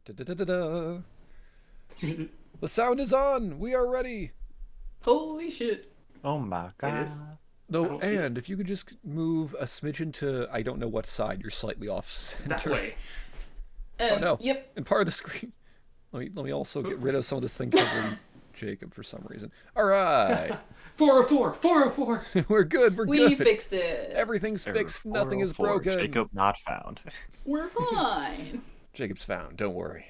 Da-da-da-da-da. The sound is on. We are ready. Holy shit. Oh my god. No, and if you could just move a smidgen to, I don't know what side, you're slightly off center. That way. Oh no. Yep. And part of the screen. Let me also get rid of some of this thing covering Jacob for some reason. All right. 404. 404. We're good. We're We good. fixed it. Everything's fixed. Nothing is broken. Jacob not found. We're fine. Jacob's found. Don't worry.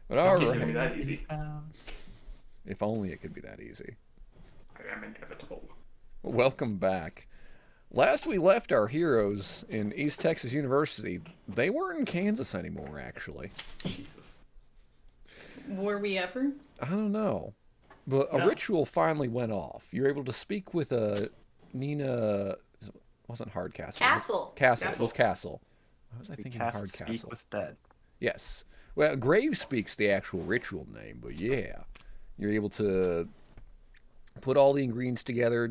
But It all can't be right. that easy. If only it could be that easy. I am inevitable. Welcome back. Last we left our heroes in East Texas University, they weren't in Kansas anymore, actually. Jesus. Were we ever? I don't know. But a No. ritual finally went off. You were able to speak with Nina. It wasn't Hardcastle. Castle. Castle. It was Castle. Why was I We thinking cast Hardcastle? speak with dead. Yes. Well, Grave speaks the actual ritual name, but yeah. You're able to put all the ingredients together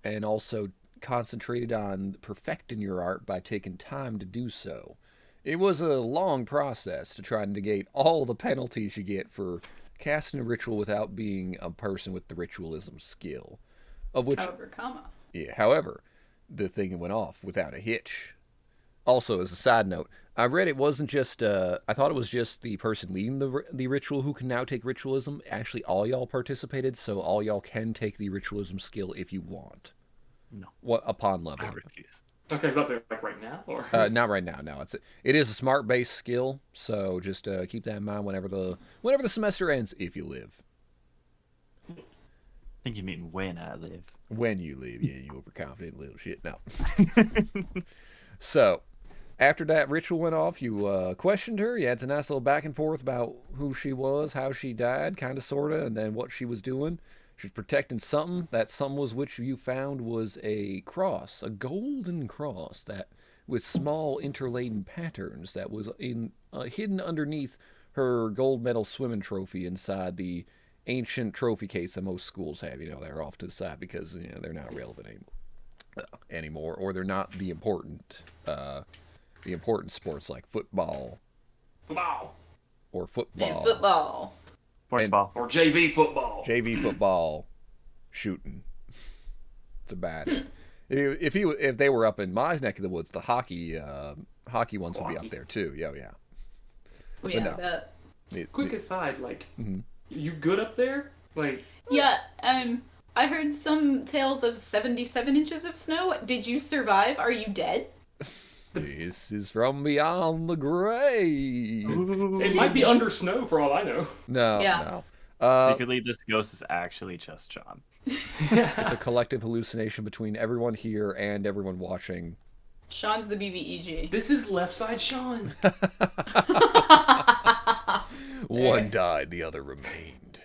and also concentrated on perfecting your art by taking time to do so. It was a long process to try and negate all the penalties you get for casting a ritual without being a person with the ritualism skill. Of which, however, the thing went off without a hitch. Also, as a side note, I read it wasn't just, I thought it was just the person leading the ritual who can now take ritualism. Actually, all y'all participated, so all y'all can take the ritualism skill if you want. No. Upon I level. refuse. Okay, I was about to say, like, right now? Or? Not right now, no. It is a smart-based skill, so just keep that in mind whenever the semester ends, if you live. I think you mean when I live. When you leave, yeah, you overconfident little shit. No. So, after that ritual went off, you questioned her. You had a nice little back and forth about who she was, how she died, kind of, sort of, and then what she was doing. She was protecting something. That something was which you found was a cross, a golden cross that with small interladen patterns that was hidden underneath her gold medal swimming trophy inside the ancient trophy case that most schools have. You know, they're off to the side because they're not relevant anymore, or they're not the important sports like football. Football. Or football. And football. Sports ball. Or JV football. JV football. Shooting. It's a bad. If they were up in my neck of the woods, the hockey ones would be up there too. Yeah. Oh, yeah, no. I bet. Quick aside, like, Mhm. you good up there? Like, Yeah, I heard some tales of 77 inches of snow. Did you survive? Are you dead? This is from beyond the grave. it might be under snow for all I know. No, Yeah. no. Secretly, this ghost is actually just John. It's a collective hallucination between everyone here and everyone watching. Sean's the BBEG. This is left side Sean. One died, the other remained.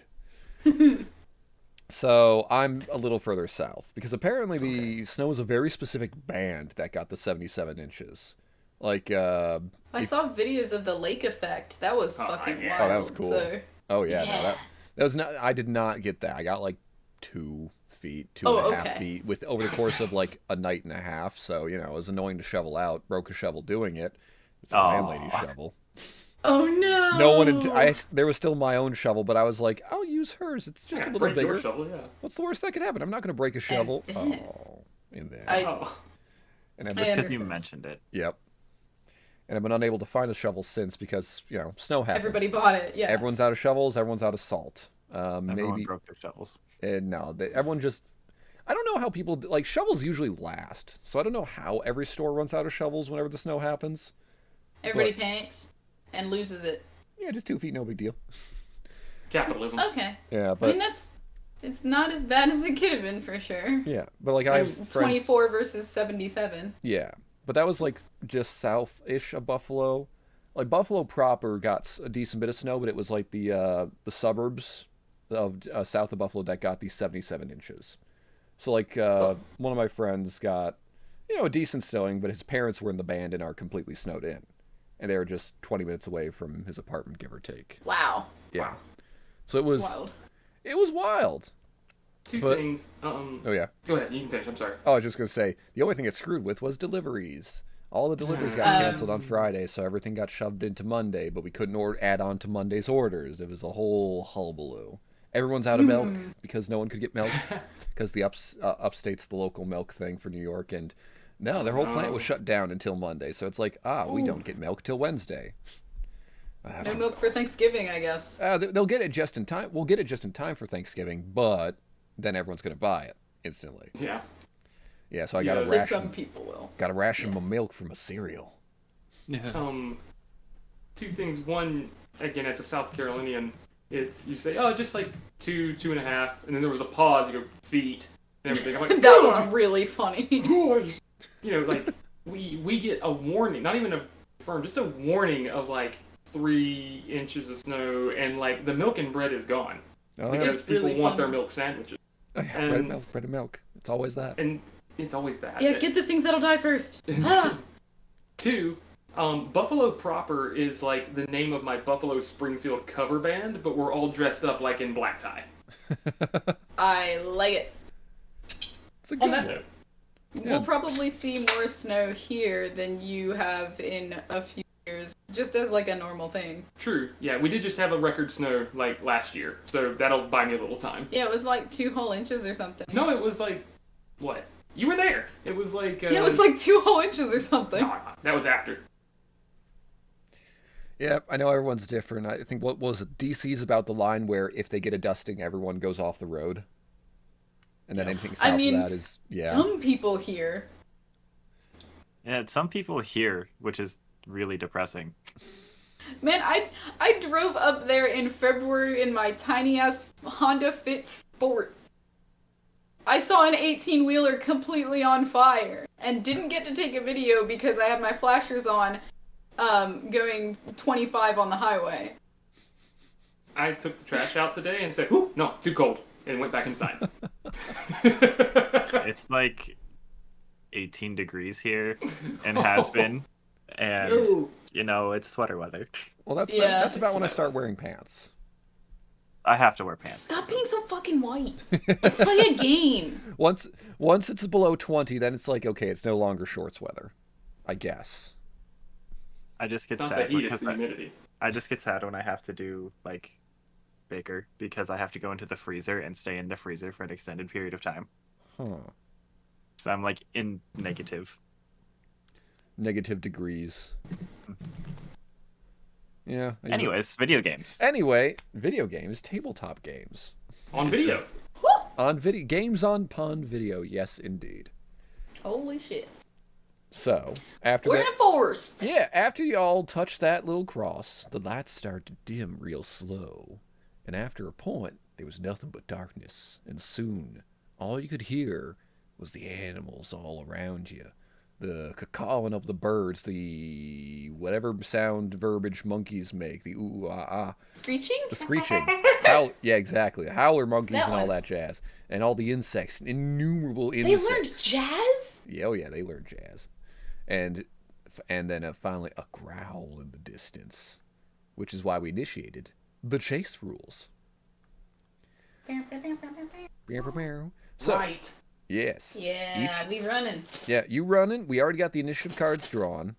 So I'm a little further south because apparently the snow is a very specific band that got the 77 inches. Like, I saw videos of the lake effect. That was fucking yeah. wild. Oh, that was cool. So... oh yeah, Yeah. No, that was not. I did not get that. I got like 2 feet, two Oh, and a half okay. feet with over the course of like a night and a half. So it was annoying to shovel out. Broke a shovel doing it. It's a landlady's shovel. Oh no! No one. There was still my own shovel, but I was like, I'll use hers. It's just a little break bigger. your shovel, yeah. What's the worst that could happen? I'm not going to break a shovel. then- Oh, in there. Oh. And I'm I Just because you understand. mentioned it. Yep. And I've been unable to find a shovel since because snow happened. Everybody bought it. Yeah. Everyone's out of shovels. Everyone's out of salt. Everyone Maybe. broke their shovels. No, everyone just. I don't know how people like shovels usually last, so I don't know how every store runs out of shovels whenever the snow happens. Everybody panics and loses it. Yeah, just 2 feet, no big deal. Capitalism. Okay. Yeah, I but mean, it's not as bad as it could have been for sure. yeah, but like I have friends. 24 versus 77. Yeah, but that was like just south-ish of Buffalo. Like Buffalo proper got a decent bit of snow, but it was like the suburbs of south of Buffalo that got these 77 inches. So like one of my friends got a decent snowing, but his parents were in the band and are completely snowed in, and they were just 20 minutes away from his apartment, give or take. Wow. Yeah. Wow. So it was Wild. it was wild. Two But- things. Oh yeah. Go ahead. You can finish. I'm sorry. Oh, I was just gonna say the only thing it screwed with was deliveries. All the deliveries got canceled on Friday, so everything got shoved into Monday, but we couldn't add on to Monday's orders. It was a whole hullabaloo. Everyone's out of milk because no one could get milk because the upstate's the local milk thing for New York, and no, their whole plant was shut down until Monday. So it's like, we don't get milk till Wednesday. No milk for Thanksgiving, I guess. They'll get it just in time. We'll get it just in time for Thanksgiving, but then everyone's going to buy it instantly. Yeah. Yeah, so I got to ration. Some people will. Got to ration my milk from a cereal. Yeah. Two things. One, again, as a South Carolinian, it's you say, oh, just like 2.5, and then there was a pause. You go feet and everything. I'm like, that was really funny. You know, like we get a warning, not even a firm, just a warning of like 3 inches of snow, and like the milk and bread is gone because people really want fun. their milk sandwiches. Oh, yeah, bread and milk. It's always that. And it's always that. Yeah, get the things that'll die first. Two, Buffalo proper is like the name of my Buffalo Springfield cover band, but we're all dressed up like in black tie. I like it. It's a On good that one. note, We'll probably see more snow here than you have in a few years, just as like a normal thing. true. Yeah, we did just have a record snow like last year, so that'll buy me a little time. Yeah, it was like 2 whole inches or something. No, it was like, what? You were there. It was like... Yeah, it was like 2 whole inches or something. No, that was after. Yeah, I know everyone's different. I think, what was it? DC's about the line where if they get a dusting, everyone goes off the road. And then anything south of that is, Some people here. Yeah, some people here, which is really depressing. Man, I drove up there in February in my tiny ass Honda Fit Sport. I saw an 18-wheeler completely on fire and didn't get to take a video because I had my flashers on, going 25 on the highway. I took the trash out today and said, "Ooh, no, too cold," and went back inside. It's like 18 degrees here and has been. And, No. you know, it's sweater weather. well, that's Yeah. that's about when I start wearing pants. I have to wear pants. Stop being so fucking white. Let's play a game. Once it's below 20, then it's like, okay, it's no longer shorts weather, I guess. I just get It's not sad the heat, it's because the humidity. I just get sad when I have to do, like, baker because I have to go into the freezer and stay in the freezer for an extended period of time. Huh. So I'm, like, in negative. Negative degrees. Yeah. Anyways, video games. Anyway, video games, tabletop games. On video. On video games on Pun Video, yes indeed. Holy shit. So, after We're in that, a forest. yeah, after y'all touched that little cross, the lights started to dim real slow. And after a point, there was nothing but darkness, and soon all you could hear was the animals all around you. The cawing of the birds, the whatever sound verbiage monkeys make, the ooh ah ah, Screeching? the screeching, yeah, exactly, howler monkeys That and all one. that jazz, and all the insects, innumerable They insects. learned jazz? Yeah, oh yeah, they learned jazz, and then finally a growl in the distance, which is why we initiated the chase rules. So Right. yes, Yeah, we running. yeah, you running. We already got the initiative cards drawn.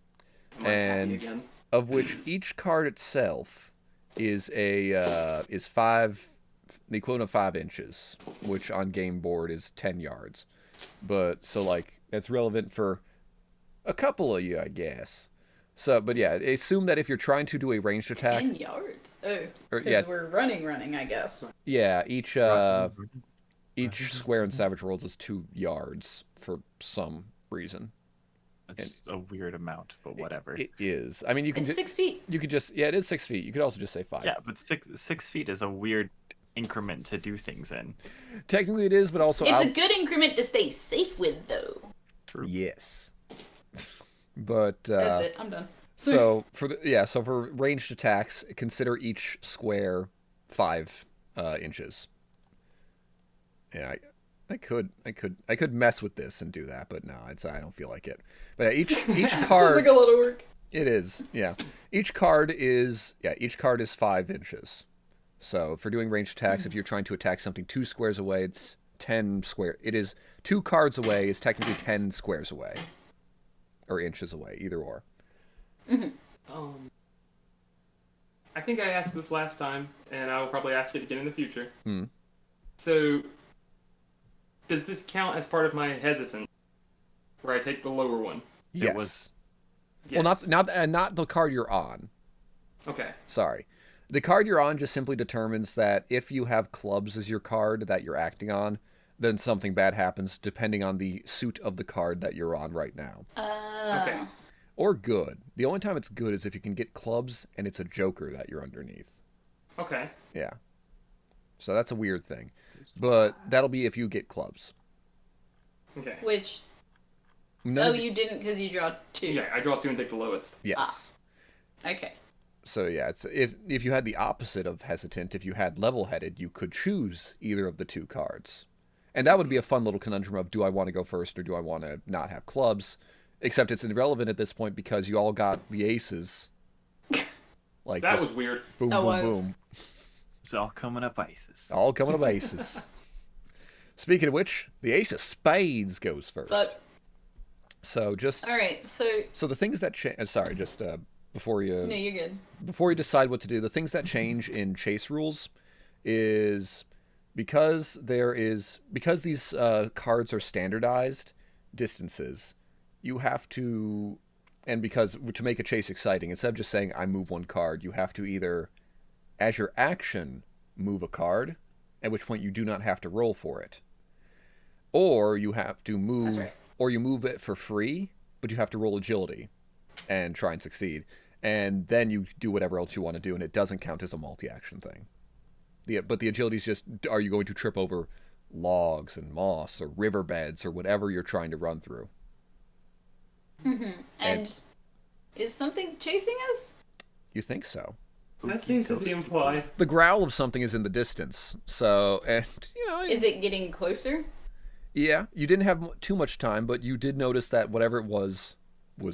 I'm like, happy And again. of which each card itself is is the equivalent of 5 inches, which on game board is 10 yards. But so like it's relevant for a couple of you, I guess. So, but yeah, assume that if you're trying to do a ranged attack, 10 yards. Oh, Or, because yeah. we're running, I guess. yeah, each square in Savage Worlds is 2 yards for some reason. It's a weird amount, but whatever. It is. I mean, you can It's 6 feet. you could just it is 6 feet. You could also just say 5. Yeah, but 6 feet is a weird increment to do things in. Technically, it is, but also It's a good increment to stay safe with, though. yes. But That's it. I'm done. so for ranged attacks, consider each square 5 inches. Yeah, I could mess with this and do that, but no, I don't feel like it. But yeah, each This card is like a lot of work. it is, yeah. Each card is 5 inches. So for doing ranged attacks, if you're trying to attack something 2 squares away, it's 10 square. It is 2 cards away is technically 10 squares away. or inches away, either or. I think I asked this last time, and I will probably ask it again in the future. Hmm. So, does this count as part of my hesitant, where I take the lower one? Yes. It was. Yes. Well, not the card you're on. Okay. Sorry. The card you're on just simply determines that if you have clubs as your card that you're acting on, then something bad happens depending on the suit of the card that you're on right now. Okay. Or good. The only time it's good is if you can get clubs and it's a joker that you're underneath. Okay. Yeah. So that's a weird thing. But that'll be if you get clubs. Okay. Which, None of you didn't because you draw 2. Yeah, I draw 2 and take the lowest. Yes. Okay. So yeah, it's if you had the opposite of hesitant, if you had level-headed, you could choose either of the 2 cards. And that would be a fun little conundrum of, do I want to go first or do I want to not have clubs? Except it's irrelevant at this point because you all got the aces. Like That just was weird. boom, That boom, was. boom. It's all coming up ISIS. All coming of aces. Speaking of which, the ace of spades goes first. But, So just alright, so, the things that change. Sorry, just before no, you you're good. decide what to do, the things that change in chase rules is because these cards are standardized distances. You have to, and because to make a chase exciting, instead of just saying I move 1 card, you have to either, as your action, move a card, at which point you do not have to roll for it, or you have to move, That's right. or you move it for free, but you have to roll agility and try and succeed, and then you do whatever else you want to do, and it doesn't count as a multi-action thing. But the agility is just, are you going to trip over logs and moss or riverbeds or whatever you're trying to run through? And is something chasing us? You think so? That seems to be implied. The growl of something is in the distance, so, and, Is it getting closer? yeah, you didn't have too much time, but you did notice that whatever it was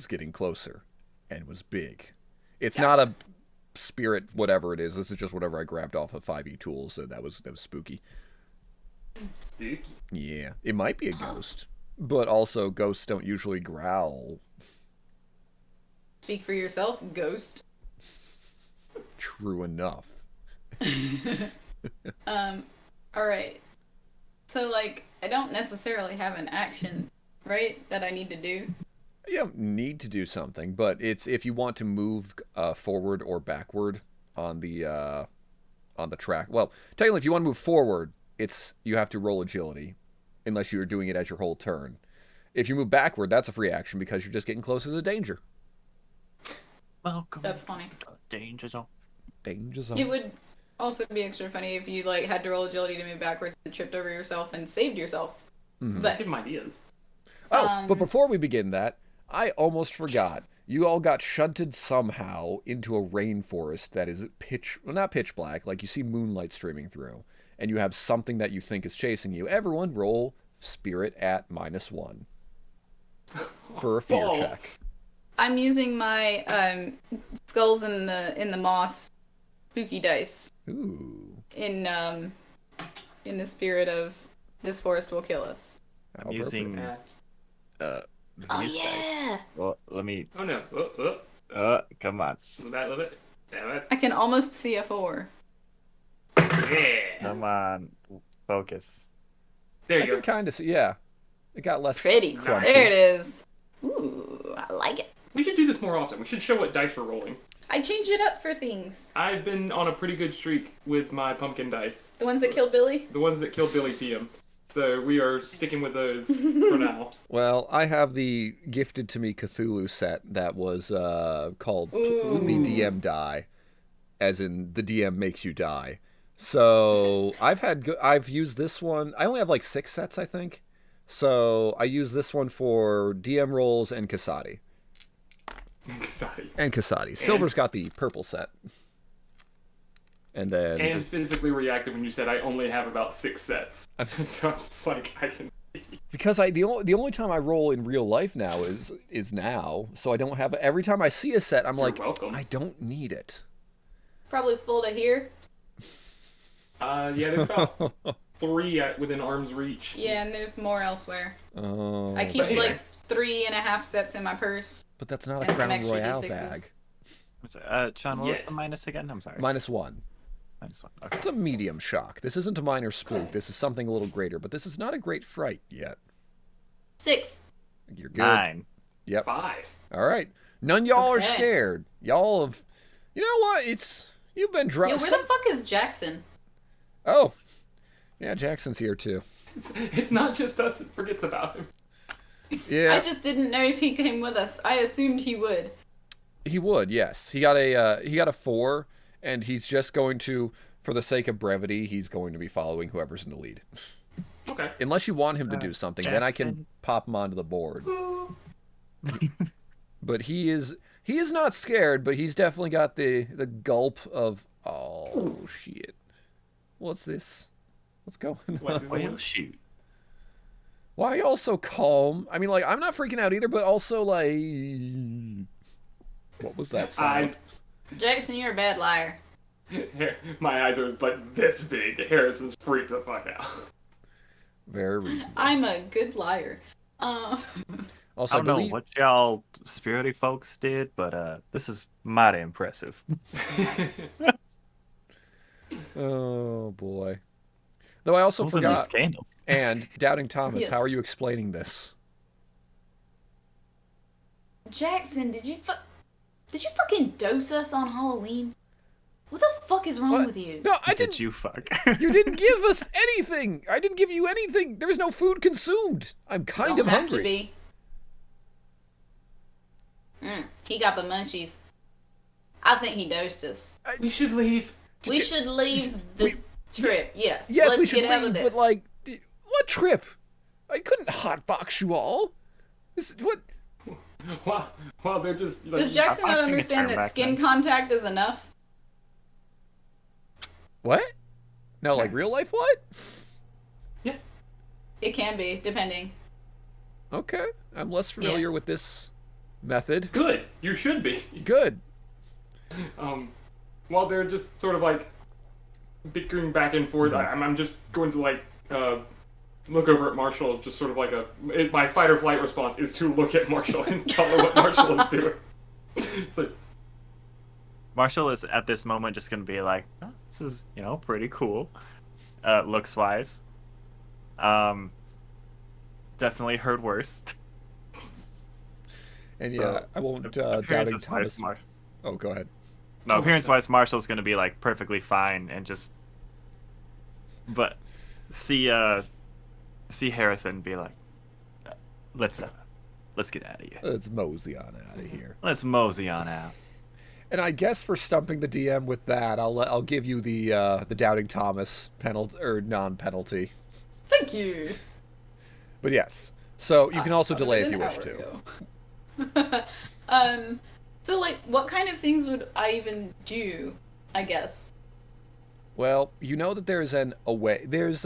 getting closer and was big. It's not a spirit, whatever it is. This is just whatever I grabbed off of 5e tools, so that was spooky. Spooky. Yeah, it might be a ghost, but also ghosts don't usually growl. Speak for yourself, ghost. True enough. Alright. So, like, I don't necessarily have an action, right, that I need to do. You don't need to do something, but it's if you want to move forward or backward on the track. Well, technically, if you want to move forward, you have to roll agility, unless you're doing it as your whole turn. If you move backward, that's a free action because you're just getting closer to the danger. Welcome. That's funny. Danger zone. Danger zone. It would also be extra funny if you, like, had to roll agility to move backwards and tripped over yourself and saved yourself. But, Give him ideas. Oh, but before we begin that, I almost forgot. You all got shunted somehow into a rainforest that is not pitch black, like you see moonlight streaming through, and you have something that you think is chasing you. Everyone roll spirit at -1 for a fear Oh. check. I'm using my skulls in the moss spooky dice Ooh. in the spirit of this forest will kill us. How I'm using Uh, these dice. Well, let me. oh no. Come on. A little bit. Damn it. I can almost see a 4. Yeah. Come on. Focus. There I you go. can kind of see, yeah. It got less Pretty. crunchy. There it is. Ooh, I like it. We should do this more often. We should show what dice we're rolling. I changed it up for things. I've been on a pretty good streak with my pumpkin dice. The ones that killed Billy? The ones that killed Billy PM. So we are sticking with those for now. Well, I have the gifted to me Cthulhu set that was called Ooh. the DM die, as in the DM makes you die. So I've used this one. I only have like 6 sets, I think. So I use this one for DM rolls and Kasadi. Sorry. Silver's got the purple set. And then And physically reacted when you said I only have about 6 sets. So I'm just like, I can. because the only time I roll in real life now is now, so I don't have every time I see a set I'm You're like welcome. I don't need it. Probably full to here. Yeah, there's about 3 within arm's reach. Yeah, and there's more elsewhere. Oh, I keep But anyway. like 3.5 sets in my purse. but that's not a and some Crown extra Royale D6s. bag. I'm sorry, Sean, what was Yes. the minus again? I'm sorry. -1. -1. Okay. It's a medium shock. This isn't a minor spook. This is something a little greater, but this is not a great fright yet. 6. You're good. 9. Yep. 5. All right. None y'all are Okay. scared. Y'all have. You know what? You've been Yo, drunk. where the fuck is Jackson? Oh, yeah. Jackson's here too. It's not just us that forgets about him. Yeah, I just didn't know if he came with us. I assumed he would. he would. Yes, he got a 4, and he's just going to, for the sake of brevity, he's going to be following whoever's in the lead. Okay. Unless you want him to do something, then I can Jackson. pop him onto the board. But he is not scared, but he's definitely got the gulp of, oh shit. What's this? What's going What on? is Well, it? shoot. Why are you all so calm? I mean, like, I'm not freaking out either, but also, like, what was that sound? Jackson, you're a bad liar. My eyes are like this big. Harrison's freaked the fuck out. Very reasonable. I'm a good liar. Also, I don't know believe- what y'all spirity folks did, but this is mighty impressive. Oh boy. Though I also What was in forgot. these candles? And Doubting Thomas, Yes. how are you explaining this? Jackson, did you fucking dose us on Halloween? What the fuck is wrong What? with you? No, I Did didn't. you fuck? You didn't give us anything. I didn't give you anything. There was no food consumed. I'm kind Don't of have hungry. to be. He got the munchies. I think he dosed us. We should leave. We should leave the trip. Yes. Yes, Let's we should get out leave, of this. but like, what trip? I couldn't hotbox you all. This what? While they're just like, Does Jackson not Hotboxing a understand term that back skin then. contact is enough? What? No, like real life what? yeah. It can be, depending. Okay, I'm less familiar with this method. Good. You should be. Good. While they're just sort of like bickering back and forth, I'm just going to like look over at Marshall. Just sort of like my fight or flight response is to look at Marshall and tell her what Marshall is doing. It's like, Marshall is at this moment just gonna be like, oh, this is, pretty cool, looks wise. Definitely heard worse. And yeah, So, I won't Doubting Thomas. Mar- Oh, go ahead. no, appearance-wise, Marshall's gonna be like perfectly fine and just, but see Harrison be like, let's get out of here. Let's mosey on out of here. Let's mosey on out. And I guess for stumping the DM with that, I'll give you the Doubting Thomas penalty or non-penalty. Thank you. But yes, so you can also delay if you An wish hour to. ago. So like, what kind of things would I even do? I guess. Well, you know that there's an away. There's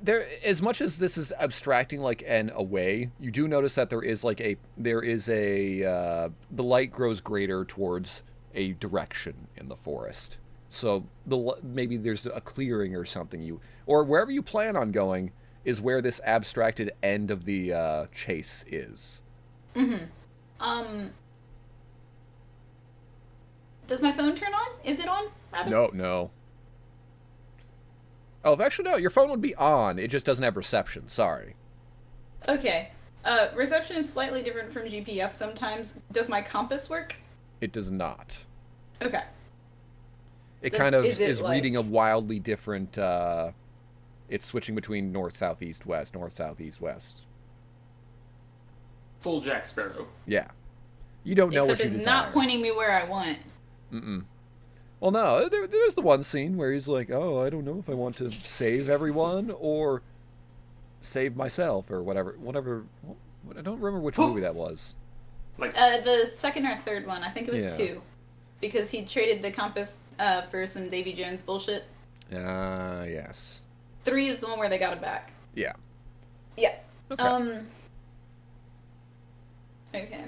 there, as much as this is abstracting like an away, you do notice that there is a the light grows greater towards a direction in the forest. So maybe there's a clearing or something or wherever you plan on going is where this abstracted end of the chase is. Does my phone turn on? Is it on? Rather? No. Oh, actually, no. Your phone would be on. It just doesn't have reception. Sorry. Okay. Reception is slightly different from GPS sometimes. Does my compass work? It does not. Okay. It kind of is it is reading a like- wildly different. It's switching between north, south, east, west, north, south, east, west. full Jack Sparrow. Yeah. You don't know Except what you it's desire. not pointing me where I want. Well, no. There's the one scene where he's like, "Oh, I don't know if I want to save everyone or save myself or whatever." I don't remember which movie that was. Like, The second or third one, I think it was Yeah. 2. Because he traded the compass for some Davy Jones bullshit. Ah, yes. 3 is the one where they got it back. Yeah. Yeah. Okay. Okay.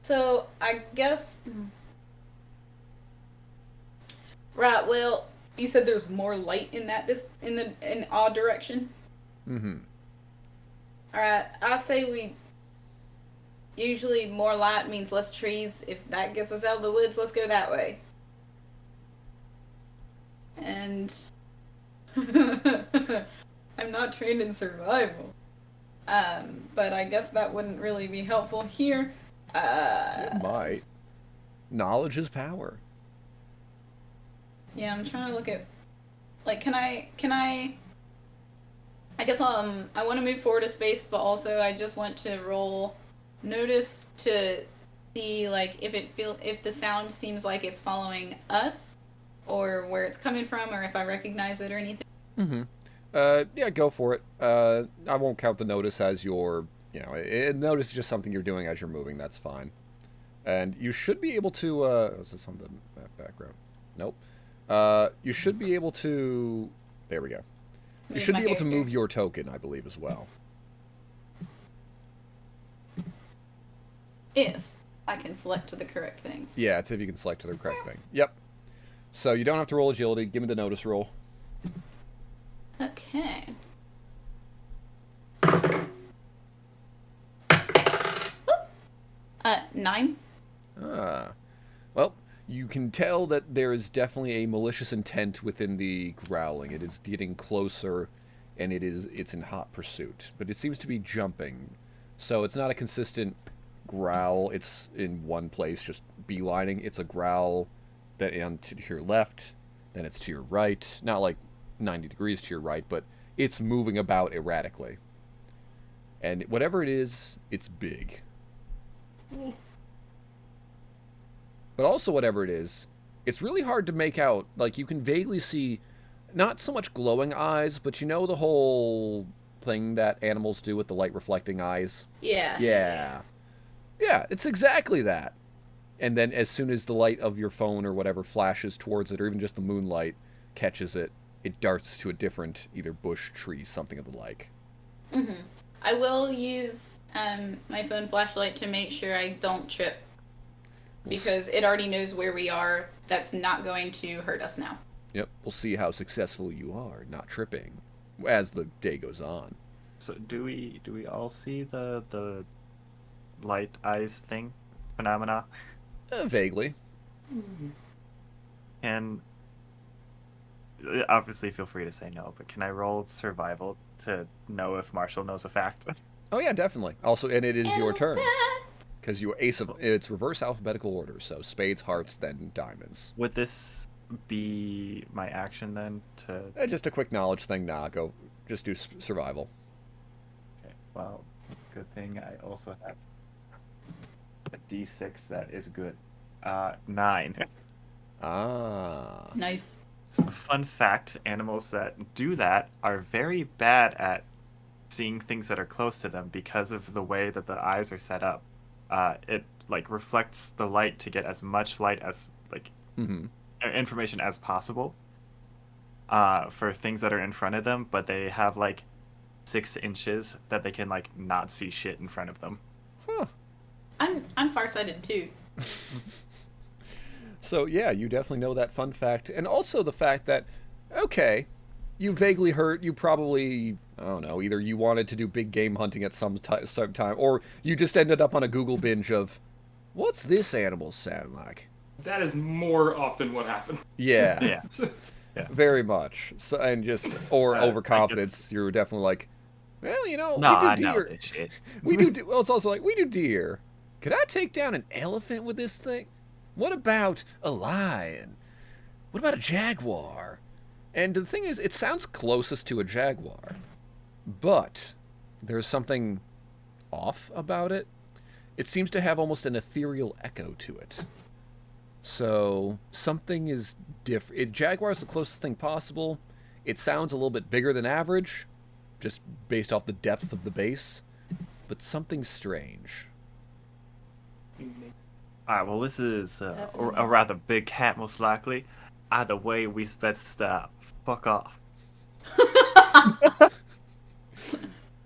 So, I guess... Right, well, You said there's more light in that in odd direction. Mm-hmm. All right, I say we. Usually, more light means less trees. If that gets us out of the woods, let's go that way. And I'm not trained in survival, but I guess that wouldn't really be helpful here. It might. Knowledge is power. Yeah, I'm trying to look at. Like, can I? I guess I want to move forward a space, but also I just want to roll notice to see like if the sound seems like it's following us, or where it's coming from, or if I recognize it or anything. Mm-hmm. Yeah, go for it. I won't count the notice as your, notice is just something you're doing as you're moving. That's fine. And you should be able to, is this something, that background? Nope. You should be able to, there we go. You should be able to move your token, I believe, as well. If I can select the correct thing. Yeah, it's if you can select the correct thing. Yep. So you don't have to roll agility. Give me the notice roll. Okay. 9. Well, you can tell that there is definitely a malicious intent within the growling. It is getting closer, and it's in hot pursuit. But it seems to be jumping. So it's not a consistent growl. It's in one place, just beelining. It's a growl that to your left, then it's to your right. Not like 90 degrees to your right, but it's moving about erratically. And whatever it is, it's big. But also whatever it is, it's really hard to make out. Like, you can vaguely see not so much glowing eyes, but you know the whole thing that animals do with the light reflecting eyes? Yeah. Yeah, it's exactly that. And then as soon as the light of your phone or whatever flashes towards it, or even just the moonlight catches it, it darts to a different either bush, tree, something of the like. Mm-hmm. I will use my phone flashlight to make sure I don't trip. Because it already knows where we are. That's not going to hurt us now. Yep, we'll see how successful you are not tripping as the day goes on. So do we all see the light eyes thing phenomena? Vaguely. And obviously feel free to say no, but can I roll survival to know if Marshall knows a fact? Oh yeah, definitely. Also, and it is your turn. Because it's reverse alphabetical order, so spades, hearts, then diamonds. Would this be my action then to... Just a quick knowledge thing. Nah, go. Just do survival. Okay, well, good thing I also have a D6 that is good. 9. Ah. Nice. So, fun fact, animals that do that are very bad at seeing things that are close to them because of the way that the eyes are set up. It like reflects the light to get as much light as information as possible for things that are in front of them, but they have like 6 inches that they can like not see shit in front of them. Huh. I'm farsighted too. So yeah, you definitely know that fun fact, and also the fact that okay, you vaguely heard. You probably, I don't know, either you wanted to do big game hunting at some time, or you just ended up on a Google binge of, what's this animal sound like? That is more often what happened. Yeah. Yeah. Very much. So, and just, or overconfidence, you're definitely like, well, we do deer. This shit. Well, it's also like, we do deer. Could I take down an elephant with this thing? What about a lion? What about a jaguar? And the thing is, it sounds closest to a jaguar, but there's something off about it. It seems to have almost an ethereal echo to it. So something is different. Jaguar is the closest thing possible. It sounds a little bit bigger than average, just based off the depth of the bass, but something strange. Alright, well this is a rather big cat most likely. Either way, we best fuck off.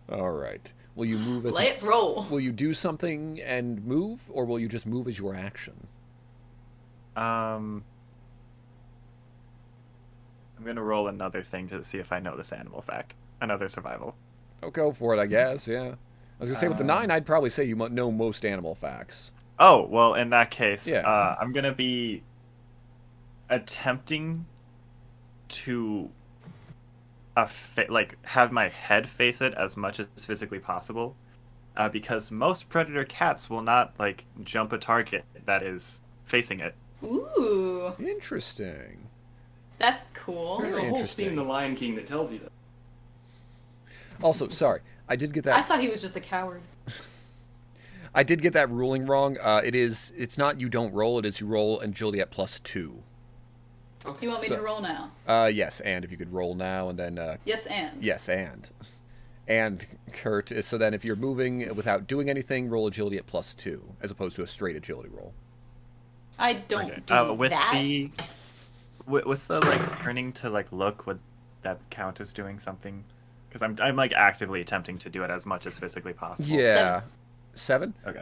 All right. Will you move as... Let's roll. Will you do something and move, or will you just move as your action? I'm gonna roll another thing to see if I know this animal fact. Another survival. Oh, go for it, I guess. Yeah. I was gonna say with the 9, Um, I'd probably say you know most animal facts. Oh, well, in that case, Yeah. I'm gonna be attempting to have my head face it as much as physically possible, because most predator cats will not like jump a target that is facing it. Ooh, Interesting. that's cool. There's Very a whole interesting. scene in The Lion King that tells you that. Also, sorry, I did get I that. thought he was just a coward. I did get that ruling wrong. It's not you don't roll. It is you roll agility at +2. Do you want me So- to roll now? Yes, and if you could roll now, and then Yes, and. yes, and Kurt. So then, if you're moving without doing anything, roll agility at +2, as opposed to a straight agility roll. I don't Okay. do With that. with the like turning to like look, would that count as doing something? Because I'm like actively attempting to do it as much as physically possible. Yeah, 7. Okay.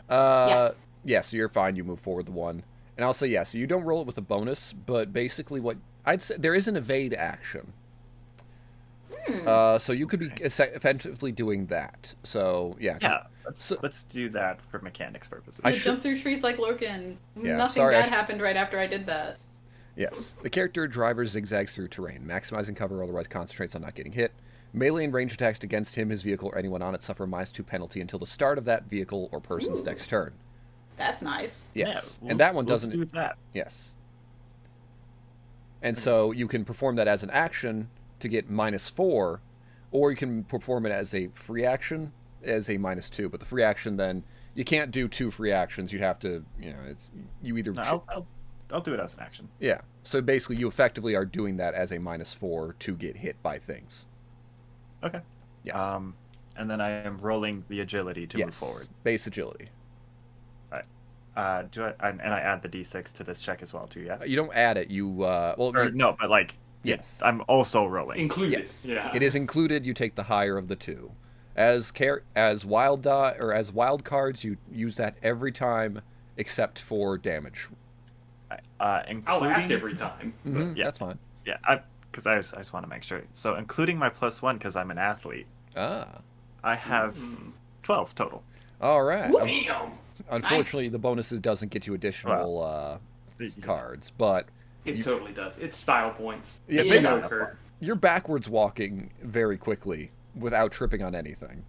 Yeah. So you're fine. You move forward the 1, and I'll say yeah. So you don't roll it with a bonus, but basically what I'd say there is an evade action. So you could be effectively doing that. So yeah. Yeah. So- Let's do that for mechanics purposes. I You should- jump through trees like Lurkin. Yeah, Nothing sorry, bad happened right after I did that. Yes. The character driver zigzags through terrain, maximizing cover, otherwise concentrates on not getting hit. Melee and range attacks against him, his vehicle, or anyone on it suffer a -2 penalty until the start of that vehicle or person's next turn. That's nice. Yes. Yeah, And that one we'll doesn't. do that. Yes. And so you can perform that as an action to get -4, or you can perform it as a free action as a -2. But the free action, then you can't do 2 free actions. You'd have to, it's you either. No, I'll do it as an action. Yeah. So basically, you effectively are doing that as a -4 to get hit by things. Okay. Yes. And then I am rolling the agility to move forward. Base agility. And I add the d6 to this check as well too, yeah? You don't add it. No, but like, Yes. I'm also rolling. Included. Yes. Yeah. It is included. You take the higher of the 2. As wild cards, you use that every time except for damage. Including, I'll ask every time. Yeah. That's fine. Yeah, because I just want to make sure. So including my +1, because I'm an athlete, Ah. I have 12 total. All right. Damn. Unfortunately, the bonuses doesn't get you additional cards, but It totally does. It's style points. Yeah, Yeah. basically, No, Kurt. you're backwards walking very quickly without tripping on anything,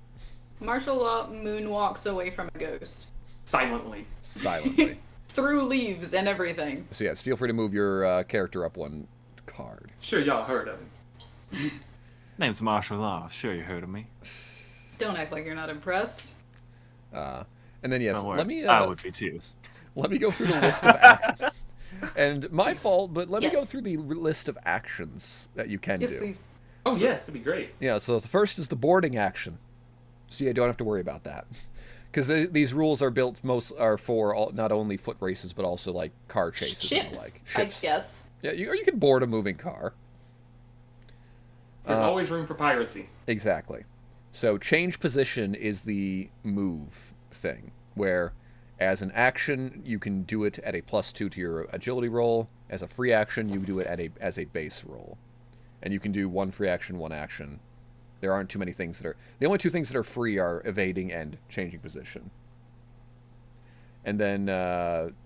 Marshal moonwalks away from a ghost. Silently. silently. Through leaves and everything. So yes, feel free to move your character up 1 card. Sure, y'all heard of him. Name's Marshal Law. Sure, you heard of me. Don't act like you're not impressed. And then yes, Don't worry, let me I would be too. let me go through the list of actions. And my fault, but let me go Yes. through the list of actions that you can Yes, do. please. Oh, yes, that'd be great. Yeah, so the first is the boarding action. So you don't have to worry about that. Because these rules are are for not only foot races, but also like car chases and Ships, the like. I guess. Yeah, or you can board a moving car. There's always room for piracy. Exactly. So change position is the move thing, where as an action you can do it at a +2 to your agility roll. As a free action, you do it as a base roll, and you can do 1 free action, 1 action. There aren't too many things that are. The only 2 things that are free are evading and changing position. And then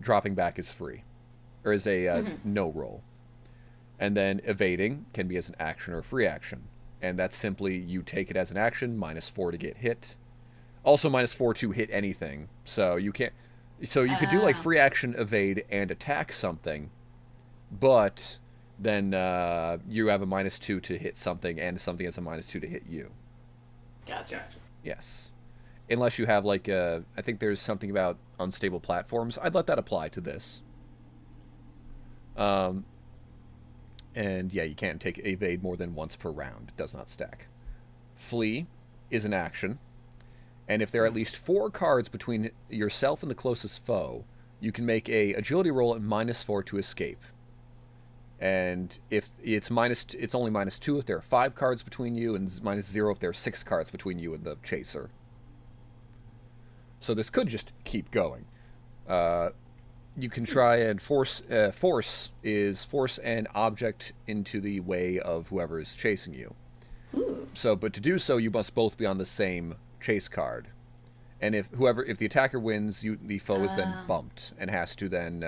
dropping back is free, or is a no roll. And then evading can be as an action or a free action. And that's simply you take it as an action, -4 to get hit. Also -4 to hit anything. So you can't. So you could do like free action, evade, and attack something, but then you have a -2 to hit something, and something has a -2 to hit you. Gotcha. Yes. Unless you have like I think there's something about unstable platforms. I'd let that apply to this. And yeah, you can't take evade more than once per round. It does not stack. Flee is an action. And if there are at least 4 cards between yourself and the closest foe, you can make a agility roll at -4 to escape. And if it's only -2 if there are 5 cards between you, and -0 if there are 6 cards between you and the chaser. So this could just keep going. you can try and force. Force is force an object into the way of whoever is chasing you. Ooh. So, but to do so, you must both be on the same chase card. And if the attacker wins, the foe is then bumped and has to then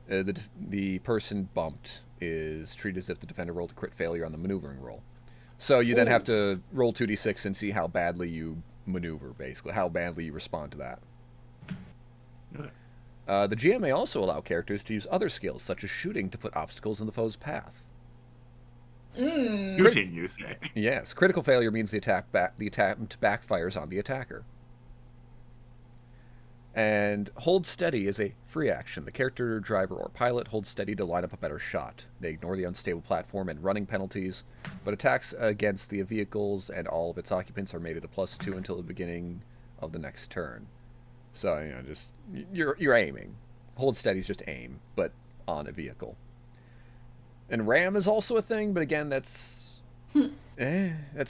the person bumped is treated as if the defender rolled a crit failure on the maneuvering roll. So you then have to roll 2d6 and see how badly you maneuver, basically how badly you respond to that. The GM may also allow characters to use other skills such as shooting to put obstacles in the foe's path. Shooting, you say? Yes, critical failure means the attempt backfires on the attacker. And hold steady is a free action. The character, driver, or pilot holds steady to line up a better shot. They ignore the unstable platform and running penalties, but attacks against the vehicles and all of its occupants are made at a +2 until the beginning of the next turn. So, just you're aiming. Hold steady is just aim, but on a vehicle. And ram is also a thing, but again, that's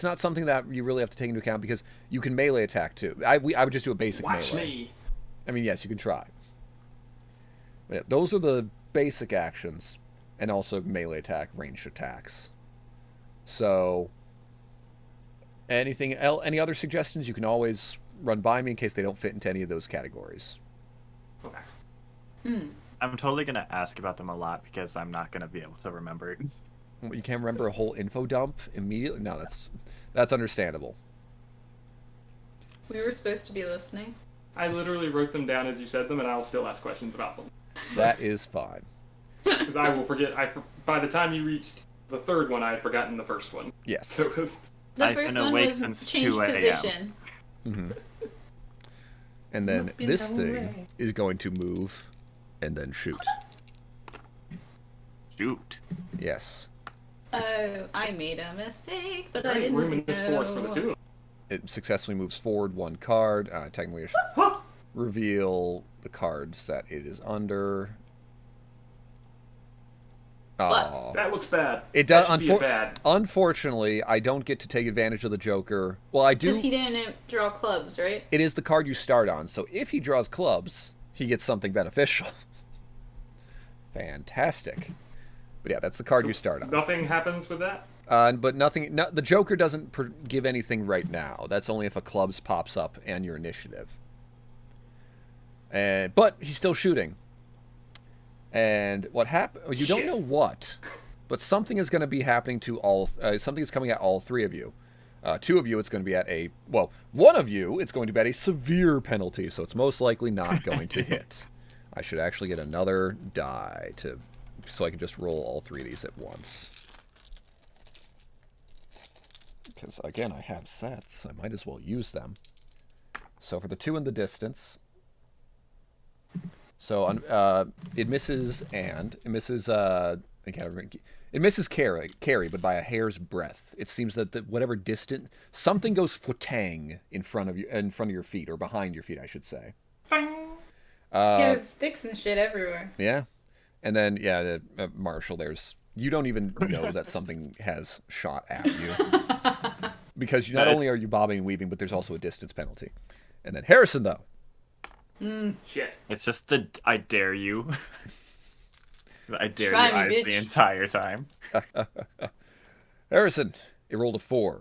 not something that you really have to take into account because you can melee attack too. I would just do a basic melee. Watch me. I mean, yes, you can try. But yeah, those are the basic actions, and also melee attack, ranged attacks. So, any other suggestions? You can always run by me in case they don't fit into any of those categories. Okay. I'm totally gonna ask about them a lot because I'm not gonna be able to remember it. You can't remember a whole info dump immediately? No, that's understandable. We were supposed to be listening. I literally wrote them down as you said them, and I'll still ask questions about them. That is fine. Because I will forget. By the time you reached the third one, I had forgotten the first one. Yes. So it was... The I've first been one awake was since change 2 a.m. position. Mm-hmm. And then this thing is going to move and then shoot. Shoot. Yes. Oh, I made a mistake, but I Great didn't room in this forest for the know. two of them. It successfully moves forward one card. Technically, I should reveal the cards that it is under. Oh, That looks bad. it does. That should be a bad. Unfortunately, I don't get to take advantage of the Joker. Well, I do. Because he didn't draw clubs, right? It is the card you start on. So if he draws clubs, he gets something beneficial. Fantastic. But yeah, that's the card you start on. Nothing happens with that? But nothing. No, the Joker doesn't give anything right now. That's only if a clubs pops up and your initiative. But he's still shooting. And what happened? You don't know what, but something is going to be happening to all. Something is coming at all three of you. Two of you, it's going to be at a. Well, one of you, it's going to be at a severe penalty, so it's most likely not going to hit. I should actually get another die so I can just roll all three of these at once. Because, again, I have sets. I might as well use them. So for the two in the distance. So it misses it misses Keri, but by a hair's breadth. It seems that whatever distant something goes footang in front of your feet, or behind your feet, I should say. There's sticks and shit everywhere. Yeah, and then Marshal, you don't even know that something has shot at you because not only are you bobbing and weaving, but there's also a distance penalty. And then Harrison, though. Shit. It's just the I dare you. I dare Try you me, eyes bitch. the entire time. Harrison, it rolled a 4.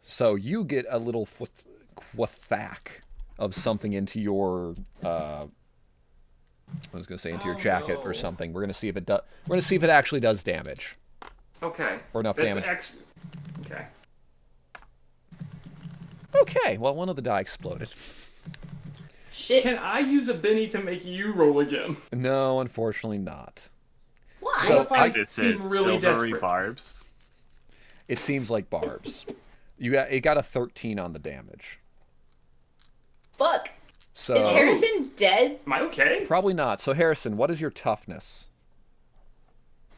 So you get a little thwack of something into your into your jacket or something. We're gonna see if it does. We're gonna see if it actually does damage. Okay. Or enough damage. Okay. Okay. Well, one of the die exploded. Shit. Can I use a Benny to make you roll again? No, unfortunately not. Why? So What if I This seem is really silvery desperate? barbs. It seems like barbs. It got a 13 on the damage. Fuck. So Is Harrison dead? Am I okay? probably not. So Harrison, what is your toughness?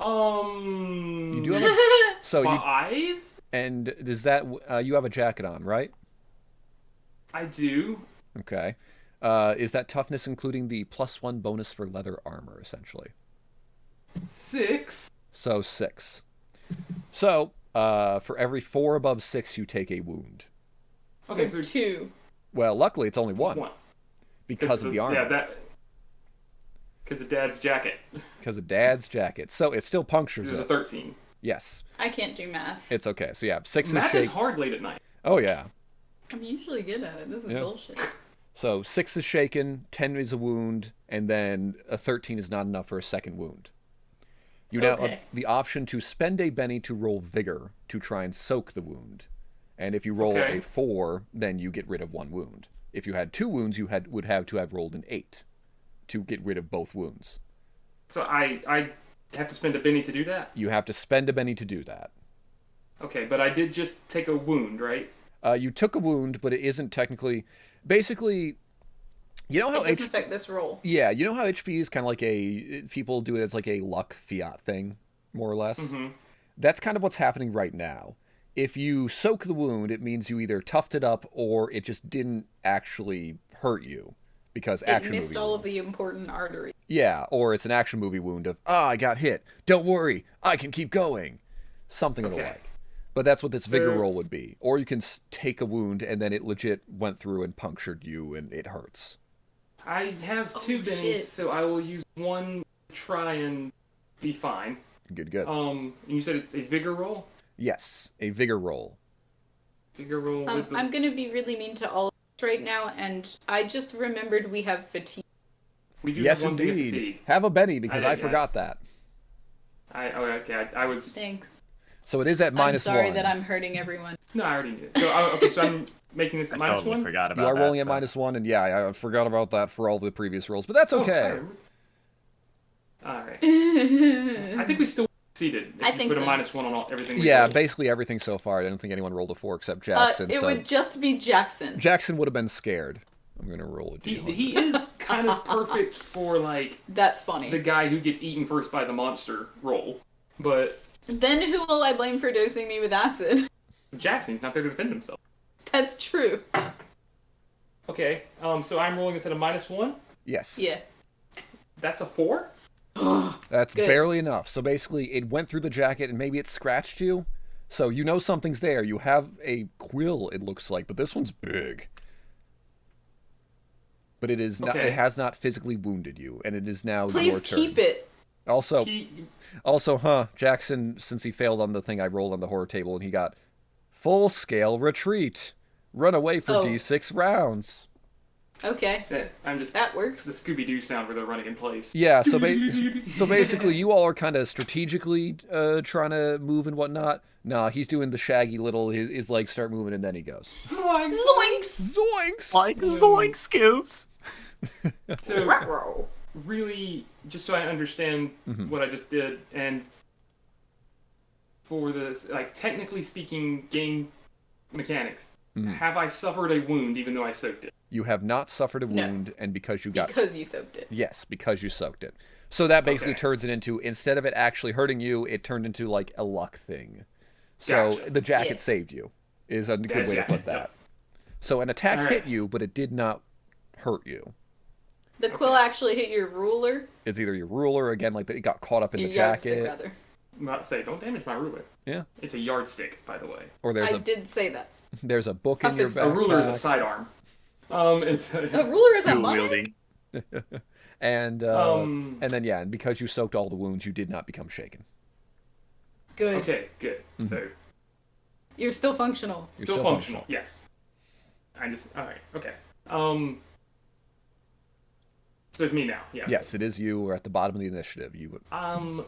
You do have a, so you 5? and does that you have a jacket on, right? I do. Okay. Is that toughness including the +1 bonus for leather armor, essentially? 6. So 6. So for every 4 above 6, you take a wound. Okay, So so 2. Well, luckily it's only 1 1. because of the armor. Yeah, Because of Dad's jacket. Because of Dad's jacket. So it still punctures There's a it. 13. Yes. I can't do math. It's okay. So yeah, 6 Math is shaken. is hard late at night. Oh yeah. I'm usually good at it. This is Yeah. bullshit. So 6 is shaken, 10 is a wound, and then a 13 is not enough for a second wound. You now have Okay. the option to spend a Benny to roll vigor to try and soak the wound. And if you roll Okay. a 4, then you get rid of 1 wound. If you had 2 wounds, you would have to have rolled an 8 to get rid of both wounds. So I have to spend a Benny to do that? You have to spend a Benny to do that. Okay, but I did just take a wound, right? You took a wound, but it isn't technically... Basically, you know how It doesn't affect this roll. Yeah, you know how HP is kind of like people do it as like a luck fiat thing, more or less? Mm-hmm. That's kind of what's happening right now. If you soak the wound, it means you either toughed it up or it just didn't actually hurt you. Because It action missed movie all wounds. of the important arteries. Yeah, or it's an action movie wound of, I got hit. Don't worry, I can keep going. Something of the Okay. like. But that's what this vigor So- roll would be. Or you can take a wound and then it legit went through and punctured you and it hurts. I have Oh, 2 Bennies, shit. so I will use 1 to try and be fine. Good, good. And you said it's a vigor roll? Yes, a vigor roll. Vigor roll with the... I'm gonna be really mean to all of us right now, and I just remembered we have fatigue. We do Yes, have 1 thing of indeed. fatigue. Have a Benny because I yeah. forgot that. I was... Thanks. So it is at minus I'm sorry 1. that I'm hurting everyone. No, I already knew it. So, so I'm making this I minus totally 1? forgot about You are that. rolling at so- minus 1, and yeah, I forgot about that for all the previous rolls, but that's okay. Alright. I think we still succeeded. If I you think put so. a minus 1 on everything we Yeah, rolled. basically everything so far. I don't think anyone rolled a 4 except Jackson. It so would just be Jackson. Jackson would have been scared. I'm going to roll a D100. He is kind of perfect for, like, That's funny. the guy who gets eaten first by the monster role. But Then who will I blame for dosing me with acid? Jackson's not there to defend himself. That's true. Okay, so I'm rolling this at a minus 1. Yes. Yeah. That's a 4? That's Good. barely enough. So basically, it went through the jacket and maybe it scratched you. So you know something's there. You have a quill, it looks like, but this one's big. But it is not. Okay. It has not physically wounded you, and it is now your Please turn. keep it. Also, He, Jackson, since he failed on the thing I rolled on the horror table, and he got full scale retreat. Run away for Oh. D6 rounds. Okay. I'm just... That the works. Scooby-Doo sound where they're running in place. Yeah, so so basically, you all are kind of strategically trying to move and whatnot. Nah, he's doing the shaggy little, his legs start moving, and then he goes. Zoinks! Zoinks! Like zoink scoops. So, Ruh-roh. really, just so I understand what I just did, and for this, like, technically speaking, game mechanics, have I suffered a wound even though I soaked it? You have not suffered a No. wound, and because you got... Because you soaked it. Yes, because you soaked it. So that basically Okay. turns it into, instead of it actually hurting you, it turned into, like, a luck thing. So Gotcha. the jacket Yeah. saved you, is a good way to Yeah, put that. yep. So an attack Alright. hit you, but it did not hurt you. The quill actually hit your ruler. It's either your ruler, again, like that it got caught up in Your the yardstick, jacket, rather. I'm about to say, don't damage my ruler. Yeah. It's a yardstick, by the way. or there's I a did say that. there's a book I'll in your fix back. that. A ruler is a sidearm. It's A ruler is a Dual money? wielding. And and then yeah, and because you soaked all the wounds, you did not become shaken. Good. okay, good. So You're still functional. You're still functional. Yes. I just all right. Okay. So it's me now. Yeah. Yes, it is you. We're at the bottom of the initiative. You would.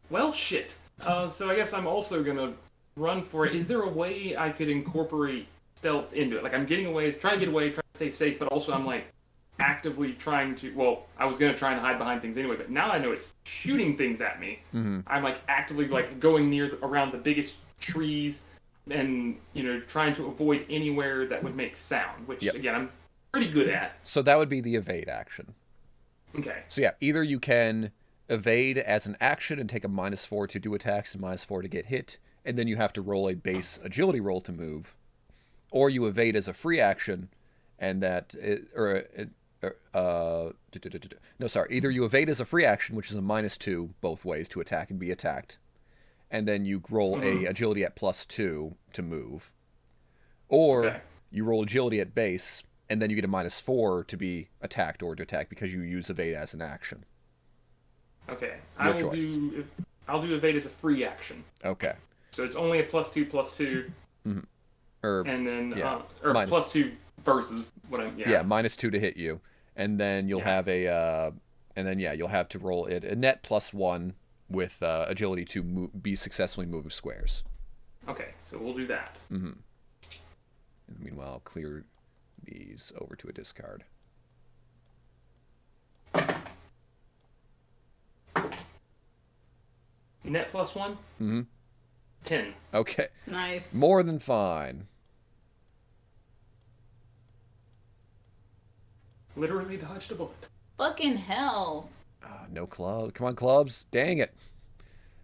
Well, shit. So I guess I'm also gonna run for it. Is there a way I could incorporate stealth into it? Like I'm getting away, trying to get away, trying to stay safe, but also I'm like actively trying to. Well, I was gonna try and hide behind things anyway, but now I know it's shooting things at me. I'm like actively like going around the biggest trees, and trying to avoid anywhere that would make sound. Which Yep. again, I'm pretty good at. So that would be the evade action. Okay. So yeah, either you can evade as an action and take a -4 to do attacks and -4 to get hit, and then you have to roll a base agility roll to move, or you evade as a free action, and either you evade as a free action, which is a -2 both ways to attack and be attacked, and then you roll a agility at +2 to move, or Okay. you roll agility at base and then you get a -4 to be attacked or to attack because you use evade as an action. Okay. Your choice. I'll do evade as a free action. Okay. So it's only a +2/+2, Or and then yeah, or minus- +2 versus what I'm yeah, -2 to hit you, and then you'll have a and then you'll have to roll it a net +1 with agility to be successfully moving squares. Okay, so we'll do that. And meanwhile, I'll clear these over to a discard. Net +1. 10. Okay. Nice. More than fine. Literally dodged a bullet. Fucking hell. No club. Come on, clubs. Dang it.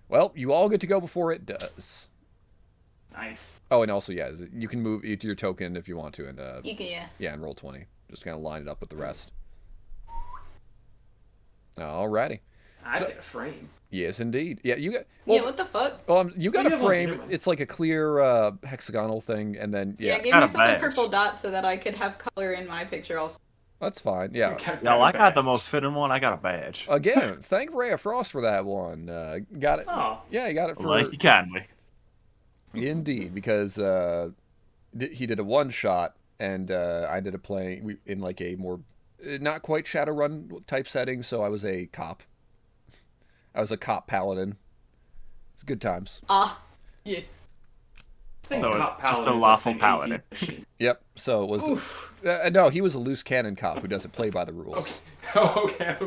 Well, you all get to go before it does. Nice. Oh, and also, yeah, you can move your token if you want to, and You can, yeah, and roll 20. Just kind of line it up with the rest. Alrighty. I get a frame. Yes, indeed. Yeah, you got. yeah, what the fuck? Well, you got Oh, a you have one, frame. never mind. It's like a clear hexagonal thing, and then Yeah, give Got me a something badge. purple dot so that I could have color in my picture also. that's fine. Yeah. Y'all, I got the most fitting one. I got a badge. Again, thank Rhea Frost for that one. Got it. Oh. Yeah, you got it for. Like you kindly. Indeed, because he did a one shot, and I did a playing in like a more not quite Shadowrun type setting. So I was a cop. I was a cop paladin. It's good times. Yeah. So just a lawful paladin. Yep. So it was. No, he was a loose cannon cop who doesn't play by the rules. Okay.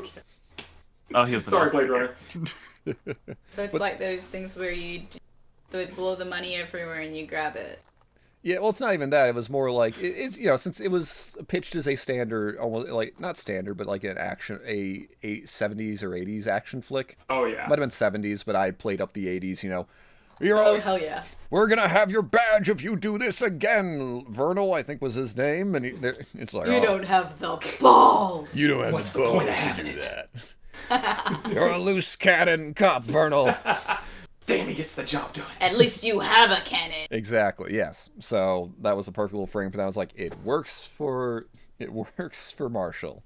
Oh, he was an Sorry, Blade Runner. So it's like those things where you blow the money everywhere and you grab it. Yeah, well, it's not even that. It was more like it's since it was pitched as a standard, almost like not standard, but like an action, a 70s or 80s action flick. Oh yeah. Might have been 70s, but I played up the 80s. Oh, hell yeah. We're gonna have your badge if you do this again. Vernal, I think was his name, and it's like You don't have the balls. you don't have What's the the point balls of to having do it? that. You're a loose cannon cop, Vernal. Damn, he gets the job done. At least you have a cannon. Exactly. Yes. So that was a perfect little frame for that. I was like, it works for Marshall.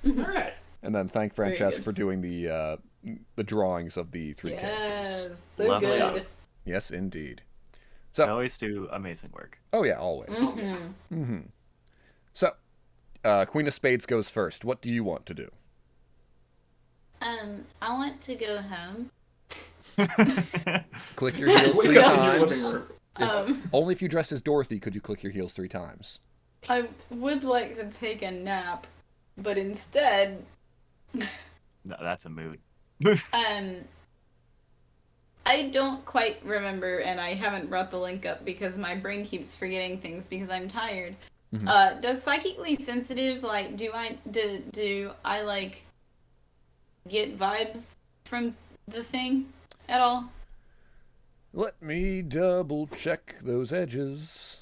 All right. And then thank Very Francesca good. for doing the drawings of the three characters. Yes, so Lovely good. art. Yes, indeed. I always do amazing work. Oh yeah, always. So, Queen of Spades goes first. What do you want to do? I want to go home. Click your heels Wake 3 up in your living times. room. Only if you dressed as Dorothy could you click your heels 3 times. I would like to take a nap, but instead, No, that's a mood. I don't quite remember, and I haven't brought the link up because my brain keeps forgetting things because I'm tired. Does psychically sensitive, like, do I like get vibes from the thing at all? Let me double check those edges.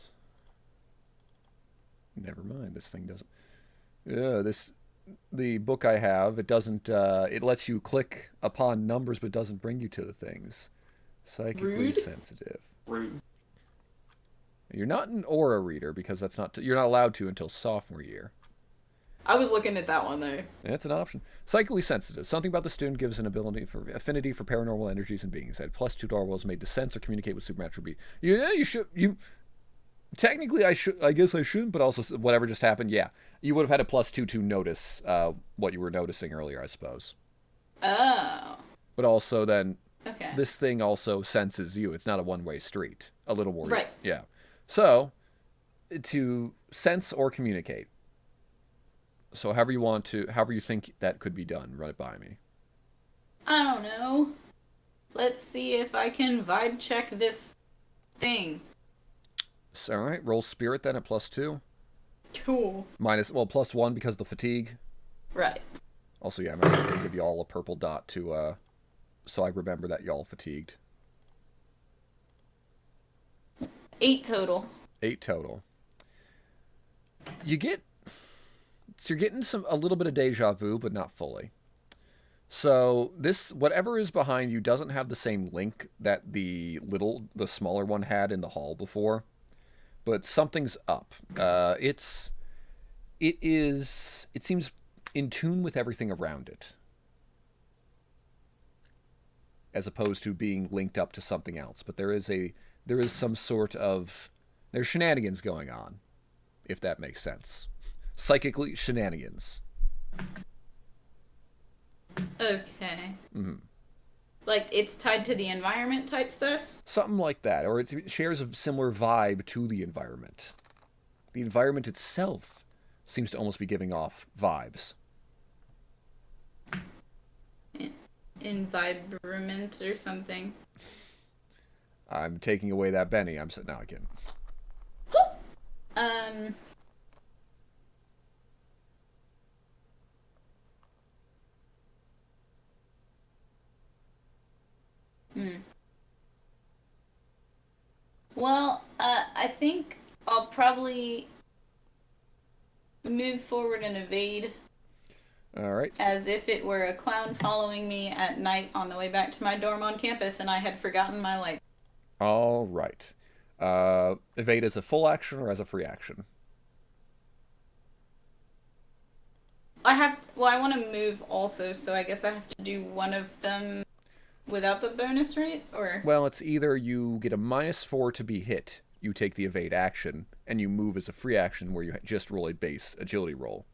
Never mind, this thing doesn't. The book I have, it doesn't. It lets you click upon numbers, but doesn't bring you to the things. Psychically Rude. sensitive. Rude. You're not an aura reader because that's not. You're not allowed to until sophomore year. I was looking at that one though. That's an option. Psychically sensitive. Something about the student gives an ability for affinity for paranormal energies and beings. At +2 to our wills made to sense or communicate with supernatural beings. You should. Technically, I should. I guess I shouldn't. But also, whatever just happened. Yeah, you would have had a +2 to notice what you were noticing earlier, I suppose. Oh. But also, then Okay. this thing also senses you. It's not a one-way street. A little more. Right. Yeah. So, to sense or communicate. So however you think that could be done, run it by me. I don't know. Let's see if I can vibe check this thing. So, all right, roll spirit then at +2. Cool. +1 because of the fatigue. Right. Also, yeah, I'm going to give you all a purple dot to, so I remember that y'all fatigued. 8 total. 8 total. You're getting a little bit of deja vu, but not fully. So whatever is behind you doesn't have the same link that the smaller one had in the hall before, but something's up. It seems in tune with everything around it, as opposed to being linked up to something else. But there is some sort of there's shenanigans going on, if that makes sense. Psychically shenanigans. Okay. Mm-hmm. Like it's tied to the environment type stuff? Something like that, or it shares a similar vibe to the environment. The environment itself seems to almost be giving off vibes. Environment or something. I'm taking away that Benny. I'm sitting out again. Well, I think I'll probably move forward and evade All right. as if it were a clown following me at night on the way back to my dorm on campus and I had forgotten my light. All right. Evade as a full action or as a free action? I want to move also, so I guess I have to do one of them without the bonus, right? Or Well, it's either you get a -4 to be hit, you take the evade action, and you move as a free action where you just roll a base agility roll.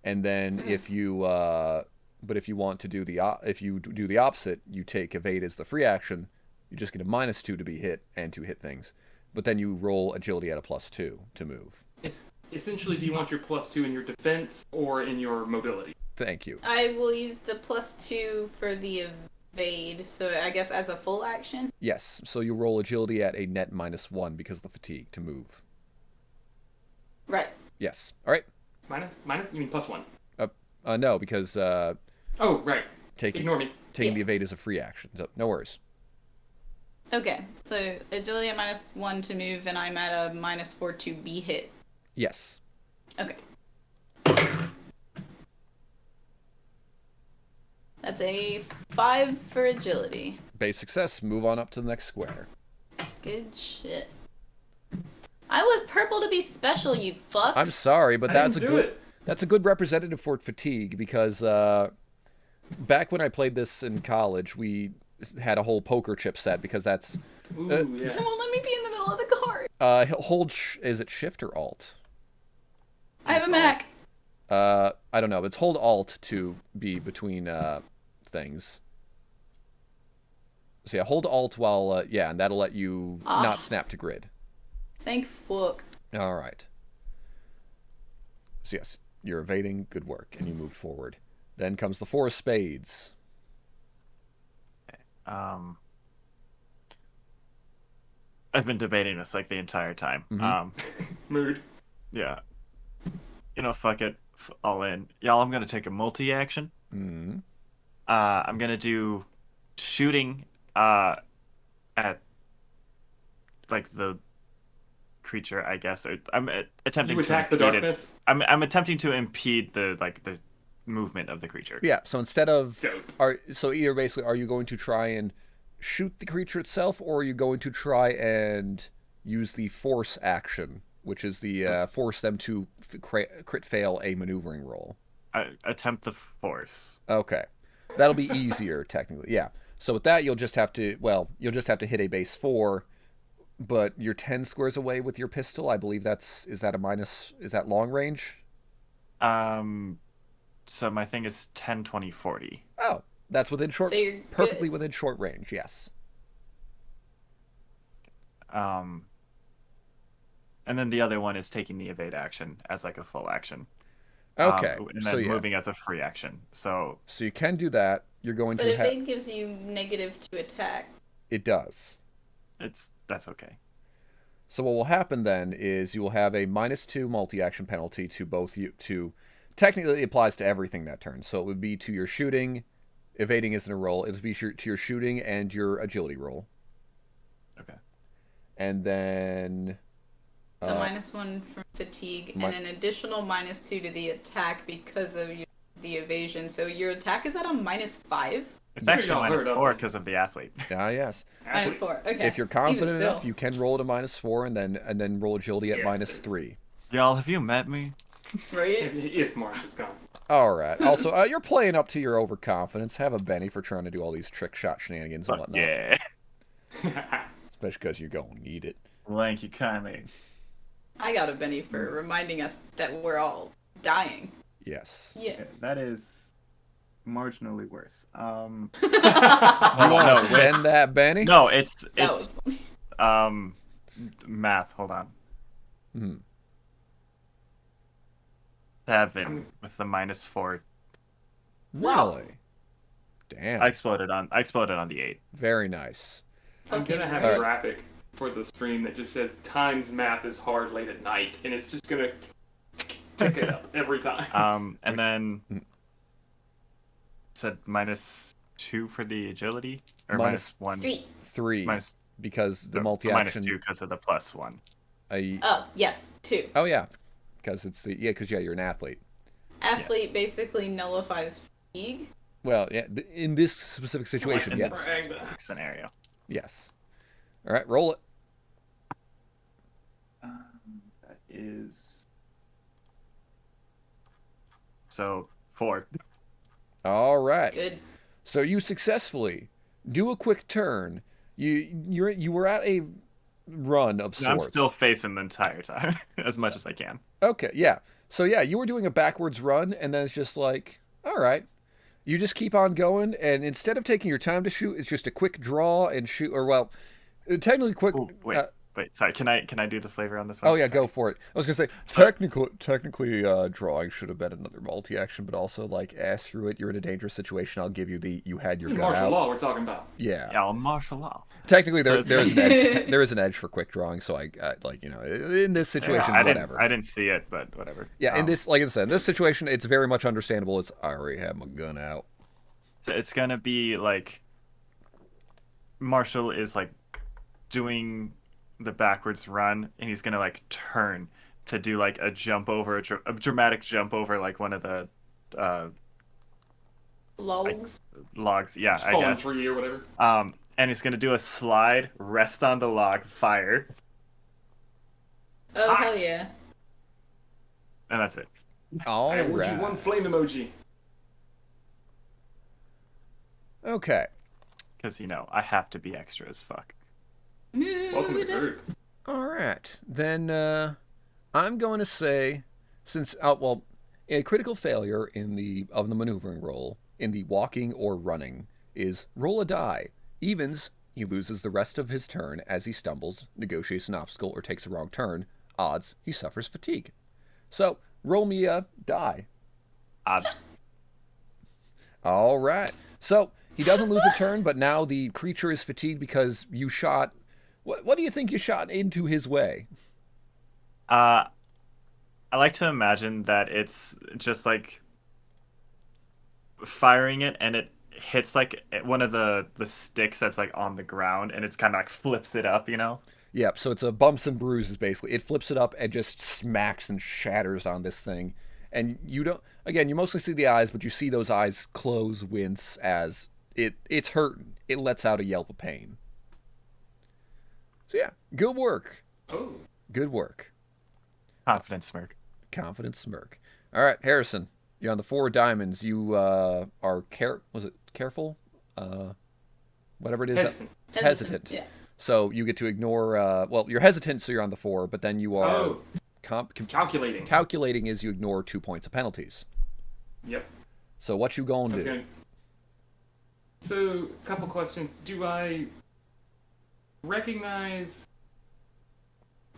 And then if you if you want to do if you do the opposite, you take evade as the free action, you just get a -2 to be hit and to hit things. But then you roll agility at a +2 to move. Essentially, do you want your +2 in your defense or in your mobility? Thank you. I will use the +2 for the evade, so I guess as a full action. Yes, so you roll agility at a net -1 because of the fatigue to move. Right. Yes. All right. Minus? You mean +1? No, because Oh, right. Ignore me. taking the evade is a free action. So no worries. Okay, so agility at -1 to move, and I'm at a -4 to be hit. Yes. Okay. That's a 5 for agility. Base success. Move on up to the next square. Good shit. I was purple to be special, you fucks. I'm sorry, but I that's didn't do it. that's a good representative for fatigue because back when I played this in college, we had a whole poker chip set because that's Ooh, yeah. Come on, let me be in the middle of the card. is it shift or alt? I have a Mac. I don't know, but it's hold alt to be between things. So yeah, hold alt while and that'll let you not snap to grid. Thank fuck. All right. So yes, you're evading. Good work, and you moved forward. Then comes the 4 of spades. I've been debating this like the entire time. Mood. Yeah. You know, fuck it. All in. Y'all, I'm going to take a multi-action. Mm-hmm. I'm going to do shooting at, like, the creature, I guess. I'm attempting You attack to the impede darkness? it. I'm attempting to impede the movement of the creature. Yeah. So instead of Dope. either basically, are you going to try and shoot the creature itself, or are you going to try and use the force action, which is the force them to crit fail a maneuvering roll? I attempt the force. Okay, that'll be easier technically. Yeah. So with that, you'll just have to hit a base 4, but you're 10 squares away with your pistol. I believe is that long range? So my thing is 10, 20, 40. Oh, that's within short, So you're perfectly good. within short range. Yes. And then the other one is taking the evade action as like a full action. Okay. And So then yeah. moving as a free action. So So you can do that. You're going But to have. evade gives you negative to attack. It does. that's okay. So what will happen then is you will have a -2 multi-action penalty to both you. Technically, it applies to everything that turn. So it would be to your shooting. Evading isn't a roll. It would be to your shooting and your agility roll. Okay. And then The -1 from fatigue, and an additional -2 to the attack because of the evasion. So your attack is at a -5? It's actually y'all heard of -4 it. because of the athlete. yes. -4, okay. If you're confident Even enough, still. you can roll at a -4 and then roll agility at Yeah. -3. Y'all, have you met me? Right? If Marshal's gone. All right. Also, you're playing up to your overconfidence. Have a Benny for trying to do all these trick shot shenanigans and Fuck whatnot. yeah. Especially because you're going to need it. Thank you kindly. I got a Benny for reminding us that we're all dying. Yes. Yeah. Okay, that is marginally worse. Do you want to spend that, Benny? No, it's That was funny. math. Hold on. Hmm. 7 with the -4. Wow. Really? Damn. I exploded on the 8. Very nice. I'm Fucking gonna have right. a graphic for the stream that just says times math is hard late at night, and it's just gonna tick it up every time. And then said -2 for the agility or Minus -1. 3. 3. Minus because the no, multi-action. -2 because of the +1. Oh, yes, 2. Oh yeah, because it's because you're an athlete. Athlete basically nullifies fatigue. Well, yeah, in this specific situation, In yes, this scenario. yes. All right, roll it. That is so 4. All right. Good. So you successfully do a quick turn. You were at a run of sorts. I'm still facing the entire time as much as I can. Okay, yeah. So yeah, you were doing a backwards run, and then it's just like, all right. You just keep on going, and instead of taking your time to shoot, it's just a quick draw and shoot. Or well, technically quick. Oh, wait, sorry. Can I do the flavor on this one? Oh yeah, Sorry. go for it. I was gonna say So- technically, drawing should have been another multi-action, but also like, screw it, you're in a dangerous situation. I'll give you you had your gun Martial out. law we're talking about. Yeah. Yeah, I'll martial law. Technically, So there is an edge. There is an edge for quick drawing. So I like in this situation, Yeah, whatever. I didn't see it, but whatever. Yeah, in this, like I said, in this situation, it's very much understandable. It's I already have my gun out. So it's gonna be like Marshall is like doing the backwards run, and he's gonna like turn to do like a jump over, a dramatic jump over like one of the Logs. logs. Yeah, I Fallen guess. tree or whatever. And he's gonna do a slide, rest on the log, fire, Oh, Hot. hell yeah. and that's it. All I award you right. one flame emoji. Okay. Because I have to be extra as fuck. Welcome to the group. All right. Then I'm going to say, since a critical failure of the maneuvering roll in the walking or running is roll a die. Evens, he loses the rest of his turn as he stumbles, negotiates an obstacle, or takes a wrong turn. Odds, he suffers fatigue. So roll me a die. Odds. All right. So he doesn't lose a turn, but now the creature is fatigued because you shot. What do you think you shot into his way? I like to imagine that it's just like firing it, and it hits like one of the sticks that's like on the ground, and it's kind of like flips it up, Yep, so it's a bumps and bruises, basically. It flips it up and just smacks and shatters on this thing. And you don't... Again, you mostly see the eyes, but you see those eyes close, wince, as it's hurting. It lets out a yelp of pain. So yeah, good work. Oh. Good work. Confident smirk. Confident smirk. All right, Harrison, you're on the 4 diamonds. You are careful? Whatever it is. Hesitant. Yeah. So you get to ignore... you're hesitant, so you're on the 4, but then you are... Oh. Calculating. Calculating is you ignore 2 points of penalties. Yep. So what you going to do? So, a couple questions. Do I recognize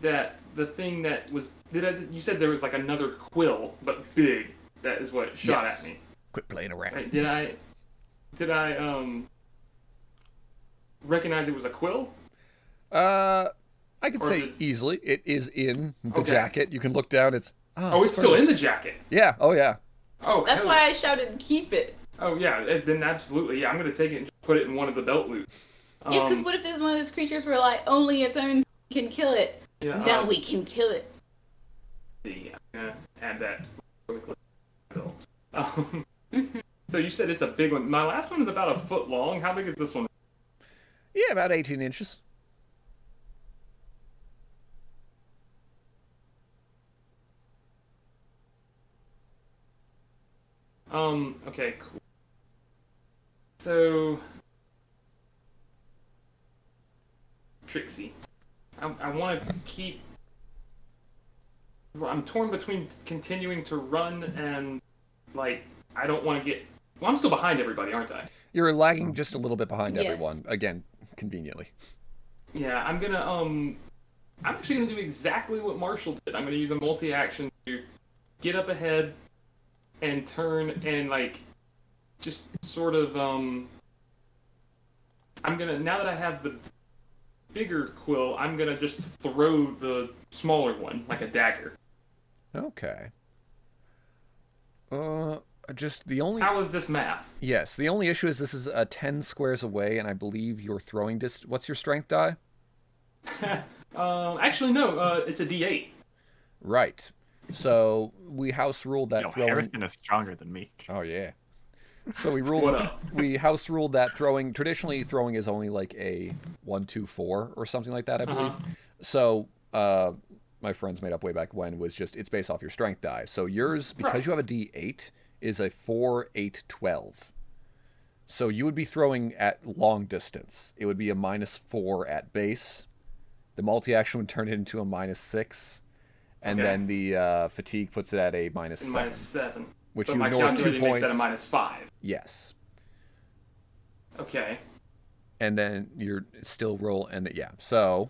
that the thing that was... you said there was like another quill, but big. That is what shot Yes. at me. Quit playing around. Right, did I recognize it was a quill? I could Or say did- easily. It is in the Okay. jacket. You can look down. It's It's still in the jacket. Yeah. Oh yeah. Oh, That's hell- why I shouted keep it. Oh yeah, then absolutely. Yeah, I'm gonna take it and put it in one of the belt loops. Yeah, because what if there's one of those creatures where like only its own can kill it? Yeah, Now we can kill it. see, I'm gonna add that quickly. So you said it's a big one. My last one was about a foot long. How big is this one? Yeah, about 18 inches. Okay, cool. So, Trixie, I want to keep. I'm torn between continuing to run and, like, I don't want to get. Well, I'm still behind everybody, aren't I? You're lagging just a little bit behind Yeah. everyone. Again, conveniently. Yeah, I'm gonna. I'm actually gonna do exactly what Marshall did. I'm gonna use a multi-action to get up ahead and turn and like, just sort of. I'm gonna now that I have the bigger quill, I'm gonna just throw the smaller one like a dagger. Okay. Just the only... How is this math? Yes, the only issue is this is 10 squares away, and I believe your throwing distance... What's your strength die? Actually, no. It's a D8. Right. So we house ruled that Yo, throwing... Harrison is stronger than me. Oh, yeah. So What up? we house ruled that throwing... Traditionally, throwing is only like a 1, 2, 4 or something like that, I believe. So, my friends made up way back when was just... It's based off your strength die. So yours, because Right. you have a D8, is a 4, 8, 12. So you would be throwing at long distance. It would be a -4 at base. The multi-action would turn it into a -6. And Okay. then the fatigue puts it at a -7. -7. Which But you my ignore 2 calculating makes points. that a -5. Yes. Okay. And then you're still roll, and yeah. So,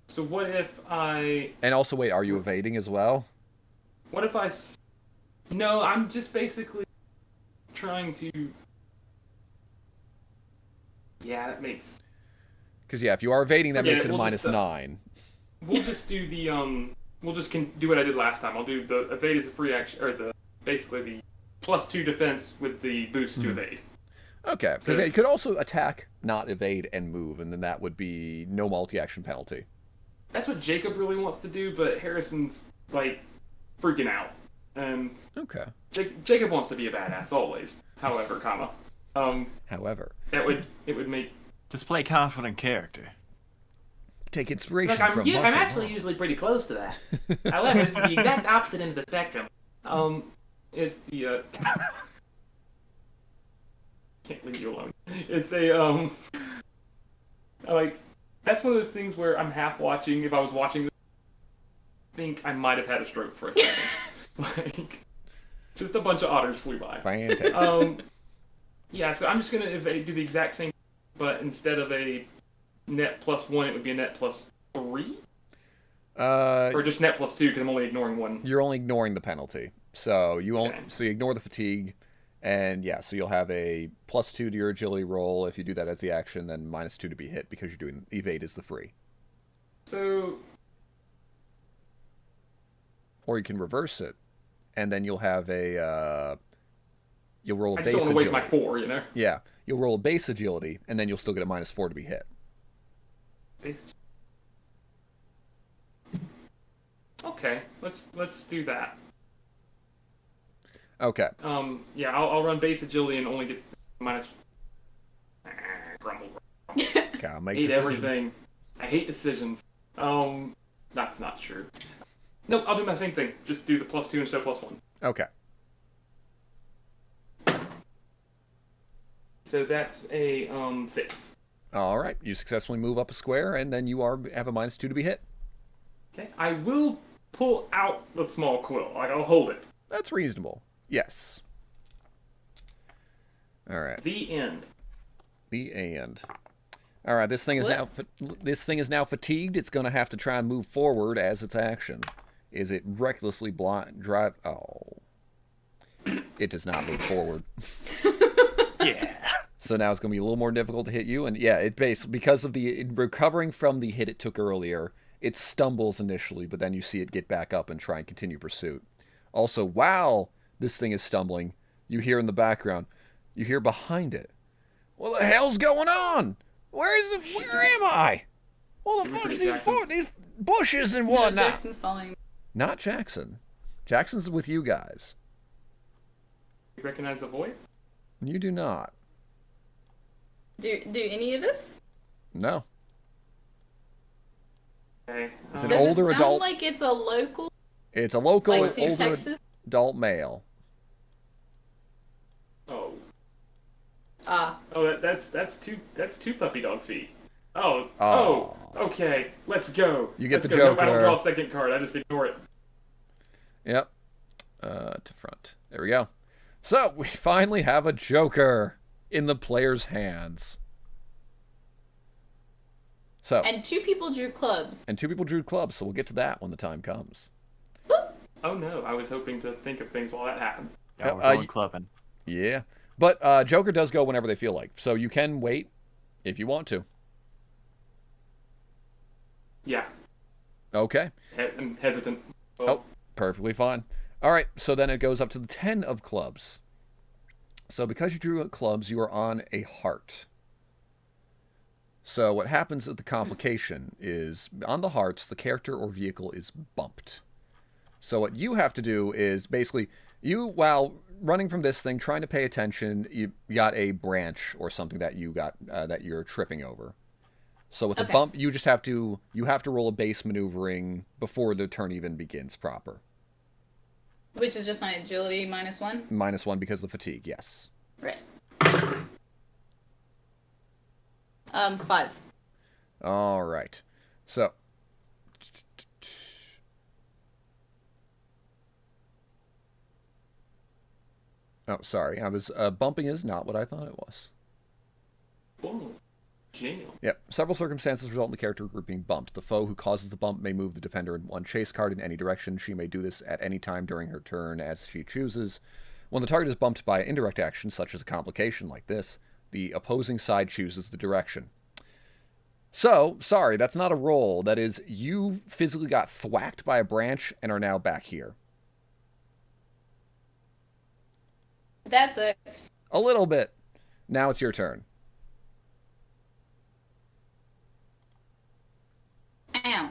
So what if I? and also wait, are you evading as well? What if I? No, I'm just basically trying to. Yeah, that makes. Because yeah, if you are evading, that Forget makes it, it a we'll just, -9. We'll just do the We'll just do what I did last time. I'll do the evade as a free action, or the basically the +2 defense with the boost to evade. Okay, because So- you could also attack, not evade, and move, and then that would be no multi-action penalty. That's what Jacob really wants to do, but Harrison's like freaking out, and Okay. Jacob wants to be a badass always. However, However, it would make Display confident character. take inspiration Like, from I'm Marshal. actually usually pretty close to that. However, it's the exact opposite end of the spectrum. it's the can't leave you alone. It's a like that's one of those things where I'm half watching. If I was watching this, I think I might have had a stroke for a second. Like, just a bunch of otters flew by. Fantastic. Yeah, so I'm just gonna do the exact same, but instead of a net +1, it would be a net +3, or just net +2 because I'm only ignoring one. You're only ignoring the penalty, so you Okay. so you ignore the fatigue, and yeah, so you'll have a +2 to your agility roll if you do that as the action, then -2 to be hit because you're doing evade is the free, So or you can reverse it, and then you'll have a you'll roll a I base just don't want to waste agility. my 4, you know. Yeah, you'll roll a base agility, and then you'll still get a -4 to be hit. Okay, let's do that. Okay. Yeah, I'll run base agility and only get minus. Grumble. Gotta make Hate decisions. everything. I hate decisions. That's not true. Nope, I'll do my same thing. Just do the +2 instead of +1. Okay. So that's a 6. All right. You successfully move up a square, and then you have a -2 to be hit. Okay, I will pull out the small quill. Like, I'll hold it. That's reasonable. Yes. All right. The end. The end. All right. This thing is now fatigued. It's going to have to try and move forward as its action. Is it recklessly drive? Oh, it does not move forward. Yeah. So now it's going to be a little more difficult to hit you. And yeah, because of the recovering from the hit it took earlier, it stumbles initially, but then you see it get back up and try and continue pursuit. Also, while this thing is stumbling, you hear in the background, you hear behind it, what the hell's going on? Where am I? What the Give me fuck's three, Jackson. these bushes and No, whatnot? Jackson's following me. Not Jackson. Jackson's with you guys. You recognize the voice? You do not. Do any of this? No. Okay. It's an Does older it sound adult. like it's a local, It's a local like to older Texas? adult male. Oh, that's two puppy dog feet. Oh, Oh. okay. Let's go. You get Let's the go. Nope, I don't Joker. draw a second card. I just ignore it. Yep. To front. There we go. So, we finally have a Joker in the player's hands. So, And 2 people drew clubs. and 2 people drew clubs, so we'll get to that when the time comes. Oh no, I was hoping to think of things while that happened. Yeah, we're Uh, going clubbing. Yeah. But Joker does go whenever they feel like, so you can wait if you want to. Yeah, Okay. I'm hesitant. Oh, perfectly fine. All right, so then it goes up to the 10 of clubs. So because you drew clubs, you are on a heart. So what happens at the complication is, on the hearts, the character or vehicle is bumped. So what you have to do is, basically, you, while running from this thing, trying to pay attention, you got a branch or something that you got, that you're tripping over. So with a bump, you just have to roll a base maneuvering before the turn even begins proper. Which is just my agility -1? -1 because of the fatigue, yes. Right. 5. All right. So. Oh, sorry. I was bumping is not what I thought it was. Oh, genial. Yep. Several circumstances result in the character group being bumped. The foe who causes the bump may move the defender in 1 chase card in any direction. She may do this at any time during her turn as she chooses. When the target is bumped by an indirect action, such as a complication like this, the opposing side chooses the direction. So, sorry, that's not a roll. That is, you physically got thwacked by a branch and are now back here. That sucks. A little bit. Now it's your turn. Ow.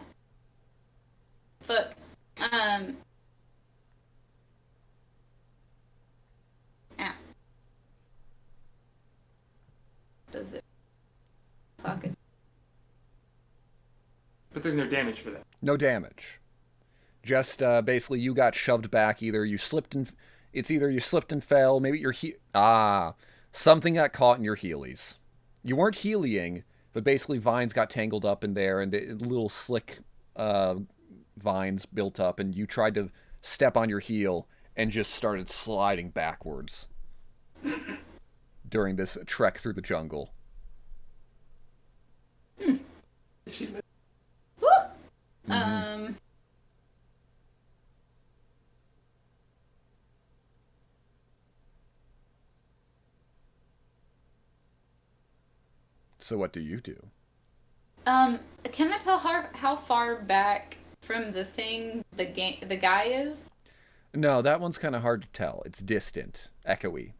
Fuck. Ow. Does it? Pocket. But there's no damage for that. No damage. Just basically you got shoved back. Either you slipped and fell. Maybe your something got caught in your heelys. You weren't heelying, but basically vines got tangled up in there, and little slick vines built up, and you tried to step on your heel and just started sliding backwards during this trek through the jungle. Is she lit? Woo! So what do you do? Can I tell how far back from the thing the guy is? No, that one's kind of hard to tell. It's distant, echoey.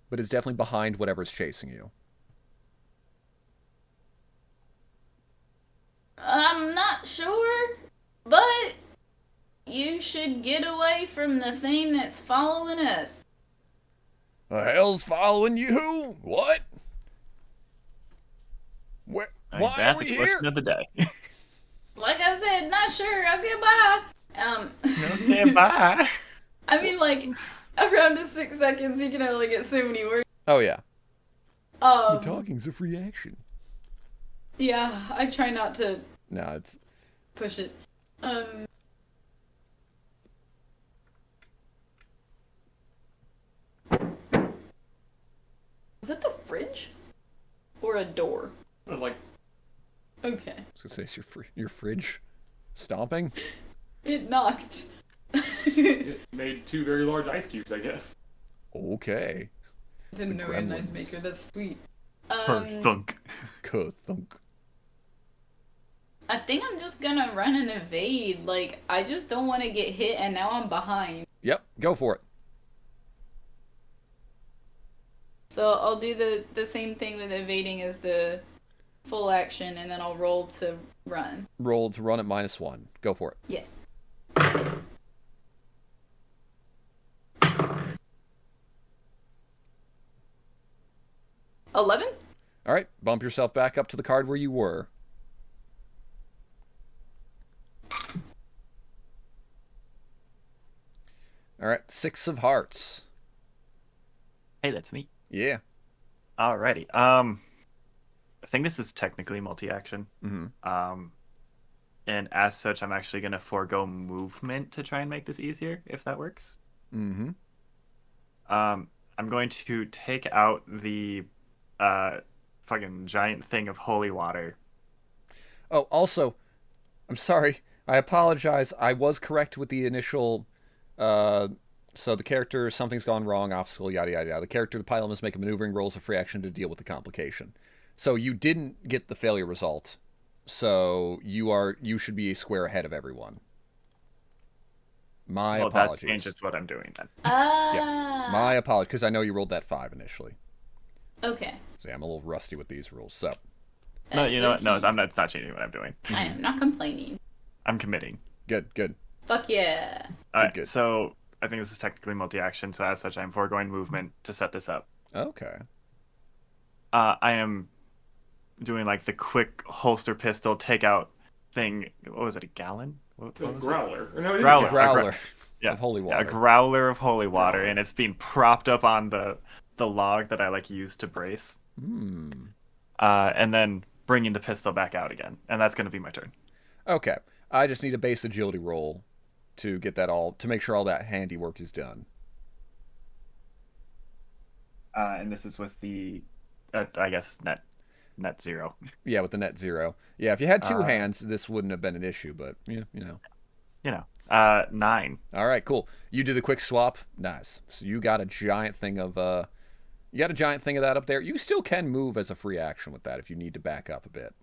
But it's definitely behind whatever's chasing you. I'm not sure, but you should get away from the thing that's following us. The hell's following you? What? Where? Why are That's we the here? question of the day. Like I said, not sure. Okay, bye. Okay, bye. I mean, like, around a 6 seconds, you can only get so many words. Oh, yeah. Um, Talking's a free action. yeah, I try not to No, it's... push it. Is it the fridge? Or a door? Or like, Okay. I was going to say, is your fridge stomping? It knocked. it made 2 very large ice cubes, I guess. Okay. Didn't The know we had an ice gremlins. maker. That's sweet. Thunk. Ka-thunk. I think I'm just gonna run and evade. Like, I just don't want to get hit, and now I'm behind. Yep, go for it. So I'll do the same thing with evading as the full action, and then I'll roll to run. Roll to run at -1. Go for it. Yeah. $11? All right, bump yourself back up to the card where you were. All right, 6 of hearts. Hey, that's me. Yeah. Alrighty. I think this is technically multi-action. Mm-hmm. And as such, I'm actually gonna forego movement to try and make this easier, if that works. Mm-hmm. I'm going to take out the uh fucking giant thing of holy water. Oh, also, I'm sorry. I apologize. I was correct with the initial. Uh, so the character, something's gone wrong, obstacle, yada yada yada. The character, the pilot must make a maneuvering roll as a free action to deal with the complication. So you didn't get the failure result. So you should be a square ahead of everyone. My Well, that apologies. changes what I'm doing then. Yes, my apologies, because I know you rolled that 5 initially. Okay. So yeah, I'm a little rusty with these rules. So No, you know what? No, I'm not. It's not changing what I'm doing. I am not complaining. I'm committing. good, good. Fuck yeah. All right. Good. So I think this is technically multi-action. So as such, I'm foregoing movement to set this up. Okay. I am doing like the quick holster pistol takeout thing. What was it? A gallon? What The was it? growler. Or no, it is Growler. a Growler Yeah, of holy Yeah, water. a growler of holy water, Growler. and it's being propped up on the log that I like use to brace. Hmm. And then bringing the pistol back out again, and that's going to be my turn. Okay. I just need a base agility roll to get that all to make sure all that handiwork is done. And this is with the, I guess net 0. Yeah, with the net 0. Yeah, if you had two Uh, hands, this wouldn't have been an issue, but yeah, 9. All right, cool. You do the quick swap. Nice. So you got a giant thing of that up there. You still can move as a free action with that if you need to back up a bit.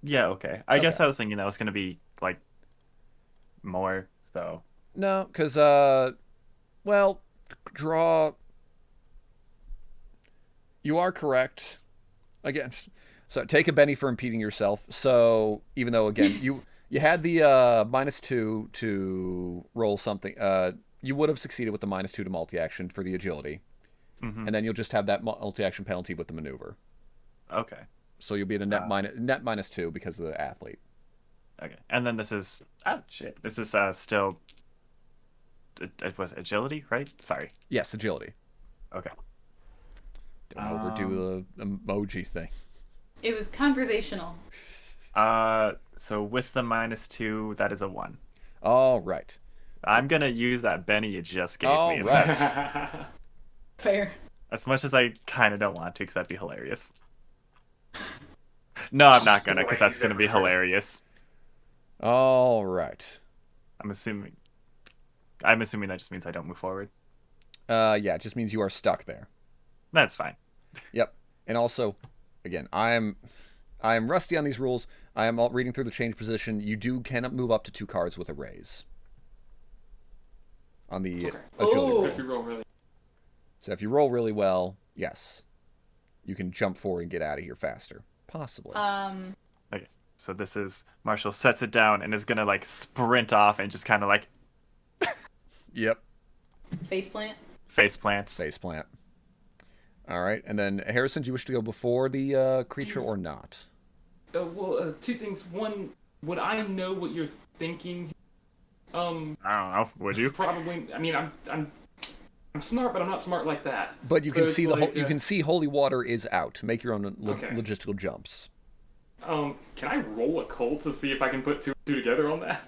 Yeah, okay. I guess Okay. I was thinking that was going to be like more. So No, because well, draw. You are correct. Again, so take a Benny for impeding yourself. So even though again you had the -2 to roll something, you would have succeeded with the -2 to multi-action for the agility, mhm. and then you'll just have that multi-action penalty with the maneuver. Okay. So you'll be at a net -2 because of the athlete. Okay. And then this is shit. This is still it was agility, right? Sorry. Yes, agility. Okay. Don't overdo the emoji thing. It was conversational. So with the -2, that is a 1. All right. I'm gonna use that Benny you just gave All me. right. Fair. As much as I kind of don't want to, because that'd be hilarious. No, I'm not gonna, because that's gonna be hilarious. All right. I'm assuming that just means I don't move forward. Yeah, it just means you are stuck there. That's fine. Yep. And also, again, I am rusty on these rules. I am reading through the change position. You cannot move up to 2 cards with a raise on the Okay. agility Oh. roll. If you roll really. So if you roll really well, yes, you can jump forward and get out of here faster, possibly. Okay. So this is Marshall sets it down and is gonna like sprint off and just kind of like Yep. Faceplant. face plants. Face plant. All right, and then Harrison, do you wish to go before the creature or not? Well, two things. One, would I know what you're thinking? I don't know. Would you? Probably. I mean, I'm smart, but I'm not smart like that. But you So can it's see like, you can see holy water is out. Make your own Okay. logistical jumps. Can I roll a colt to see if I can put two together on that?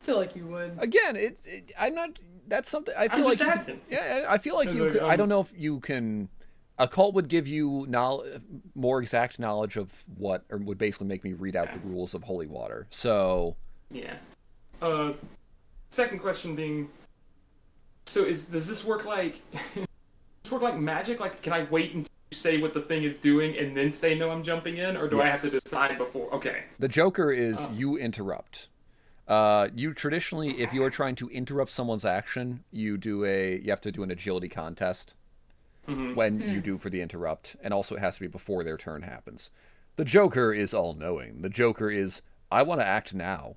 I feel like you would. Again, I'm not. That's something I feel I'm like. just You asking. could, yeah, I feel like Cause, you like, could. I don't know if you can. A cult would give you more exact knowledge of what, or would basically make me read out the rules of holy water. So Yeah. Second question being, so does this work like magic? Like, can I wait until you say what the thing is doing and then say no, I'm jumping in, or do I have to Yes. decide before? Okay. the Joker is you interrupt. You traditionally, if you are trying to interrupt someone's action, you have to do an agility contest when you do for the interrupt, and also it has to be before their turn happens. The Joker is all-knowing. The Joker is, I want to act now.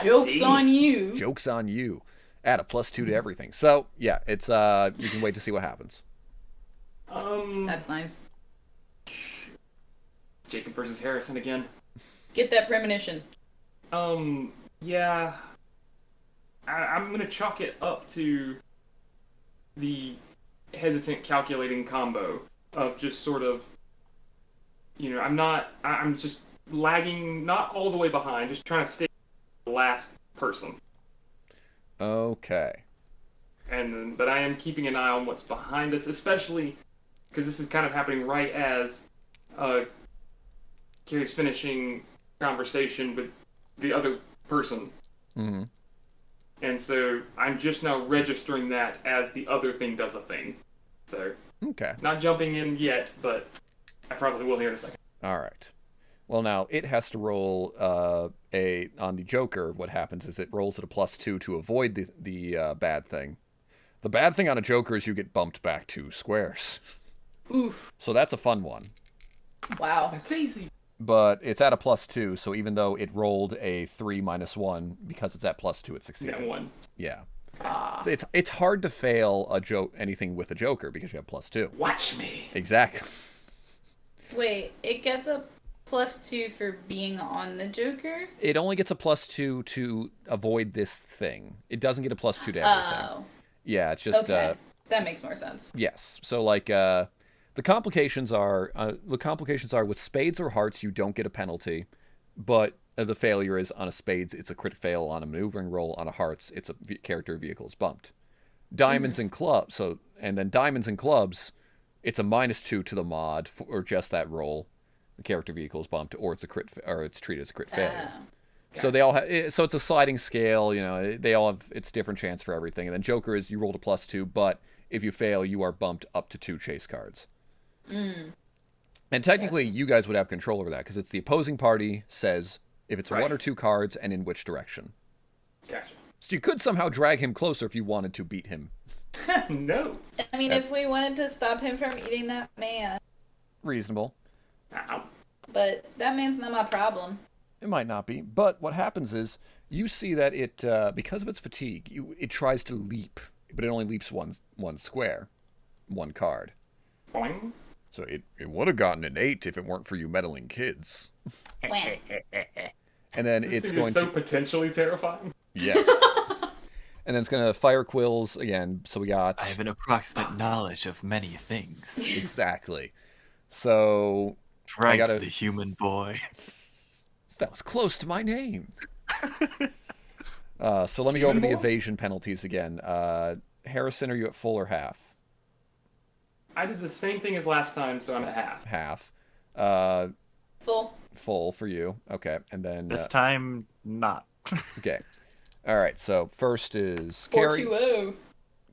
Joke's on you. Joke's on you. Add a +2 to everything. So yeah, it's you can wait to see what happens. That's nice. Jacob versus Harrison again. Get that premonition. Yeah. I'm gonna chalk it up to the hesitant calculating combo of just sort of, I'm just lagging, not all the way behind, just trying to stay the last person. Okay. But I am keeping an eye on what's behind us, especially because this is kind of happening right as Keri's finishing conversation with the other person. Mm-hmm. And so I'm just now registering that as the other thing does a thing. So, Okay. not jumping in yet, but I probably will here in a second. All right. Well, now it has to roll on the Joker. What happens is it rolls at a +2 to avoid the bad thing. The bad thing on a Joker is you get bumped back 2 squares. Oof. So that's a fun one. Wow. That's easy. But it's at a +2, so even though it rolled a 3 minus 1, because it's at +2, it succeeded. That one. Yeah. Ah. So it's hard to fail anything with a Joker because you have +2. Watch me. Exactly. Wait, it gets a +2 for being on the Joker? It only gets a +2 to avoid this thing. It doesn't get a +2 to everything. Oh. Yeah, it's just Okay. That makes more sense. yes. So like the complications are with spades or hearts you don't get a penalty, but the failure is on a spades it's a crit fail, on a maneuvering roll, on a hearts it's a character vehicle is bumped. Diamonds and clubs, diamonds and clubs, it's a -2 to the mod or just that roll. The character vehicle is bumped, or it's a crit, or it's treated as a crit failure. So they all have. So it's a sliding scale. They all have. It's different chance for everything. And then Joker is you rolled a +2, but if you fail, you are bumped up to 2 chase cards. Mm. And technically, you guys would have control over that because it's the opposing party says if it's Right. 1 or 2 cards and in which direction. Gotcha. So you could somehow drag him closer if you wanted to beat him. No. I mean, if we wanted to stop him from eating that man, Reasonable. Ow. but that man's not my problem. It might not be, but what happens is you see that it, because of its fatigue, it tries to leap, but it only leaps one square, 1 card. Boing. So it would have gotten an 8 if it weren't for you meddling kids. Wah. And then This it's thing going is so to potentially terrifying. yes, and then it's going to fire quills again. So we got I have an approximate knowledge of many things. exactly. So Right, gotta- the human boy. that was close to my name. So let me go over the Human boy? evasion penalties again. Harrison, are you at full or half? I did the same thing as last time, so I'm at half. Half. Full. Full for you. Okay, and then This time, not. okay. All right. So first is Keri. 420.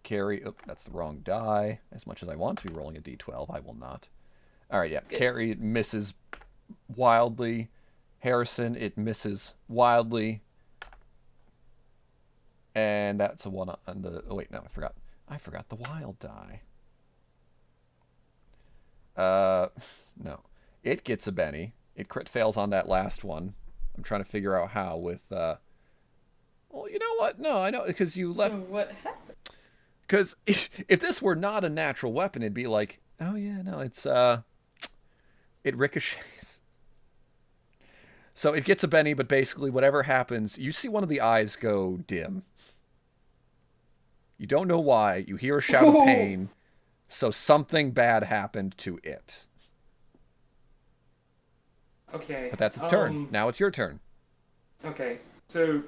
Keri. Oh, that's the wrong die. As much as I want to be rolling a d12, I will not. All right. Yeah. Good. Keri misses wildly. Harrison, it misses wildly. And that's a 1 on the. Oh wait, no, I forgot. I forgot the wild die. No. It gets a Benny. It crit fails on that last one. I'm trying to figure out how with, well, you know what? No, I know, because you left, So what happened? because if this were not a natural weapon, it'd be like, oh yeah, no, it's, it ricochets. So it gets a Benny, but basically whatever happens, you see one of the eyes go dim. You don't know why. You hear a shout of pain. So something bad happened to it. Okay. But that's its turn. Now it's your turn. Okay, so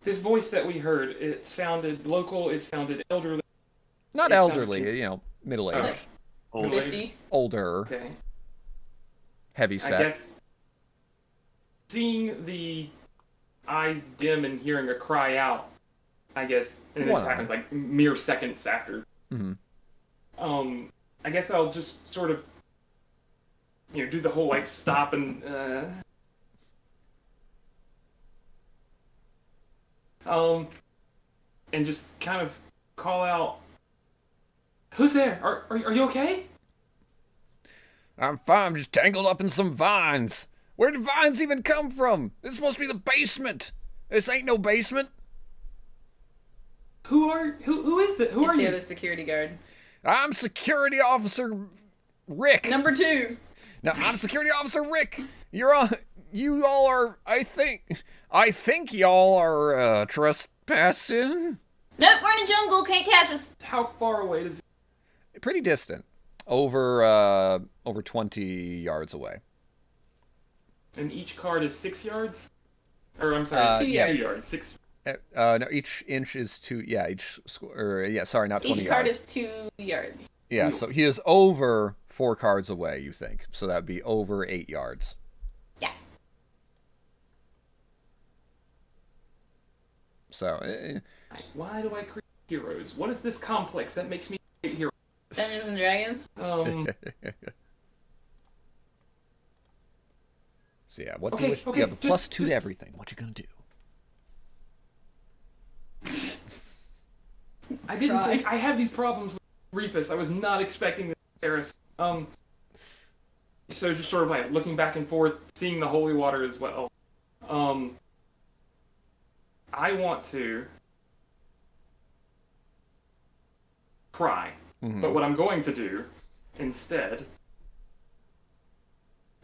this voice that we heard, it sounded local, it sounded elderly. Not It sounded elderly, too- middle-aged. Old. 50. Older, Okay. heavy I set. guess seeing the eyes dim and hearing a cry out, I guess, and One this eye. happens like mere seconds after. hmm I guess I'll just sort of, do the whole like stop and and just kind of call out, "Who's there? Are you okay?" I'm fine. I'm just tangled up in some vines. Where did vines even come from? This is supposed to be the basement. This ain't no basement. Who is that? Who It's are the you? other security guard. I'm Security Officer Rick. Number 2. No, I'm Security Officer Rick. You all are. I think y'all are Trespassing. Nope, we're in a jungle. Can't catch us. How far away does it? Pretty distant. Over 20 yards away. And each card is 6 yards? Or, I'm sorry, 2 yeah. 2 yards. yards. 6. No, each inch is 2. Yeah, sorry, not 20 Each yards. card is 2 yards. Yeah, so he is over 4 cards away, you think. So that would be over 8 yards. Yeah. So, Why do I create heroes? What is this complex that makes me create heroes? Dungeons and Dragons. So yeah, what Okay, do okay, you have a plus just- 2 to just- everything. What you gonna do? I didn't Cry. think I have these problems with Reefus. I was not expecting this Paris. So just sort of like looking back and forth, seeing the holy water as well. I want to cry, but what I'm going to do instead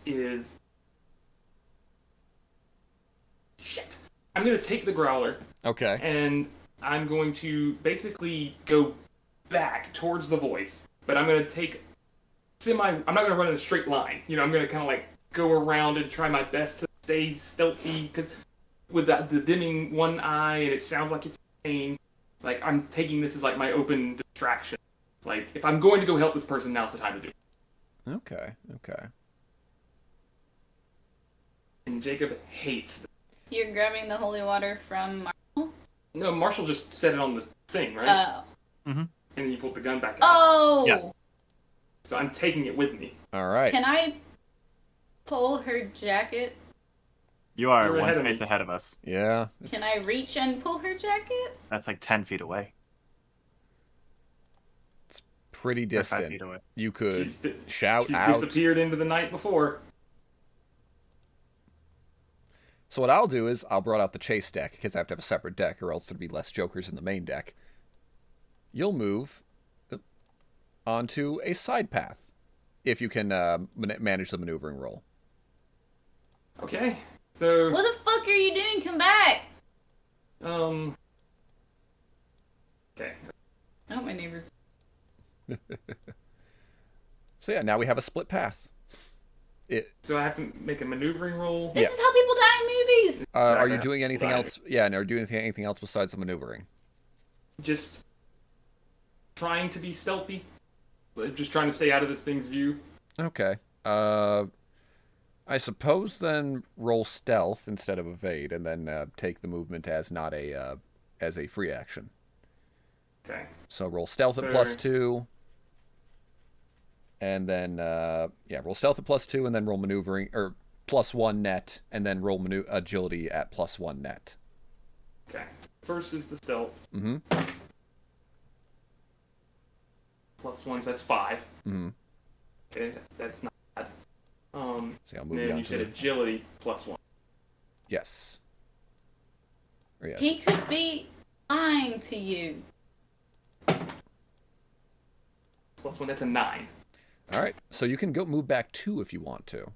is shit. I'm going to take the growler Okay. and I'm going to basically go back towards the voice, but I'm going to take I'm not going to run in a straight line. You know, I'm going to kind of like go around and try my best to stay stealthy, because with the dimming one eye and it sounds like it's pain, like I'm taking this as like my open distraction. Like, if I'm going to go help this person, now's the time to do it. Okay. And Jacob hates this. You're grabbing the holy water from Marshall? No, Marshall just set it on the thing, right? Oh. And then you pulled the gun back out. Oh! Yeah. So I'm taking it with me. All right. Can I pull her jacket? You are You're one ahead of space me. ahead of us. Yeah. Can I reach and pull her jacket? That's like 10 feet away. Pretty Or 5 distant. feet away. You could She's shout She's out. disappeared into the night before. So what I'll do is I'll brought out the chase deck, because I have to have a separate deck, or else there'd be less jokers in the main deck. You'll move onto a side path, if you can manage the maneuvering roll. Okay. So, What the fuck are you doing? Come back! okay. Oh, my neighbor's. So yeah, now we have a split path. So I have to make a maneuvering roll. This Yes. is how people die in movies! Are you Okay. doing anything Right. else? Yeah, and are you doing anything else besides the maneuvering? Just trying to be stealthy. Just trying to stay out of this thing's view. Okay. I suppose then roll stealth instead of evade, and then take the movement as not a as a free action. Okay. So roll stealth at So- +2, and then roll stealth at +2, and then roll maneuvering or +1 net, and then roll agility at +1 net. Okay. First is the stealth. Mm-hmm. +1, so that's 5. Mm-hmm. Okay, that's not bad. So I'll And move you then on you to said the... agility +1. Yes. Or yes. He could be lying to you. +1, that's a 9. All right. So you can go move back 2 if you want to.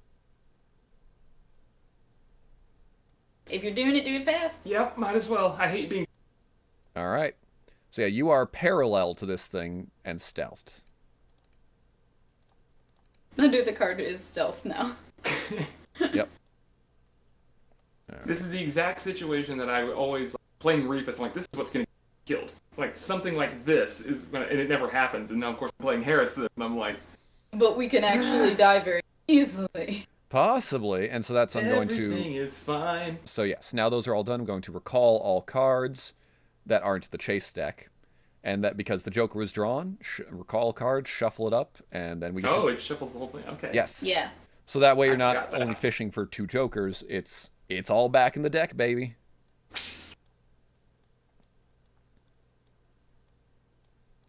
If you're doing it, do it fast. Yep, might as well. I hate being. All right. So yeah, you are parallel to this thing and stealthed. Under the card is stealth now. Yep. This is the exact situation that I always playing Reefus. I'm like, this is what's going to get killed. Like something like this is gonna, and it never happens. And now of course I'm playing Harrison, and I'm like, But we can actually die very easily. Possibly. And so that's I'm going everything to. is fine. So yes, now those are all done. I'm going to recall all cards that aren't the chase deck, and that because the Joker was drawn, recall cards, shuffle it up, and then we get Oh, to... it shuffles the whole thing. Okay. Yes. Yeah. So that way you're I not forgot that. only fishing for 2 Jokers. It's all back in the deck, baby.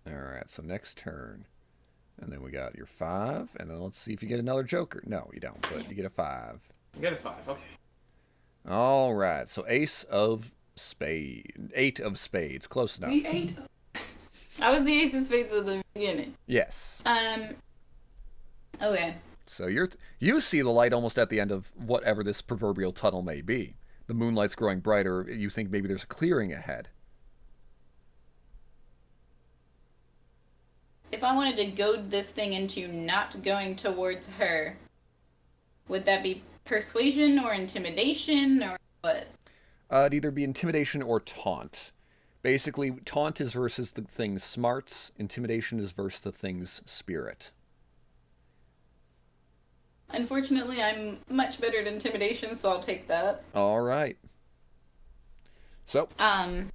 All right. So next turn, and then we got your 5, and then let's see if you get another Joker. No, you don't. But you get a 5. I got a 5. Okay. All right. So Ace of Spades, 8 of Spades, close enough. The 8. I was the ace of spades at the beginning. Yes. Okay. So you see the light almost at the end of whatever this proverbial tunnel may be. The moonlight's growing brighter. You think maybe there's a clearing ahead. if I wanted to goad this thing into not going towards her, would that be persuasion or intimidation or what? It'd either be intimidation or taunt. Basically, taunt is versus the thing's smarts, intimidation is versus the thing's spirit. Unfortunately, I'm much better at intimidation, so I'll take that. All right. So, I'm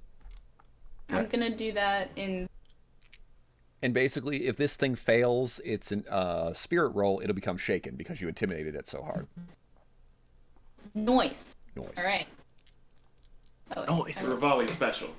Right. gonna do that in. and basically, if this thing fails its spirit roll, it'll become shaken because you intimidated it so hard. Noise. Noise. All right. Oh, Noise. Rivali special.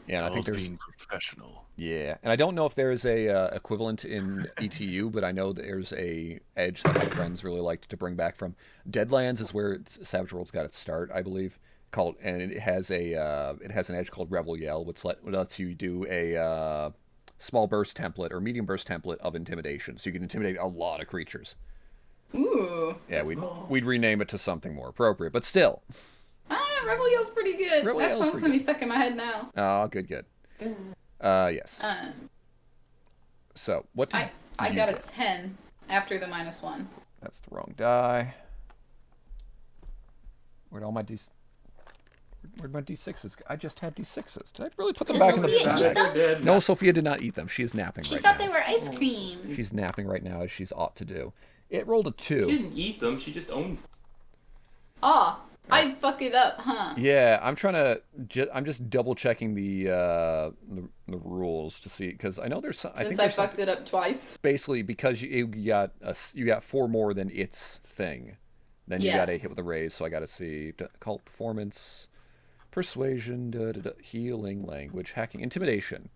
Yeah, and I think there's being professional. yeah, and I don't know if there's a equivalent in ETU, but I know there's a edge that my friends really liked to bring back from Deadlands is where Savage Worlds got its start, I believe. Called and it has an edge called Rebel Yell, which lets you do a small burst template or medium burst template of intimidation, so you can intimidate a lot of creatures. Ooh. Yeah, that's we'd cool. we'd rename it to something more appropriate, but still. Rebel Yell's pretty good. Rebel That Yell's song's pretty gonna be good. stuck in my head now. Oh, good. Yes. So what did I you got a get? 10 after the -1. That's the wrong die. Where'd all my Where'd my D6s? I just had D6s. Did I really put them Does back in the Sophia eat bag? them? They're dead. No, Sophia did not eat them. She is napping She right thought now. they were ice cream. She's napping right now as she's ought to do. It rolled a She 2. didn't eat them. She just owns them. I fuck it up, huh? Yeah, I'm trying to. I'm just double checking the rules to see because I know there's some. I think Since I there's fucked it up twice. basically because you got 4 more than its thing, then you Yeah. got a hit with a raise. So I got to see cult performance, persuasion, healing, language, hacking, intimidation.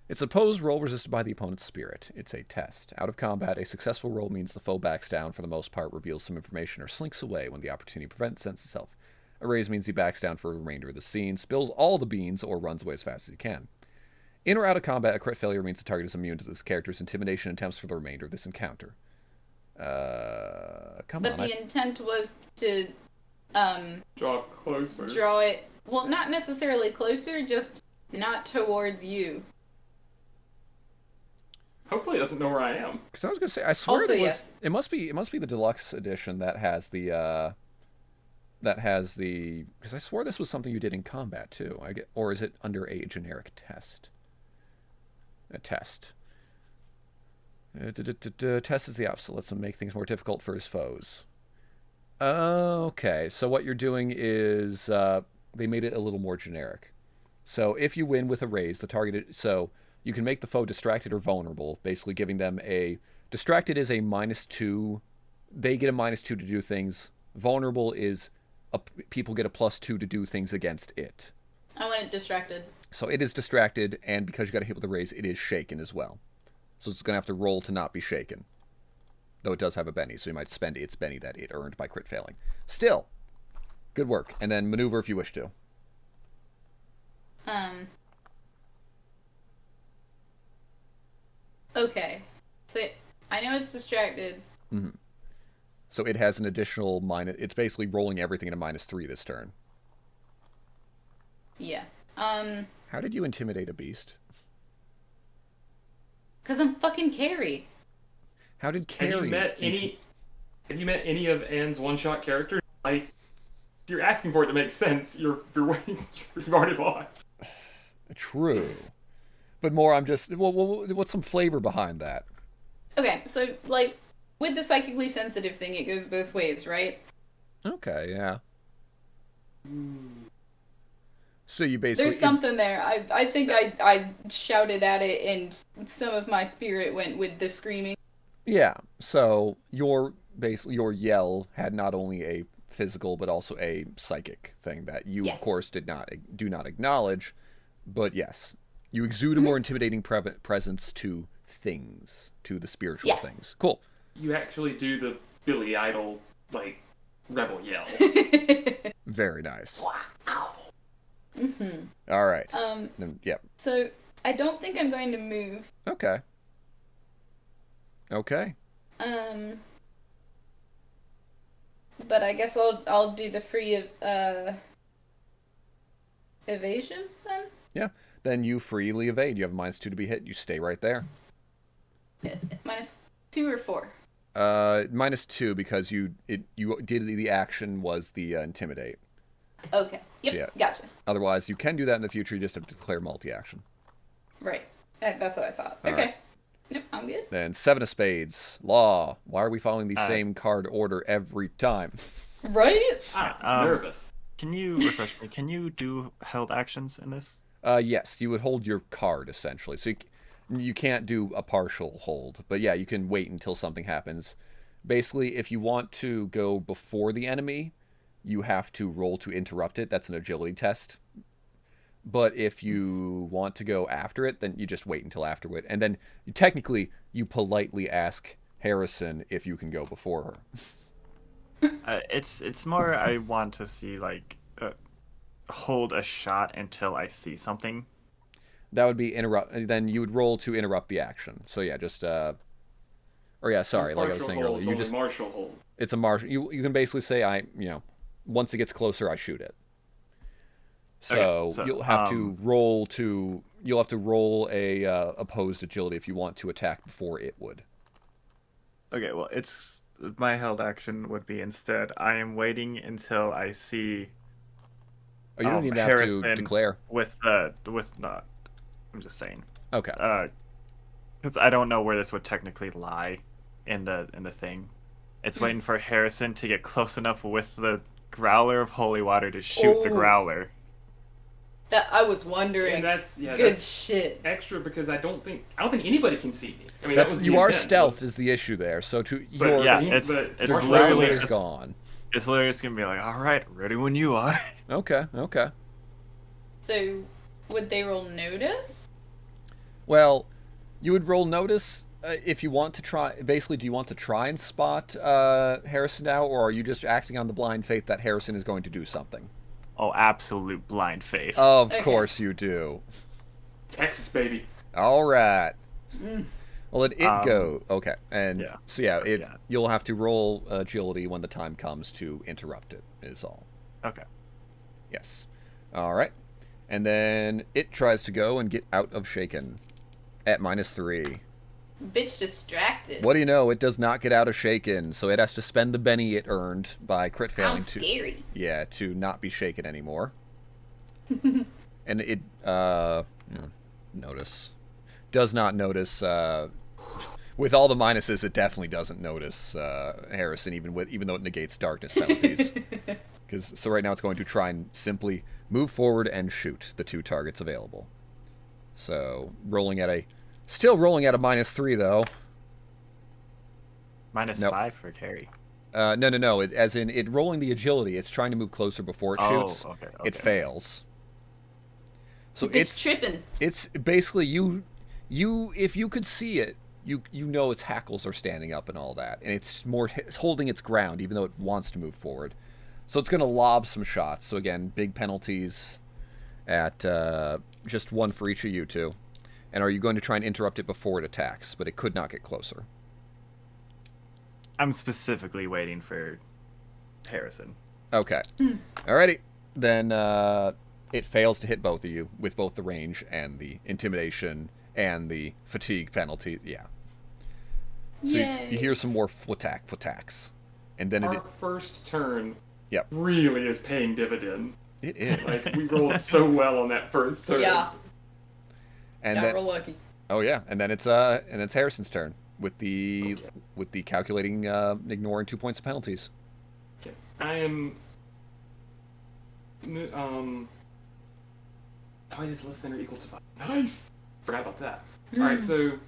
It's a opposed roll resisted by the opponent's spirit. It's a test. Out of combat, a successful roll means the foe backs down for the most part, reveals some information, or slinks away when the opportunity presents itself. A raise means he backs down for the remainder of the scene, spills all the beans, or runs away as fast as he can. In or out of combat, a crit failure means the target is immune to this character's intimidation attempts for the remainder of this encounter. Come But on. the intent was to Draw closer. draw it, well, not necessarily closer, just not towards you. Hopefully it doesn't know where I am. Because I was gonna say, I swear Also, it was. yes. It must be the deluxe edition that has the. Because I swore this was something you did in combat too. Or is it under a generic test? A test. Test is the opposite. Lets him make things more difficult for his foes. Okay, so what you're doing is they made it a little more generic. So if you win with a raise, the target. So you can make the foe distracted or vulnerable, basically giving them a. Distracted is a -2. They get a -2 to do things. Vulnerable is people get a +2 to do things against it. I want it distracted. So it is distracted, and because you got a hit with a raise, it is shaken as well. So it's going to have to roll to not be shaken. Though it does have a Benny, so you might spend its Benny that it earned by crit failing. Still, good work. And then maneuver if you wish to. Okay. So I know it's distracted. So it has an additional minus. It's basically rolling everything at a -3 this turn. Yeah. How did you intimidate a beast? Cause I'm fucking Keri. How did Have Keri? you met any of Anne's one-shot characters? Like, if you're asking for it to make sense, you've already lost. True, but more. I'm just. Well, what's some flavor behind that? Okay, so like with the psychically sensitive thing, it goes both ways, right? Okay, yeah. So you basically There's something there. I think I shouted at it, and some of my spirit went with the screaming. Yeah. So your yell had not only a physical but also a psychic thing that you Yeah. of course do not acknowledge, but yes, you exude a more intimidating presence to things, to the spiritual Yeah. things. Cool. You actually do the Billy Idol, like, rebel yell. Very nice. Wow. All right. Yep. So I don't think I'm going to move. Okay. But I guess I'll do the free evasion then. Yeah. Then you freely evade. You have a -2 to be hit. You stay right there. -2 or 4? -2 because you did the action was the intimidate. Okay. Yep. So, yeah. Gotcha. Otherwise, you can do that in the future. You just have to declare multi-action. Right. That's what I thought. All Okay. right. Yep, I'm good. Then 7 of spades. Law. Why are we following the same card order every time? Right? I'm nervous. Can you refresh me? Can you do held actions in this? Yes, you would hold your card essentially. So you can't do a partial hold, but yeah, you can wait until something happens. Basically, if you want to go before the enemy, you have to roll to interrupt it. That's an agility test. But if you want to go after it, then you just wait until afterward. And then technically, you politely ask Harrison if you can go before her. It's more I want to see like hold a shot until I see something. That would be interrupt. Then you would roll to interrupt the action. So yeah, just or yeah, sorry, like I was saying earlier, you just Marshal hold. it's a marshal. You can basically say once it gets closer, I shoot it. So, Okay, so you'll have to roll a opposed agility if you want to attack before it would. Okay, well, it's my held action would be instead I am waiting until I see Oh, you don't even have Harrison to declare. with not. I'm just saying. Okay. Because I don't know where this would technically lie in the thing. It's waiting for Harrison to get close enough with the growler of holy water to shoot the growler. That I was wondering. And that's Good shit. extra because I don't think anybody can see me. I mean, That's that was the you are intent. stealth is the issue there. So But your yeah, but it's Marshall literally growler is just gone. it's literally just gonna be like, all right, ready when you are. Okay. So, would they roll notice? Well, you would roll notice if you want to try. Basically, do you want to try and spot Harrison now, or are you just acting on the blind faith that Harrison is going to do something? Oh, absolute blind faith. Of Okay. course you do. Texas, baby. All right. Well, it go okay, and yeah. so yeah, Yeah. you'll have to roll agility when the time comes to interrupt it. Is all. Okay. Yes. All right, and then it tries to go and get out of shaken at -3. Bitch distracted. What do you know? It does not get out of shaken, so it has to spend the Benny it earned by crit How failing scary. to not be shaken anymore. And it notice does not notice. With all the minuses, it definitely doesn't notice Harrison, even though it negates darkness penalties. So right now it's going to try and simply move forward and shoot the 2 targets available. So still rolling at a -3 though. Nope. -5 for Keri. No. As in it rolling the agility, it's trying to move closer before it shoots. Okay. It fails. So Bitch tripping. It's basically you if you could see it, you know its hackles are standing up and all that, and it's holding its ground even though it wants to move forward. So it's going to lob some shots. So again, big penalties at just 1 for each of you two. And are you going to try and interrupt it before it attacks? But it could not get closer. I'm specifically waiting for Harrison. Okay. Alrighty. Then it fails to hit both of you with both the range and the intimidation and the fatigue penalty. Yeah. So you hear some more flattacks. And then Our first turn Yep. really is paying dividend. It is. Like, we rolled so well on that first turn. Yeah. And Got then, real lucky. oh yeah, and then it's Harrison's turn with the calculating ignoring 2 points of penalties. Okay. I am... Oh, it is less than or equal to 5. Nice! Forgot about that. Alright, so...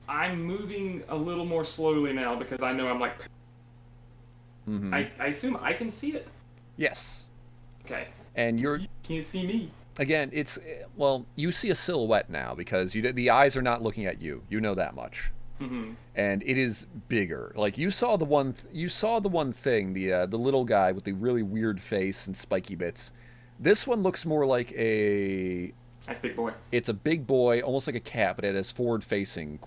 I'm moving a little more slowly now because I know I'm like... Mm-hmm. I assume I can see it? Yes. Okay. And you're Can't see me. again. It's you see a silhouette now because the eyes are not looking at you. You know that much. Mm-hmm. And it is bigger. Like you saw the one thing, the little guy with the really weird face and spiky bits. This one looks more like Nice big boy. it's a big boy, almost like a cat, but it has forward-facing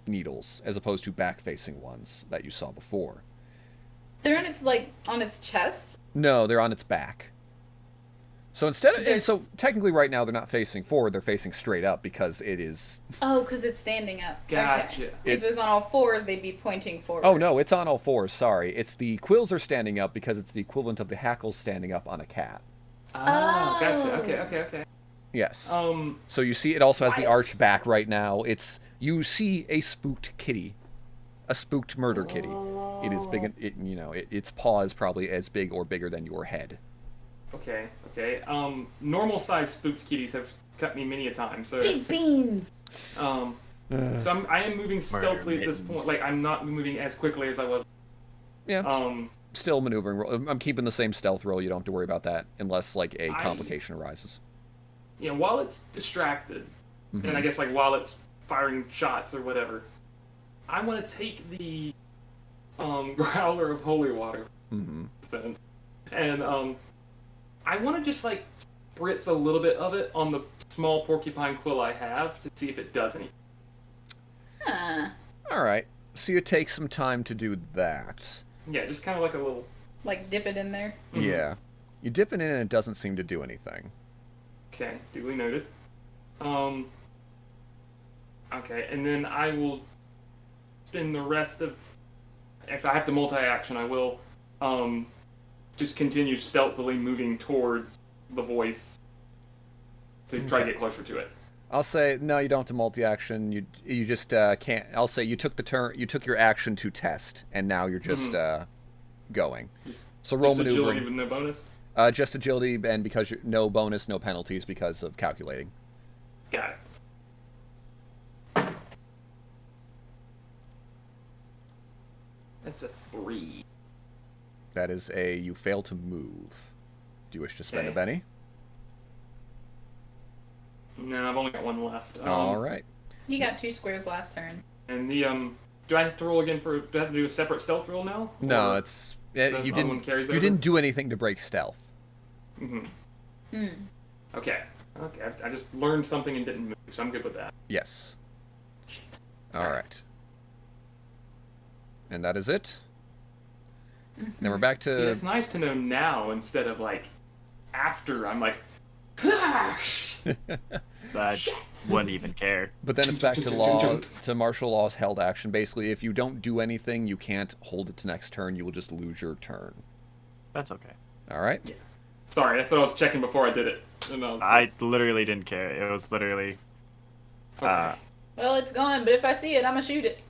needles, as opposed to back-facing ones that you saw before. They're on its chest. No, they're on its back. So instead of, and so technically right now they're not facing forward, they're facing straight up because it is. Oh, because it's standing up. Gotcha. Okay. If it was on all fours, they'd be pointing forward. Oh no, it's on all fours. Sorry, it's the quills are standing up because it's the equivalent of the hackles standing up on a cat. Oh, gotcha. Oh. Okay. Yes. So you see, it also has the arched back right now. You see a spooked kitty, a spooked murder kitty. It is big. Its paw is probably as big or bigger than your head. Okay. Normal sized spooked kitties have cut me many a time. So. Big beans. So I am moving stealthily at this point. Like I'm not moving as quickly as I was. Yeah. Still maneuvering roll. I'm keeping the same stealth roll. You don't have to worry about that unless like a complication arises. Yeah, while it's distracted, and I guess like while it's firing shots or whatever, I want to take the growler of holy water, and I want to just like spritz a little bit of it on the small porcupine quill I have to see if it does anything. All right. So you take some time to do that. Yeah, just kind of like a little. Like dip it in there. Yeah. You dip it in and it doesn't seem to do anything. Okay, duly noted. Okay, and then I will spend the rest of. If I have to multi-action, I will just continue stealthily moving towards the voice to try to get closer to it. I'll say no. You don't have to multi-action. You just can't. I'll say you took the turn. You took your action to test, and now you're just going. So roll just maneuvering. Agility with no bonus. Just agility, and because no bonus, no penalties because of calculating. Got it. That's a 3. That is a you fail to move. Do you wish to spend a Benny? No, I've only got one left. All right. You got 2 squares last turn. And the do I have to roll again for? Do I have to do a separate stealth roll now? No, Or it's the you other one carries you over? didn't do anything to break stealth. Okay. I just learned something and didn't move, so I'm good with that. Yes. All right. And that is it. Then we're back See, to. it's nice to know now instead of like after. I'm like. I wouldn't even care. But then it's back to martial law's held action. Basically, if you don't do anything, you can't hold it to next turn. You will just lose your turn. That's okay. All right. Yeah. Sorry, that's what I was checking before I did it. And I was I literally didn't care. It was literally. okay. Well, it's gone, but if I see it, I'm gonna shoot it.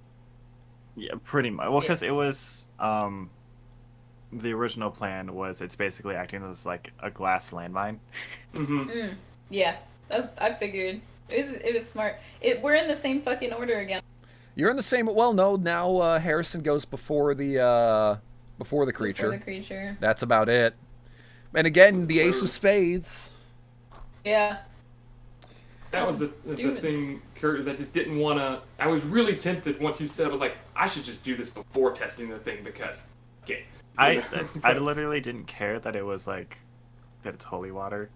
Yeah, pretty much. Well, because it was the original plan was it's basically acting as like a glass landmine. Yeah, I figured. It was smart. We're in the same fucking order again. You're in the same. Well, no. Now Harrison goes before the creature. Before the creature. That's about it. And again, the ace of spades. Yeah. That was the thing, Kurt, that just didn't want to. I was really tempted once you said, I was like, I should just do this before testing the thing because. Okay. I literally didn't care that it was like that it's holy water.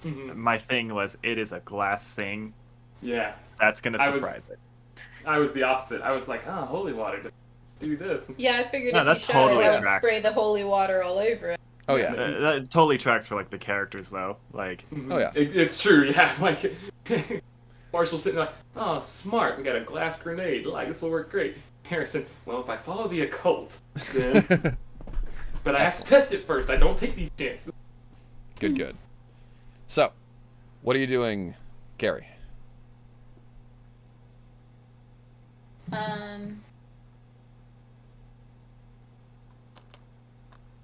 My thing was it is a glass thing. Yeah. That's gonna surprise it. I was the opposite. I was like, holy water, do this. Yeah, I figured No, if that you shot totally it, I would tracks. spray the holy water all over it. Oh yeah. That totally tracks for like the characters though. Like. Oh yeah. It's true. Yeah. Like. Marshall sitting like, oh, smart. We got a glass grenade. Like this will work great. Harrison, well, if I follow the occult, then. But I have to test it first. I don't take these chances. Good. So, what are you doing, Keri?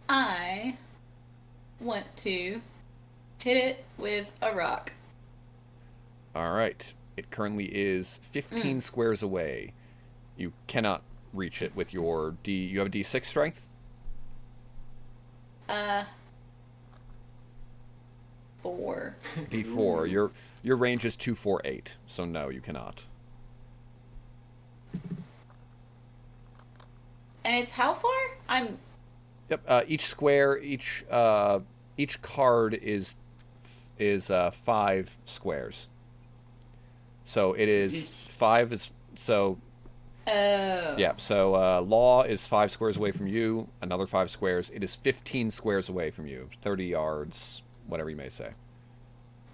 I want to hit it with a rock. All right. It currently is 15 squares away. You cannot reach it with your D. You have a D6 strength? 4. D4. Your range is 2, 4, 8. So no, you cannot. And it's how far? Yep. Each square, each card is 5 squares. So it is 5 is so. Oh. Yeah. So law is 5 squares away from you. Another 5 squares. It is 15 squares away from you. 30 yards. whatever you may say.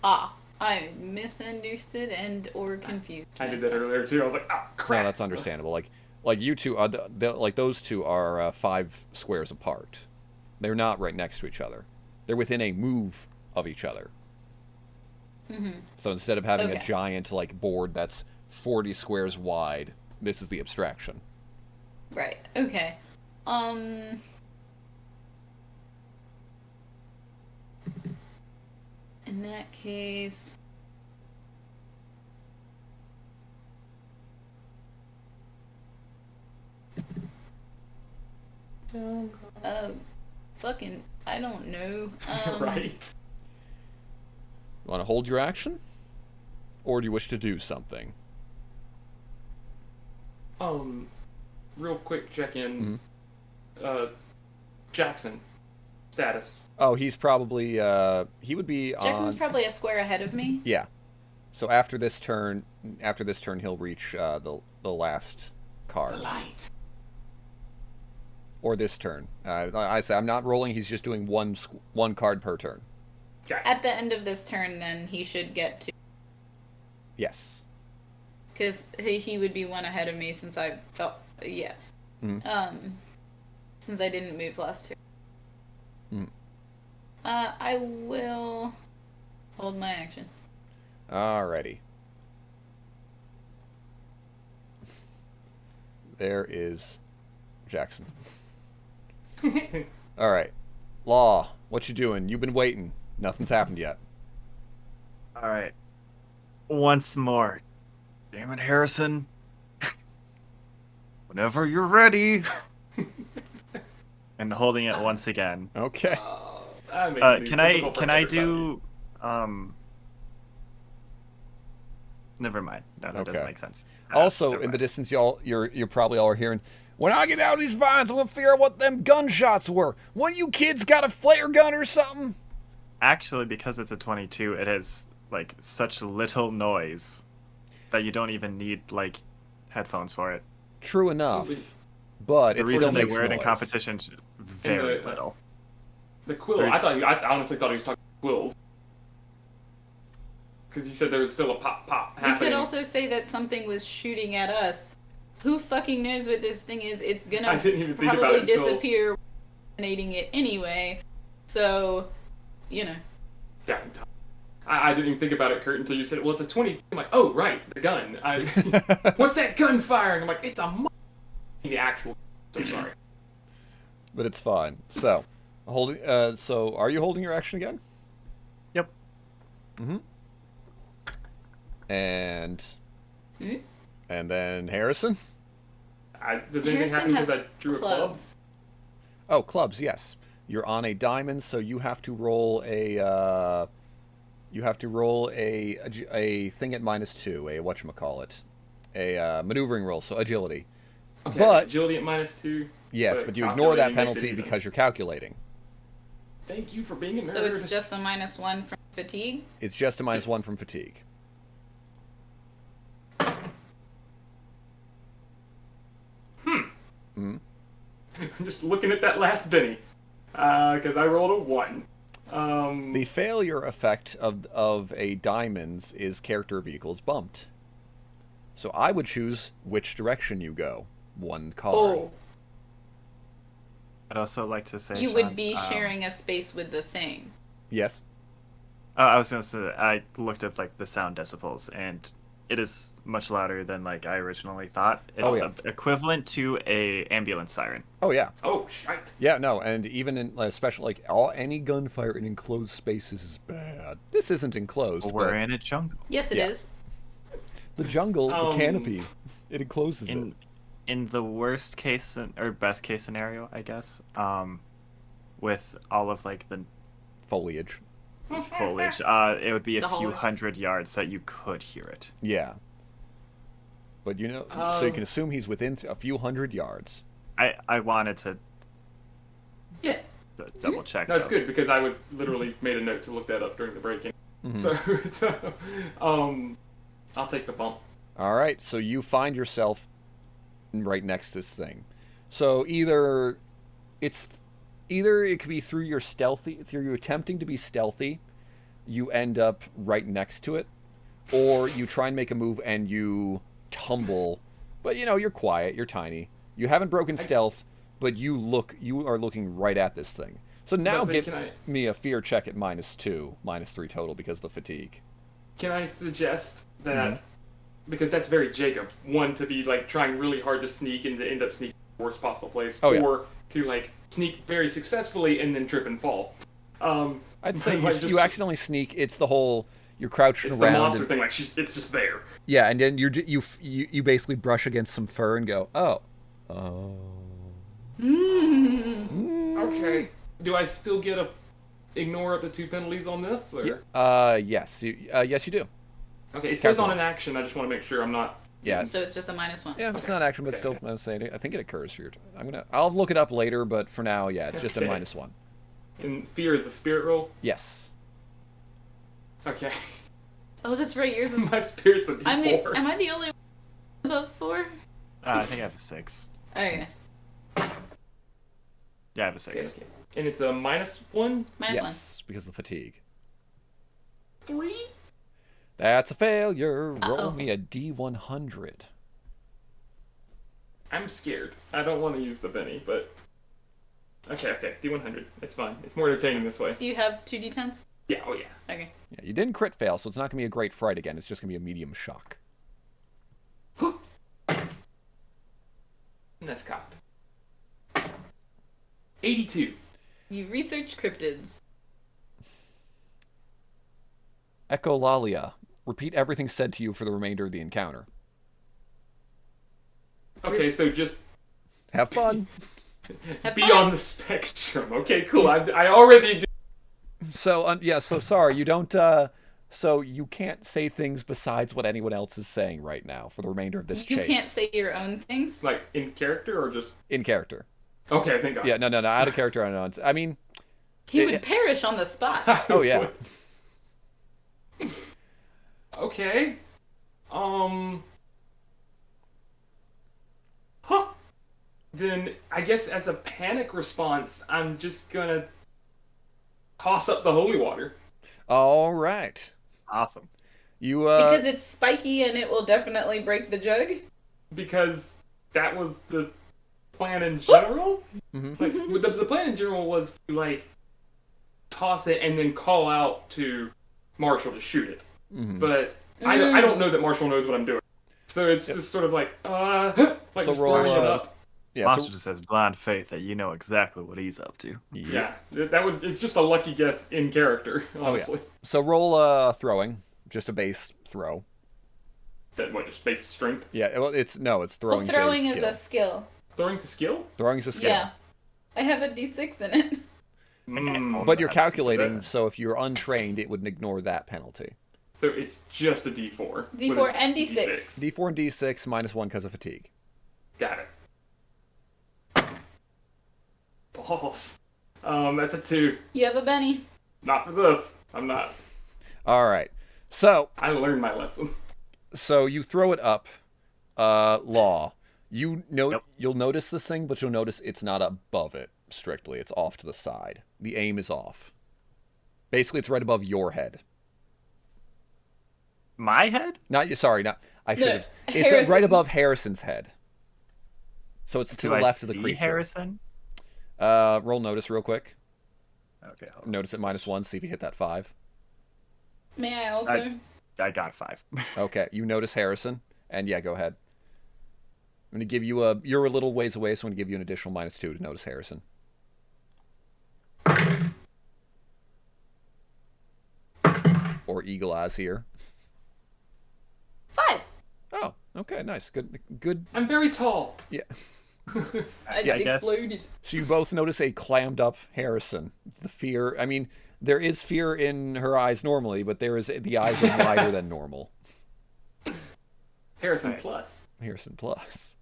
I misunderstood and or confused I did myself. that earlier too. I was like, oh crap. No, that's understandable. Like you two are like those two are 5 squares apart. They're not right next to each other. They're within a move of each other. Mm-hmm. So instead of having a Okay. giant like board that's 40 squares wide, this is the abstraction. Right. Okay. In that case, fucking, I don't know. Right. You want to hold your action, or do you wish to do something? Real quick check in. Mhm. Jackson, status. Oh, he's probably he would be Jackson's on. probably a square ahead of me. Yeah. So after this turn, he'll reach the last card. Light. Or this turn. I say I'm not rolling. He's just doing one card per turn. Okay. At the end of this turn, then he should get to, Yes. because he would be one ahead of me since I felt, yeah. Mhm. Since I didn't move last turn. Mhm. I will hold my action. Alrighty. There is Jackson. All right, Law. What you doing? You've been waiting. Nothing's happened yet. All right. Once more. Damn it, Harrison. Whenever you're ready. And holding it once again. Okay. That makes it Can I difficult for can I everybody. do never mind. No, that Okay. doesn't make sense. Also, never in the mind. distance, you're probably all hearing. When I get out of these vines, I'm gonna figure out what them gunshots were. One of you kids got a flare gun or something? Actually, because it's a 22, it has like such little noise that you don't even need like headphones for it. True enough, Well, but The it still reason they makes wear it in noise. competition is very the- little. The quill. There's- I honestly thought he was talking quills. Because you said there was still a pop We happening. could also say that something was shooting at us. Who fucking knows what this thing is? It's I gonna didn't even think about probably it until- disappear, eliminating it anyway. So, you know. Yeah, I didn't even think about it, Kurt, until you said, well, it's a 22. I'm like, oh, right, the gun. What's that gun firing? I'm like, it's the actual. I'm sorry. But it's fine. So, So, are you holding your action again? Yep. Mm-hmm. And Hmm? and then Harrison. Does anything happen because I drew a club? clubs. Oh, clubs. Yes, you're on a diamond, so you have to roll a. You have to roll a thing at -2, a whatchamacallit, a maneuvering roll, so agility. Okay, But- agility at -2. Yes, but you ignore that calculating makes it penalty even. because you're calculating. Thank you for being a nerd. So it's just a -1 from fatigue? It's just a -1 from fatigue. I'm just looking at that last Benny. Because I rolled a 1. The failure effect of a diamonds is character vehicles bumped. So I would choose which direction you go. One card. Oh, I'd also like to say you Sean, would be sharing a space with the thing. Yes. I was gonna say I looked up like the sound decibels, and it is much louder than like I originally thought. It's Oh, yeah. equivalent to a ambulance siren. Oh yeah. Oh, shite. Yeah. No. And even in especially any gunfire in enclosed spaces is bad. This isn't enclosed. We're but in a jungle. Yes, it is. Yeah. The jungle, the Um, canopy, it encloses it. In the worst case or best case scenario, I guess, with all of like the Foliage. foliage, it would be a The few whole- hundred yards that you could hear it. Yeah. But so you can assume he's within a few hundred yards. I wanted to Yeah. double check. No, it's though. good because I was literally made a note to look that up during the break-in. Mhm. So, I'll take the bump. All right, so you find yourself right next to this thing. So either it's Either it could be through your attempting to be stealthy, you end up right next to it, or you try and make a move and you tumble, but you're quiet, you're tiny. You haven't broken stealth, but you are looking right at this thing. So now give me a fear check at -2, -3 total because of the fatigue. Can I suggest that, because that's very Jacob, one, to be like trying really hard to sneak and to end up sneaking in the worst possible place, or to like sneak very successfully and then trip and fall. I'd say you accidentally sneak. It's the whole you're crouching it's around. The monster thing, like it's just there. Yeah, and then you basically brush against some fur and go, oh. Okay. Do I still get a ignore up to 2 penalties on this? Or? Yes. Yes, you do. Okay, it says on an action. I just want to make sure I'm not. Yeah. So it's just a -1. Yeah, it's not action, but still, I'm saying I think it occurs for your. I'll look it up later, but for now, yeah, it's just a -1. And fear is a spirit roll. Yes. Okay. Oh, that's right. Yours is. My spirit's a D4. Am I the only one above 4? I think I have a 6. Okay. Yeah, I have a 6. Okay. And it's a -1? Yes, because of the fatigue. 3? That's a failure. Roll me a D100. I'm scared. I don't want to use the Benny, but... Okay, D100. It's fine. It's more entertaining this way. So you have 2 D10s? Yeah, oh yeah. Okay. Yeah, you didn't crit fail, so it's not going to be a great fright again. It's just going to be a medium shock. And that's cocked. 82. You research cryptids. Echolalia. Repeat everything said to you for the remainder of the encounter. Okay, so just have fun. Be on the spectrum. Okay, cool. I already do. So so sorry, you don't. So you can't say things besides what anyone else is saying right now for the remainder of this chase. You can't say your own things. Like in character or just in character. Okay, thank God. Yeah, no, out of character. I mean, he would perish on the spot. Oh yeah. Okay. Then I guess as a panic response, I'm just gonna toss up the holy water. All right. Awesome. You because it's spiky and it will definitely break the jug. Because that was the plan in general. Mm-hmm. Like the plan in general was to like toss it and then call out to Marshal to shoot it. Mm-hmm. But I don't know that Marshal knows what I'm doing. So it's just sort of like so just roll it up. Yeah, Marshal just has blind faith that you know exactly what he's up to. Yeah, it's just a lucky guess in character, honestly. Oh, yeah. So roll throwing, just a base throw. That what, just base strength? Yeah, well, it's throwing. Well, throwing is a skill. Throwing's a skill? Throwing is a skill. Yeah, I have a D6 in it. But you're calculating, so if you're untrained, it would ignore that penalty. So it's just a D4. D4 and D6. D4 and D6 -1 because of fatigue. Got it. Balls. That's a 2. You have a Benny. Not for this. I'm not. All right. So I learned my lesson. So you throw it up, Law. You'll notice this thing, but you'll notice it's not above it strictly. It's off to the side. The aim is off. Basically, it's right above your head. My head? I should have. It's Harrison's. right above Harrison's head. So it's to the left of the creature. Harrison? Roll notice real quick. Okay. Notice at -1. See if you hit that 5. May I also? I got 5. Okay, you notice Harrison, and yeah, go ahead. I'm going to give you you're a little ways away, so I'm going to give you an additional -2 to notice Harrison. Or Eagle Eyes here. 5. Oh, okay, nice. Good. I'm very tall. Yeah. I guess. exploded. So you both notice a clammed up Harrison. The fear, I mean, there is fear in her eyes normally, but the eyes are wider than normal. Harrison plus. Harrison plus.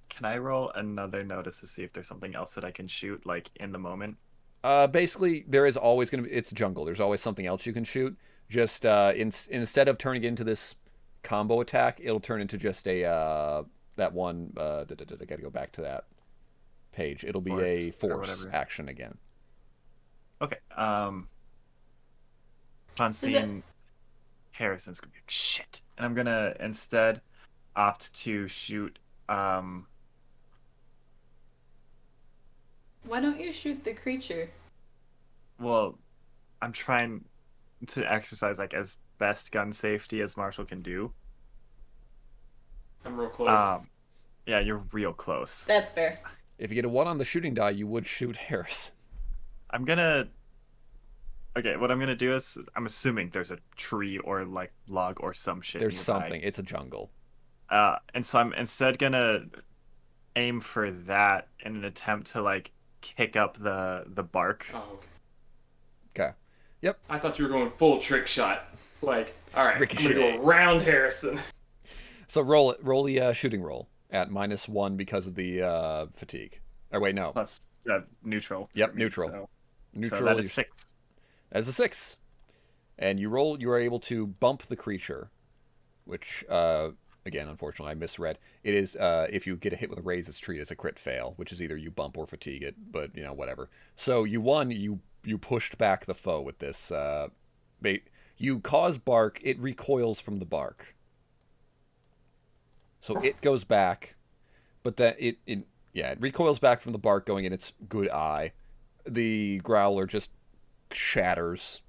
Can I roll another notice to see if there's something else that I can shoot, like, in the moment? Basically, there is always going to be... It's jungle. There's always something else you can shoot. Just, instead of turning it into this combo attack, it'll turn into just a... that one... I gotta go back to that. page. It'll be Force a or force whatever. action again. Okay. On seeing Harrison's gonna be like, shit, and I'm gonna instead opt to shoot. Why don't you shoot the creature? Well, I'm trying to exercise like as best gun safety as Marshall can do. I'm real close. Yeah, you're real close. That's fair. If you get a 1 on the shooting die, you would shoot Harris. I'm gonna. Okay, what I'm gonna do is I'm assuming there's a tree or like log or some shit. There's nearby. something. It's a jungle. And so I'm instead gonna aim for that in an attempt to like kick up the bark. Oh, okay. Okay. Yep. I thought you were going full trick shot. Like, all right, I'm Ricochet. gonna go around Harrison. So roll the shooting roll at -1 because of the fatigue. Or wait, no. Plus neutral. Yep, for me, neutral. So Neutral. that is 6. As a 6. And you are able to bump the creature, which, again, unfortunately, I misread. It is, if you get a hit with a raise, it's treated as a crit fail, which is either you bump or fatigue it, but, whatever. So you won, you pushed back the foe with this, you cause bark, it recoils from the bark. So it goes back, but that it recoils back from the bark going in its good eye. The growler just shatters.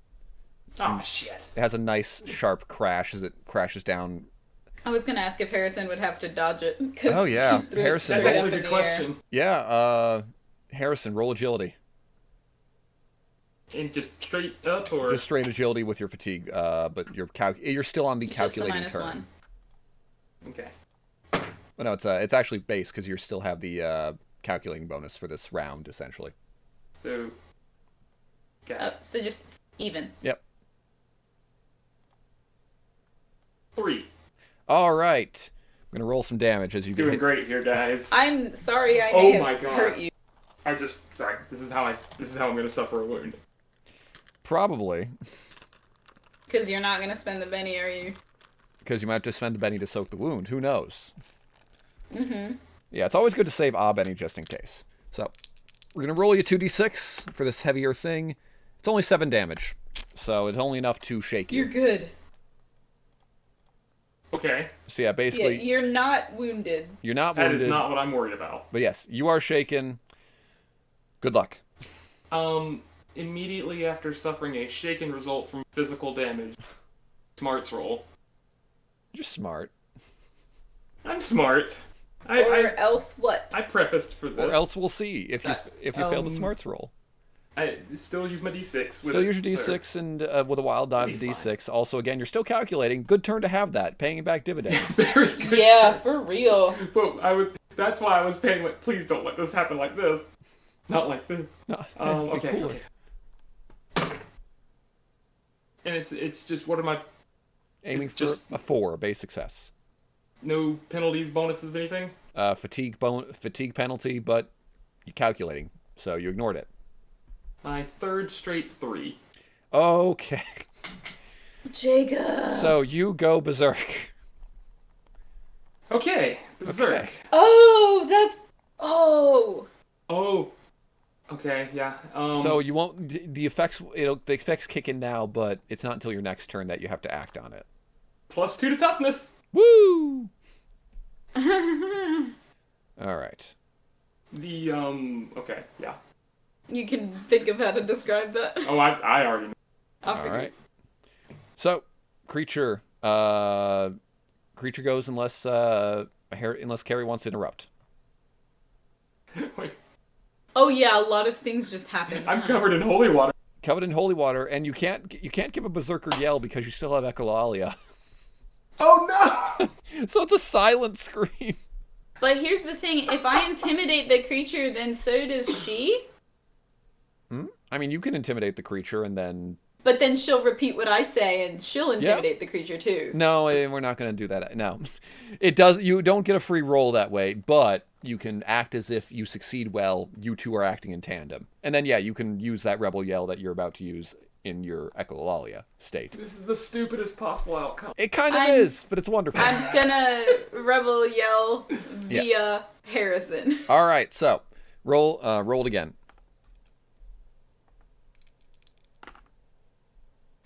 Oh shit. It has a nice sharp crash as it crashes down. I was gonna ask if Harrison would have to dodge it. 'Cause Oh, yeah. she threw it Harrison, straight That's up actually a in good the air. question. Yeah, Harrison, roll agility. And just straight up or Just straight agility with your fatigue, but you're still on the It's just a calculating turn. -1. okay. But no, it's actually base because you still have the calculating bonus for this round essentially. So So just even. Yep. 3. All right. I'm gonna roll some damage as you get Doing hit. great here, guys. I'm sorry I Oh may my have God. hurt you. Sorry. This is how I'm gonna suffer a wound. Probably Because you're not gonna spend the Benny, are you? because you might have to spend the Benny to soak the wound. Who knows? Mm-hmm. Yeah, it's always good to save Benny just in case. So we're gonna roll you 2d6 for this heavier thing. It's only 7 damage, so it's only enough to shake you. You're good. Okay. So yeah, Yeah, basically, you're not wounded. you're not That wounded, is not what I'm worried about. but yes, you are shaken. Good luck. Immediately after suffering a shaken result from physical damage, smarts roll. You're smart. I'm smart. Or else what? I prefaced for this. Or else we'll see if you fail the smarts roll. I still use my d6. Still use your d6 and with a wild die It'll of be d6. Also, again, you're still calculating. Good turn to have that. Paying back dividends. Very good. Yeah, for real. But that's why I was paying. Like, please don't let this happen like this. Not like this. No, that's Okay. cooler. Okay. And it's just what am I? Aiming It's for just- a 4, a base success. No penalties, bonuses, anything. Fatigue penalty, but you're calculating, so you ignored it. My third straight 3. Okay, Jacob. so you go berserk. Okay, berserk. Okay. Oh, that's. Oh. Oh. Okay, yeah. So you won't. The effects kick in now, but it's not until your next turn that you have to act on it. +2 to toughness. Woo! All right. The okay, yeah. You can think of how to describe that. Oh, I already know. I'll All forget. right. So, creature goes unless Keri wants to interrupt. Wait, Oh yeah, a lot of things just happened. I'm huh? covered in holy water. Covered in holy water, and you can't give a berserker yell because you still have echolalia. Oh no! So it's a silent scream. But here's the thing: if I intimidate the creature, then so does she. I mean, you can intimidate the creature, and then But then she'll repeat what I say, and she'll intimidate the creature too. no, we're not going to do that. No, it does. You don't get a free roll that way, but you can act as if you succeed well. You two are acting in tandem, and then you can use that rebel yell that you're about to use in your echolalia state. This is the stupidest possible outcome. It kind of I'm- is, but it's wonderful. I'm gonna rebel yell via Yes. Harrison. All right, so Roll it again.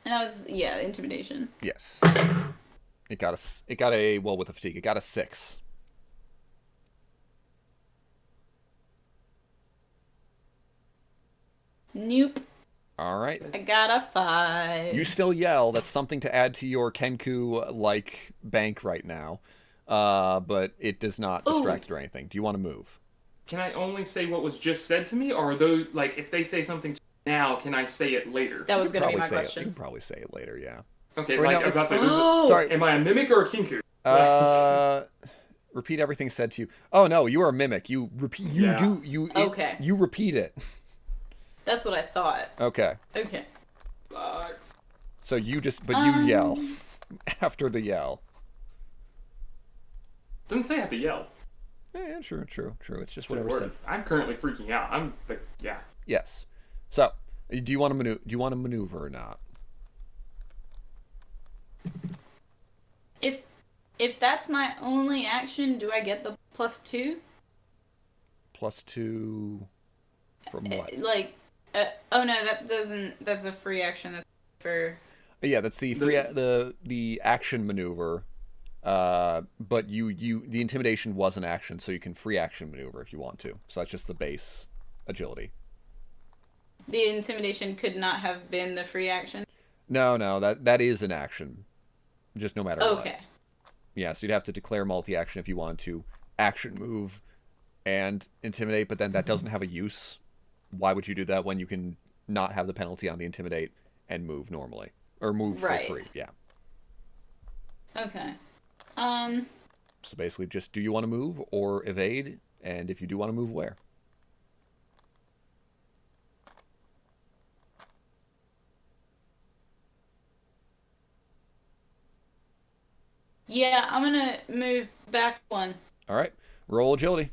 And that was, yeah, intimidation. Yes. It got a well with the fatigue. It got a 6. Nope. All right. I got a 5. You still yell. That's something to add to your Kenku-like bank right now. But it does not distract or anything. Do you want to move? Can I only say what was just said to me, or are those like if they say something now, can I say it later? That was You going to be probably my say it. You question. can probably say it later, yeah. Okay, Or like no, I was about to say, Oh! Sorry. am I a mimic or a kinku? Repeat everything said to you. Oh no, you are a mimic. You repeat. You Yeah. do. You. Okay. You repeat it. That's what I thought. Okay. Okay. Sucks. So you you yell after the yell. Doesn't say I have to yell. Yeah, true. It's just Good whatever word. said. I'm currently freaking out. I'm like, yeah. Yes. So, do you want to maneuver or not? If that's my only action, do I get the +2? +2 from what? Oh no, that doesn't. That's a free action. That's for. Yeah, that's the free the action maneuver. But the intimidation was an action, so you can free action maneuver if you want to. So that's just the base agility. The intimidation could not have been the free action. No, that is an action, just no matter what. Okay. Yeah, so you'd have to declare multi-action if you wanted to action move and intimidate, but then that doesn't have a use. Why would you do that when you can not have the penalty on the intimidate and move normally or move for free? Yeah. Okay. So basically, just do you want to move or evade, and if you do want to move, where? Yeah, I'm gonna move back 1. All right, roll agility.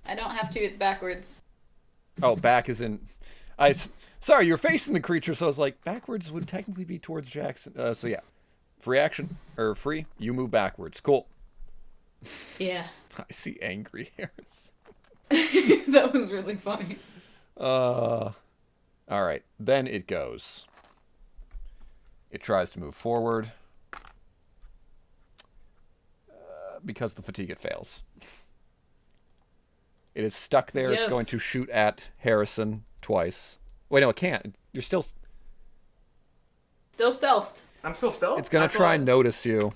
I don't have to. It's backwards. Oh, back is in. Sorry, you're facing the creature, so I was like, backwards would technically be towards Jackson. So yeah, free action or free. You move backwards. Cool. Yeah. I see angry hairs. That was really funny. All right, then it goes. It tries to move forward. Because the fatigue, it fails. It is stuck there. Yes. It's going to shoot at Harrison twice. Wait, no, it can't. You're still stealthed. I'm still stealth? It's going to try and notice you.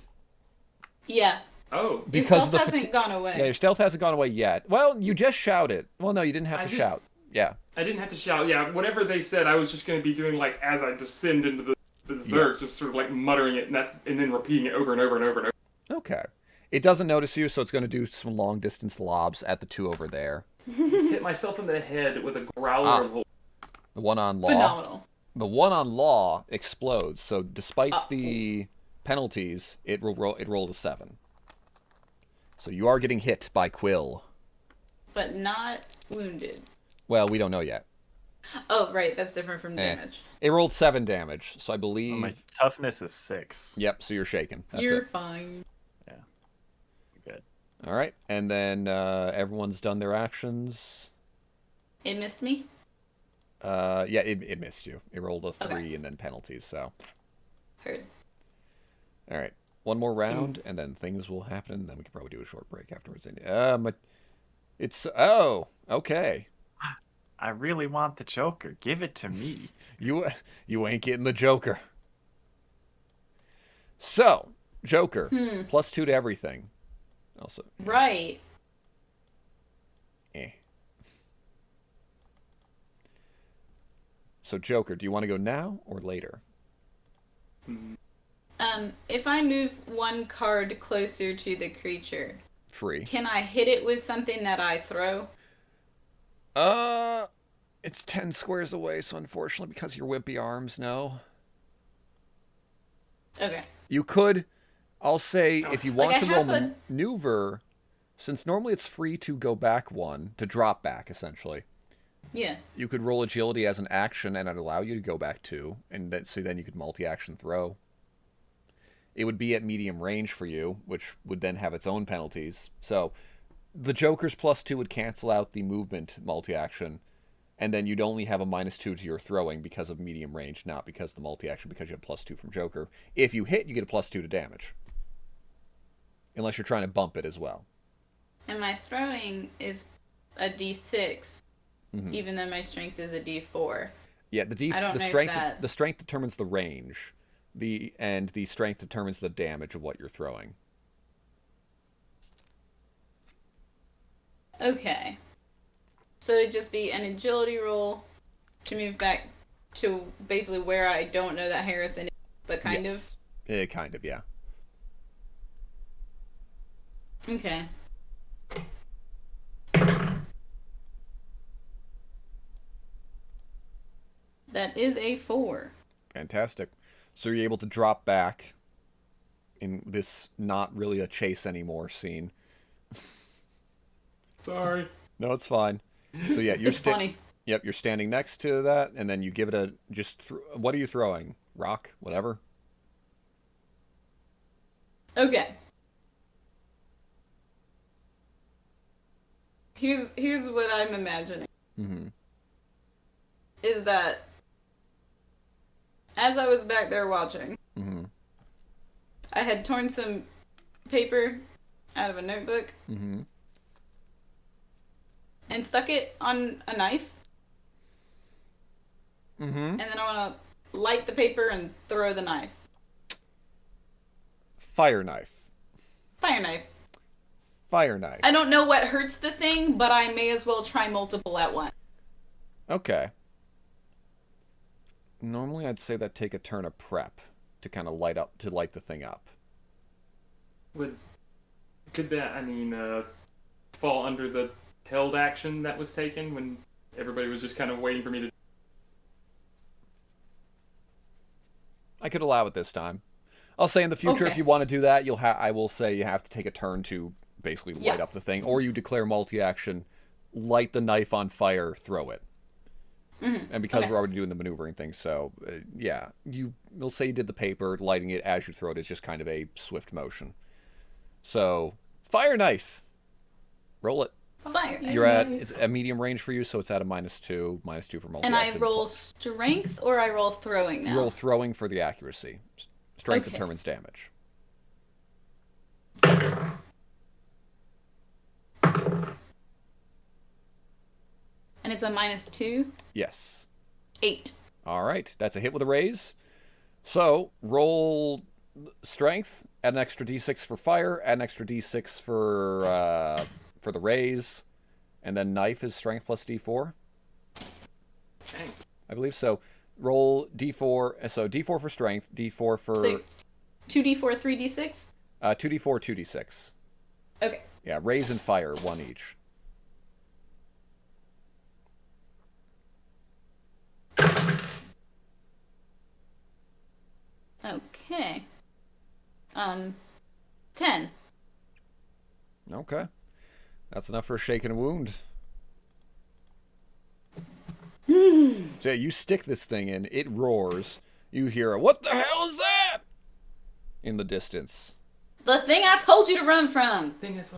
Yeah. Oh. Because your stealth hasn't gone away. Yeah, your stealth hasn't gone away yet. Well, you just shouted. Well, no, you didn't have to shout. Yeah. I didn't have to shout. Yeah, whatever they said, I was just going to be doing like as I descend into the berserk, Yes. just sort of like muttering it and then repeating it over and over and over and over. Okay. It doesn't notice you, so it's going to do some long distance lobs at the two over there. Just hit myself in the head with a growler. The one on law. Phenomenal. The one on law explodes. So despite the penalties, it rolled a 7. So you are getting hit by Quill. But not wounded. Well, we don't know yet. Oh, right. That's different from damage. It rolled 7 damage, so I believe. My toughness is 6. Yep. So you're shaken. That's You're it. fine. Yeah. Good. All right, and then everyone's done their actions. It missed me? Yeah, it missed you. It rolled a 3 and then penalties. So. Heard. All right, one more round, and then things will happen. And then we can probably do a short break afterwards. It's okay. I really want the Joker. Give it to me. You ain't getting the Joker. So, Joker, +2 to everything. Also, Right. So, Joker, do you want to go now or later? If I move one card closer to the creature, Free. can I hit it with something that I throw? It's 10 squares away, so unfortunately, because of your wimpy arms, no. Okay. You could, I'll say, if you want Like, to I roll have a- maneuver, since normally it's free to go back 1, to drop back, essentially. Yeah. You could roll agility as an action, and I'd allow you to go back 2, and so then you could multi-action throw. It would be at medium range for you, which would then have its own penalties. So, the Joker's +2 would cancel out the movement multi-action, and then you'd only have a -2 to your throwing because of medium range, not because of the multi-action, because you have +2 from Joker. If you hit, you get a +2 to damage. Unless you're trying to bump it as well. And my throwing is a D6, even though my strength is a D4. Yeah, I don't the know if strength that- the strength determines the range, and the strength determines the damage of what you're throwing. Okay. So it'd just be an agility roll to move back to basically where I don't know that Harrison is, but kind of. Kind of, yeah. Okay. That is a 4. Fantastic. So you're able to drop back in this not really a chase anymore scene. Sorry. No, it's fine. So yeah, you're It's funny. Yep, you're standing next to that, and then you give it a what are you throwing? Rock, whatever. Okay. Here's what I'm imagining. Mm-hmm. Is that as I was back there watching, Mm-hmm. I had torn some paper out of a notebook Mm-hmm. and stuck it on a knife, Mm-hmm. and then I want to light the paper and throw the knife. Fire knife. Fire knife. Fire knife. I don't know what hurts the thing, but I may as well try multiple at once. Okay. Normally I'd say that take a turn of prep to kind of light the thing up. Could that, fall under the held action that was taken when everybody was just kind of waiting for me to... I could allow it this time. I'll say in the future, if Okay. you want to do that, I will say you have to take a turn to basically light Yeah. up the thing, or you declare multi-action, light the knife on fire, throw it. And because Okay. we're already doing the maneuvering thing, so yeah, we'll say you did the paper, lighting it as you throw it is just kind of a swift motion. So fire knife, roll it. Fire knife. You're at it's a medium range for you, so it's at a -2 for multi-action. And I roll strength or I roll throwing now? You roll throwing for the accuracy. Strength Okay. determines damage. And it's a -2? Yes. 8. All right, that's a hit with a raise. So roll strength, add an extra d6 for fire, add an extra d6 for the raise, and then knife is strength plus d4. Dang. I believe so. Roll d4. So d4 for strength, d4 for So 2d4, 3d6? 2d4, 2d6. Okay. Yeah, raise and fire, one each. Okay. 10. Okay, that's enough for a shake and a wound. So you stick this thing in, it roars. You hear a, "What the hell is that?" in the distance. The thing I told you to run from! Thing is,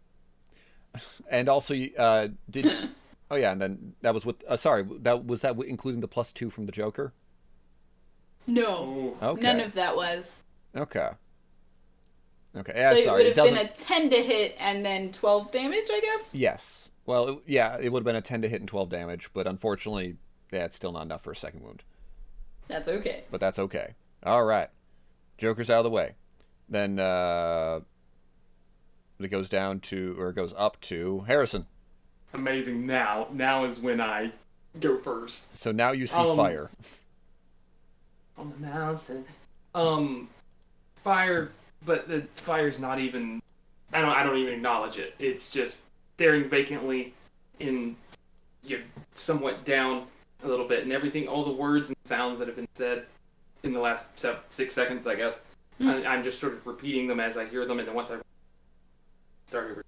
And also, did... Oh, yeah, and then that was with... sorry, was that including the +2 from the Joker? No. Okay. None of that was. Okay. Okay, So yeah, it sorry. would It have been doesn't... a 10 to hit and then 12 damage, I guess? Yes. Well, it would have been a 10 to hit and 12 damage, but unfortunately, it's still not enough for a second wound. That's okay. But that's okay. All right. Joker's out of the way. Then it goes up to Harrison. Amazing. Now is when I go first. So now you see Um, fire. On the mountain. Fire, but the fire's not even... I don't even acknowledge it. It's just staring vacantly somewhat down a little bit, and everything, all the words and sounds that have been said in the last 6 seconds, I guess. I'm just sort of repeating them as I hear them, and then once I started,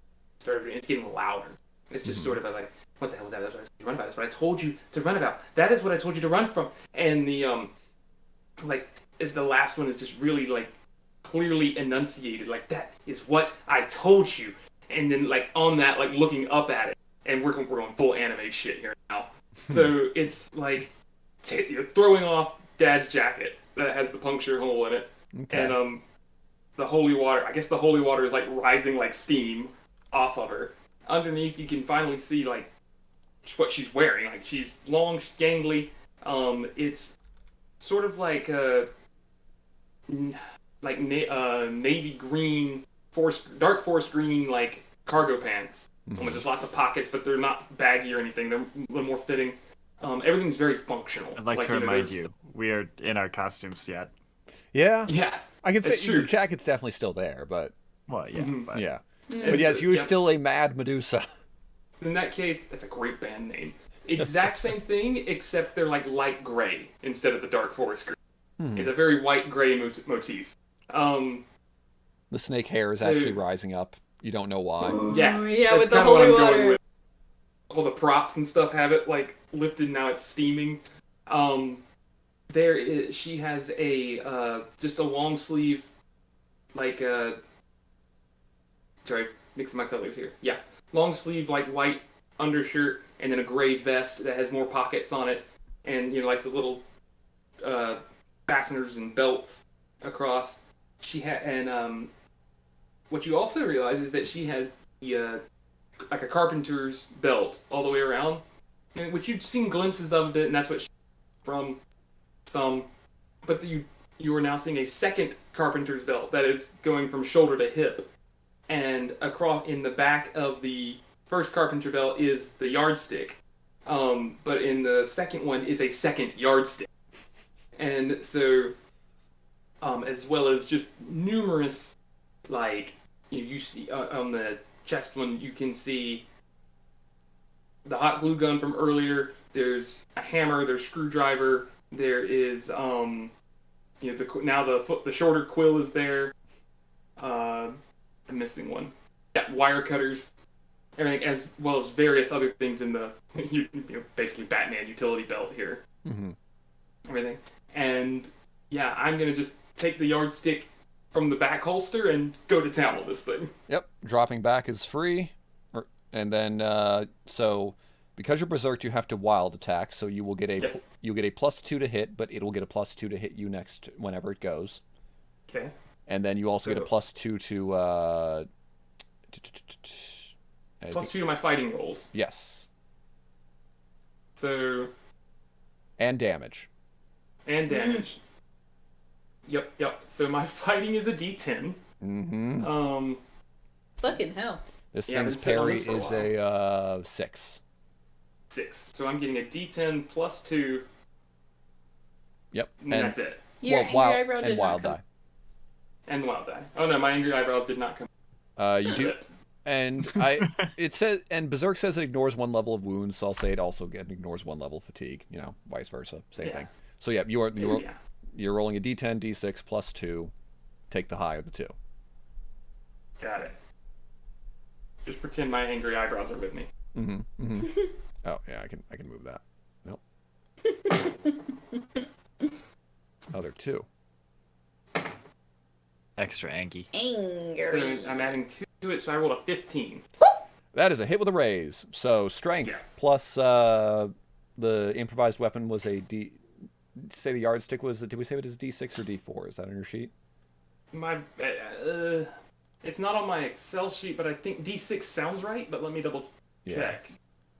it's getting louder. It's just sort of like, what the hell was that? That's what I told you to run about. That's what I told you to run about. That is what I told you to run from. And the the last one is just really like clearly enunciated. Like, that is what I told you. and then like on that, like looking up at it, and we're going full anime shit here now. So it's like you're throwing off Dad's jacket that has the puncture hole in it, Okay. and the holy water. I guess the holy water is like rising like steam off of her. Underneath, you can finally see like what she's wearing. Like she's long, she's gangly. It's sort of like navy green, dark forest green like cargo pants. There's lots of pockets, but they're not baggy or anything. They're a little more fitting. Everything's very functional. I'd like to remind you, we are in our costumes yet. Yeah. Yeah, I can say it's true. the jacket's definitely still there, but Well, yeah, but yeah. And But yes, so- you're yeah. still a Mad Medusa. In that case, that's a great band name. Exact same thing, except they're like light gray instead of the dark forest green. It's a very white gray motif. The snake hair is So- actually rising up. You don't know why. Yeah, Yeah, that's with the kinda what holy I'm going water. with. All the props and stuff have it like lifted. Now it's steaming. She has a just a long sleeve, like sorry, mixing my colors here. Yeah, long sleeve like white undershirt, and then a gray vest that has more pockets on it, and like the little fasteners and belts across. What you also realize is that she has the like a carpenter's belt all the way around, which you've seen glimpses of it, and that's what she's from some. But you are now seeing a second carpenter's belt that is going from shoulder to hip, and across in the back of the first carpenter belt is the yardstick, but in the second one is a second yardstick, and so as well as just numerous like you see on the chest one, you can see the hot glue gun from earlier. There's a hammer. There's screwdriver. There is now the shorter quill is there. I'm missing one. Yeah, wire cutters. Everything, as well as various other things in the basically Batman utility belt here. Mm-hmm. Everything, and yeah, I'm gonna just take the yardstick from the back holster and go to town with this thing. Yep, dropping back is free, and then so because you're berserk, you have to wild attack. So you will get a Yep. you get a +2 to hit, but it'll get a +2 to hit you next whenever it goes, Okay. and then you also get a +2 to +2 to my fighting rolls. yes, So and damage. and damage. Yep. So my fighting is a D10. Mm-hmm. Fucking hell. This Yeah, thing's I've been sitting on parry this for a is while. a 6. 6. So I'm getting a D10 +2, Yep, and that's it. Your well, wild eyebrow did and not wild come- die. And wild die. Oh no, my angry eyebrows did not come. You do, and it says, and Berserk says it ignores 1 level of wounds, so I'll say it also ignores 1 level of fatigue. Vice versa, same Yeah. thing. So yeah, Yeah. you're rolling a D10, D6 +2. Take the high of the 2. Got it. Just pretend my angry eyebrows are with me. Mm-hmm. Mm-hmm. Oh yeah, I can move that. Nope. Oh, they're 2. extra Anki. Angry. So I'm adding 2 to it, so I rolled a 15. That is a hit with a raise. So strength Yes. plus the improvised weapon was a D. Say the yardstick was. Did we say it is D6 or D4? Is that on your sheet? It's not on my Excel sheet, but I think D6 sounds right. But let me double Yeah. check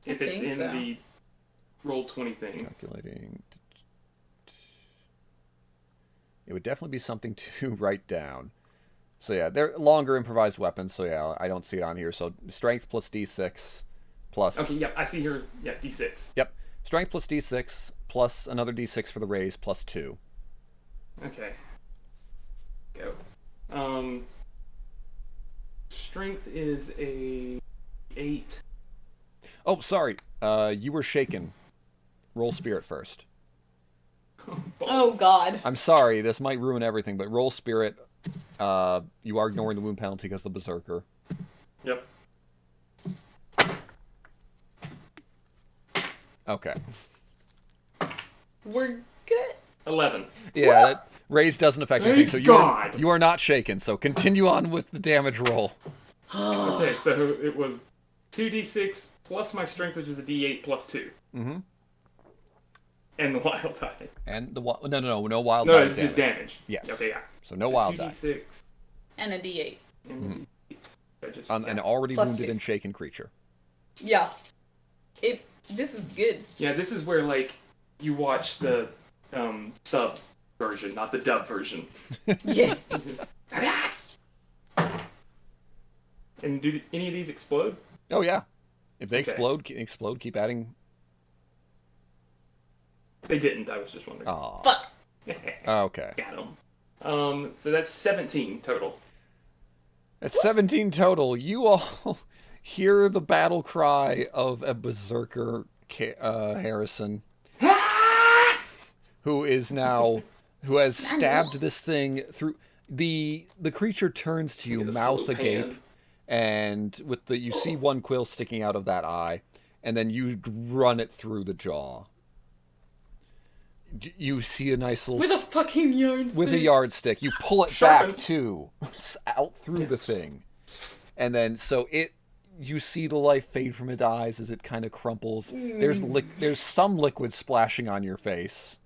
if I it's think in so. the roll 20 thing. Calculating. It would definitely be something to write down. So yeah, they're longer improvised weapons. So yeah, I don't see it on here. So strength plus D6 plus. Okay, yep, I see here. Yeah, D6. Yep, strength plus D6 plus another D6 for the raise plus 2. Okay. Go. Strength is a 8. Oh, sorry. You were shaken. Roll spirit first. Oh god. I'm sorry, this might ruin everything, but roll spirit. You are ignoring the wound penalty because of the berserker. Yep. Okay. We're good. 11. Yeah, that raise doesn't affect anything, Thank so God. you are not shaken. So continue on with the damage roll. Okay, so it was 2d6 plus my strength, which is a d8 plus 2. Mm-hmm. And the wild die. And the no wild No, die it's just damage. Yes. Okay, yeah. So no wild die. 2d6 And a D8. and I just, On an already Plus wounded 2. and shaken creature. Yeah. This is good. Yeah, this is where, like, you watch the sub version, not the dub version. Yeah. And do any of these explode? Oh yeah. If they Okay. explode, keep adding. They didn't, I was just wondering. Aw. Fuck. Okay. Got them. So that's 17 total. At 17 total, you all hear the battle cry of a berserker Harrison, who has stabbed this thing through. The creature turns to you, Get a mouth slow agape, pan. and you see one quill sticking out of that eye, and then you run it through the jaw. You see a nice little With a fucking yardstick. with a yardstick. You pull it Sharpen. back too, out through the thing, and then you see the life fade from its eyes as it kind of crumples. There's some liquid splashing on your face,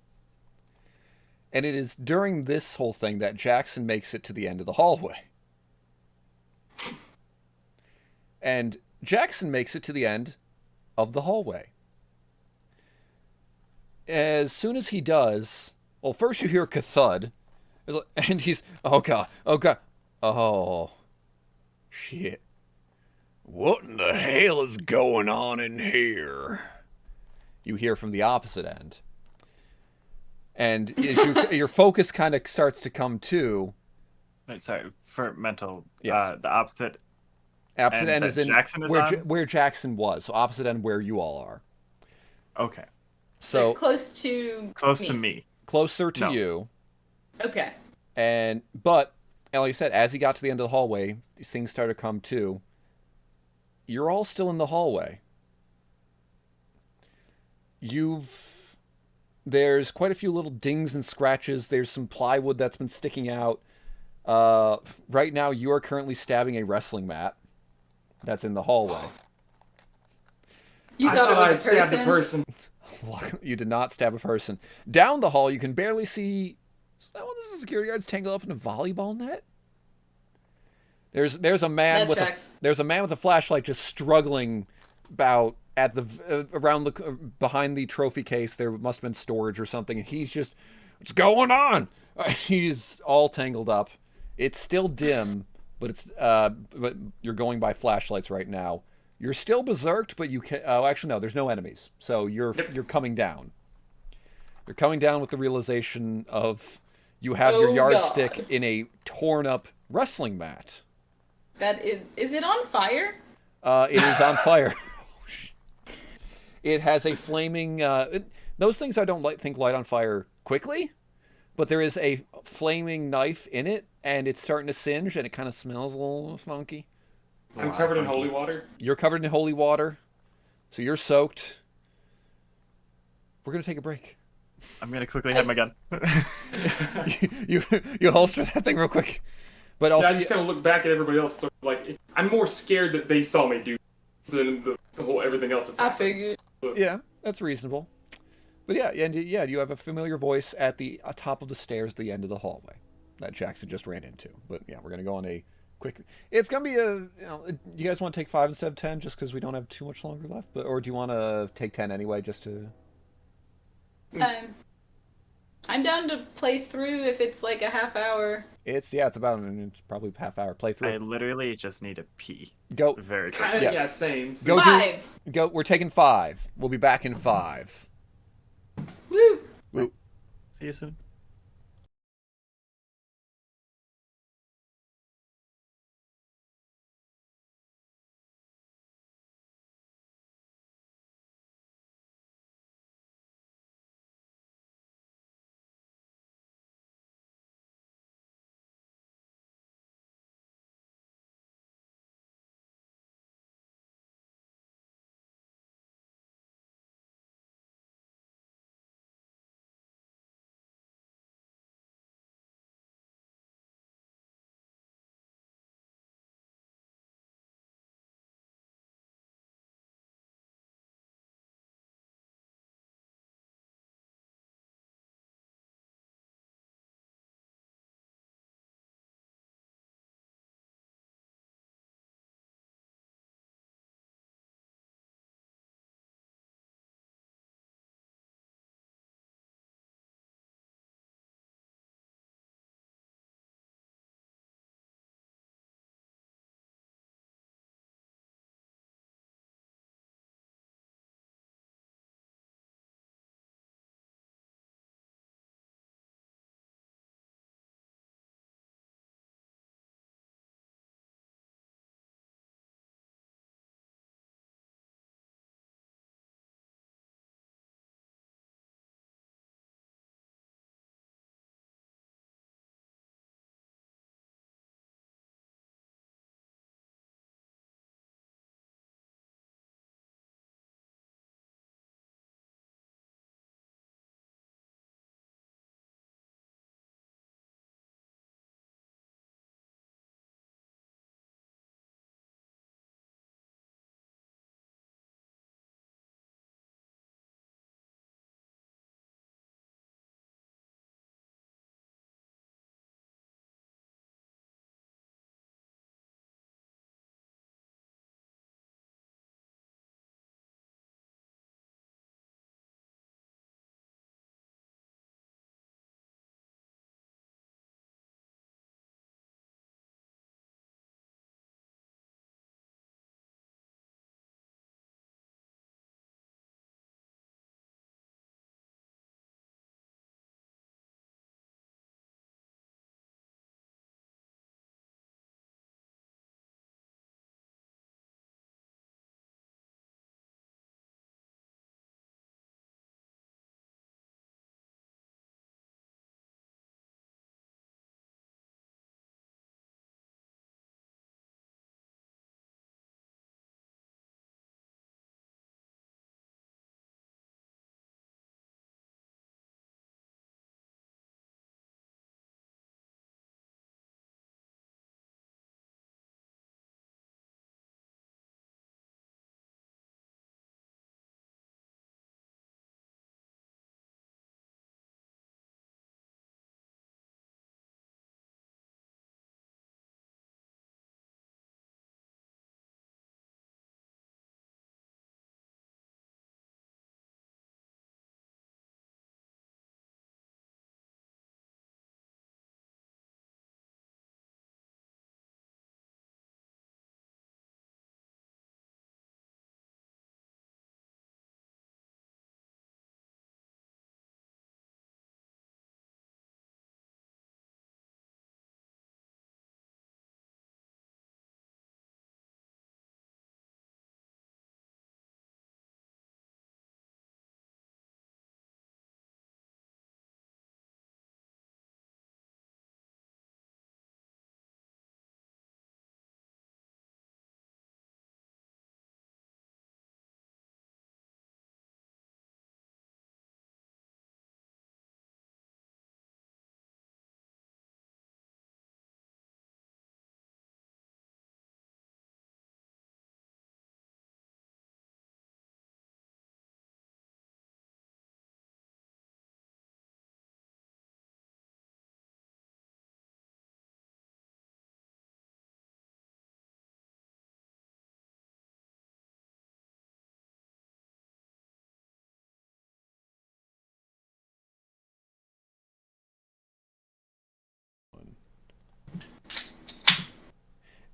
and it is during this whole thing that Jackson makes it to the end of the hallway. And Jackson makes it to the end of the hallway. As soon as he does, well, first you hear Cathud, and he's, oh god, oh, shit. What in the hell is going on in here? You hear from the opposite end. And as your focus kind of starts to come to. Wait, sorry, for mental, Yes. the opposite Opposite end that is in Jackson is where, on? where Jackson was. So opposite end where you all are. Okay. So So close to To me. closer to No. you. Okay. But like I said, as he got to the end of the hallway, these things started to come to. You're all still in the hallway. There's quite a few little dings and scratches. There's some plywood that's been sticking out. Right now, you are currently stabbing a wrestling mat that's in the hallway. You I thought it was I'd a stabbed person? a person. You did not stab a person. Down the hall, you can barely see. Is that one of the security guards tangled up in a volleyball net? There's a man That tracks. there's a man with a flashlight just struggling about at the around the behind the trophy case. There must have been storage or something, and he's just, what's going on? He's all tangled up. It's still dim, but but you're going by flashlights right now. You're still berserked, but you can. Oh, actually, no. There's no enemies, so you're coming down. You're coming down with the realization of you have your Oh, yardstick God. in a torn up wrestling mat. That is it on fire? It is on fire. It has a flaming. Those things I don't think light on fire quickly, but there is a flaming knife in it, and it's starting to singe, and it kind of smells a little funky. I'm covered in holy water. You're covered in holy water, so you're soaked. We're gonna take a break. I'm gonna quickly have my gun. you holster that thing real quick, but also Yeah, I just kind of look back at everybody else. So, like, I'm more scared that they saw me do than the whole everything else. That's I happening. figured. yeah, that's reasonable. But yeah, you have a familiar voice at the top of the stairs at the end of the hallway that Jackson just ran into. But yeah, we're gonna go on a quick. It's gonna be you guys want to take 5 instead of 10 just because we don't have too much longer left, or do you want to take 10 anyway just to? I'm down to play through if it's like a half hour. It's probably half hour I playthrough. literally just need a pee. Go Very quick. Kind of, Yes. yeah, same. Go do- 5. go. We're taking 5. We'll be back in 5. Woo. See you soon.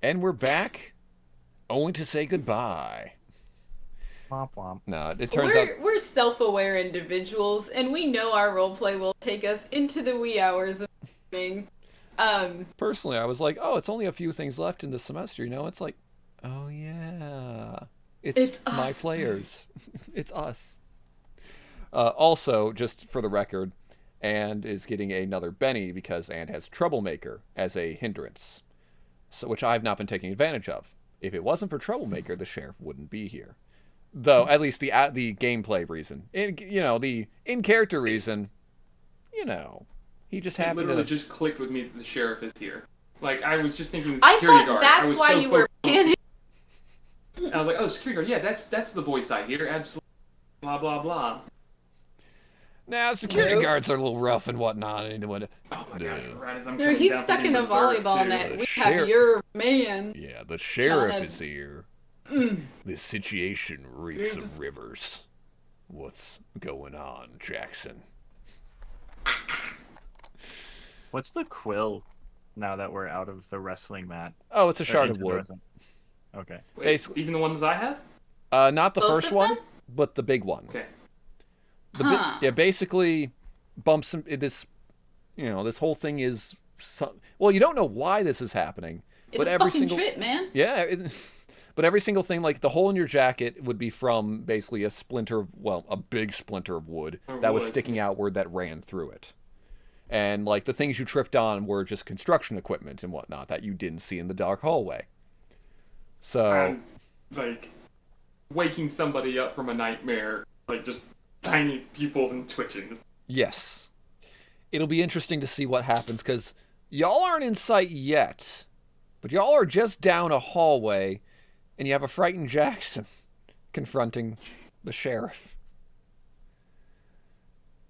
And we're back, only to say goodbye. Womp womp. No, it turns out... We're self-aware individuals, and we know our roleplay will take us into the wee hours of the morning. Personally, I was like, oh, it's only a few things left in the semester, you know? It's like, oh yeah. It's my us. players. It's us. Also, just for the record, And is getting another Benny because And has Troublemaker as a hindrance, so which I've not been taking advantage of. If it wasn't for Troublemaker, the sheriff wouldn't be here. Though, at least the gameplay reason. The in-character reason, he just It happened literally to... just clicked with me that the sheriff is here. Like, I was just thinking I security thought guard. that's I was why so you were focused. panicking. And I was like, oh, security guard, yeah, that's the voice I hear, absolutely, blah, blah, blah. Now, security Nope. guards are a little rough and whatnot. Oh my god, right as I'm No, coming he's down stuck from in the being berserk, volleyball too. net. The We sheriff- have your man. Yeah, the sheriff John- is here. Mm. This situation reeks Ribs. of rivers. What's going on, Jackson? What's the quill now that we're out of the wrestling mat? Oh, it's a Or shard into of the wood. wrestling- Okay. Wait, Basically- even the ones I have? Not the Both first of one, them? but the big one. Okay. Yeah, basically bumps this. This whole thing is. Well, you don't know why this is happening, It's but a every fucking single trip, man. yeah, but every single thing, like the hole in your jacket, would be from basically a big splinter of wood Or that was wood. sticking outward that ran through it. And like the things you tripped on were just construction equipment and whatnot that you didn't see in the dark hallway. So I'm, like, waking somebody up from a nightmare, like, just tiny pupils and twitching. yes, it'll be interesting to see what happens because y'all aren't in sight yet, but y'all are just down a hallway, and you have a frightened Jackson confronting the sheriff.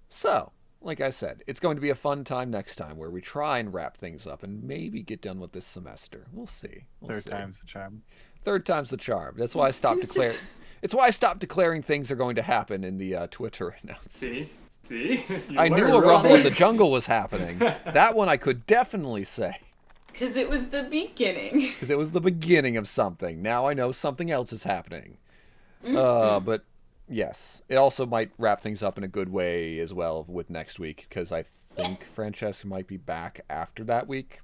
So, like I said, it's going to be a fun time next time where we try and wrap things up and maybe get done with this semester. We'll see. Third time's the charm. Third time's the charm. That's why I stopped declaring. It's why I stopped declaring things are going to happen in the Twitter announcements. See? You I knew learned, a rumble right? in the jungle was happening. That one I could definitely say Because it was the beginning. because it was the beginning of something. Now I know something else is happening. But yes, it also might wrap things up in a good way as well with next week because I think Francesca might be back after that week.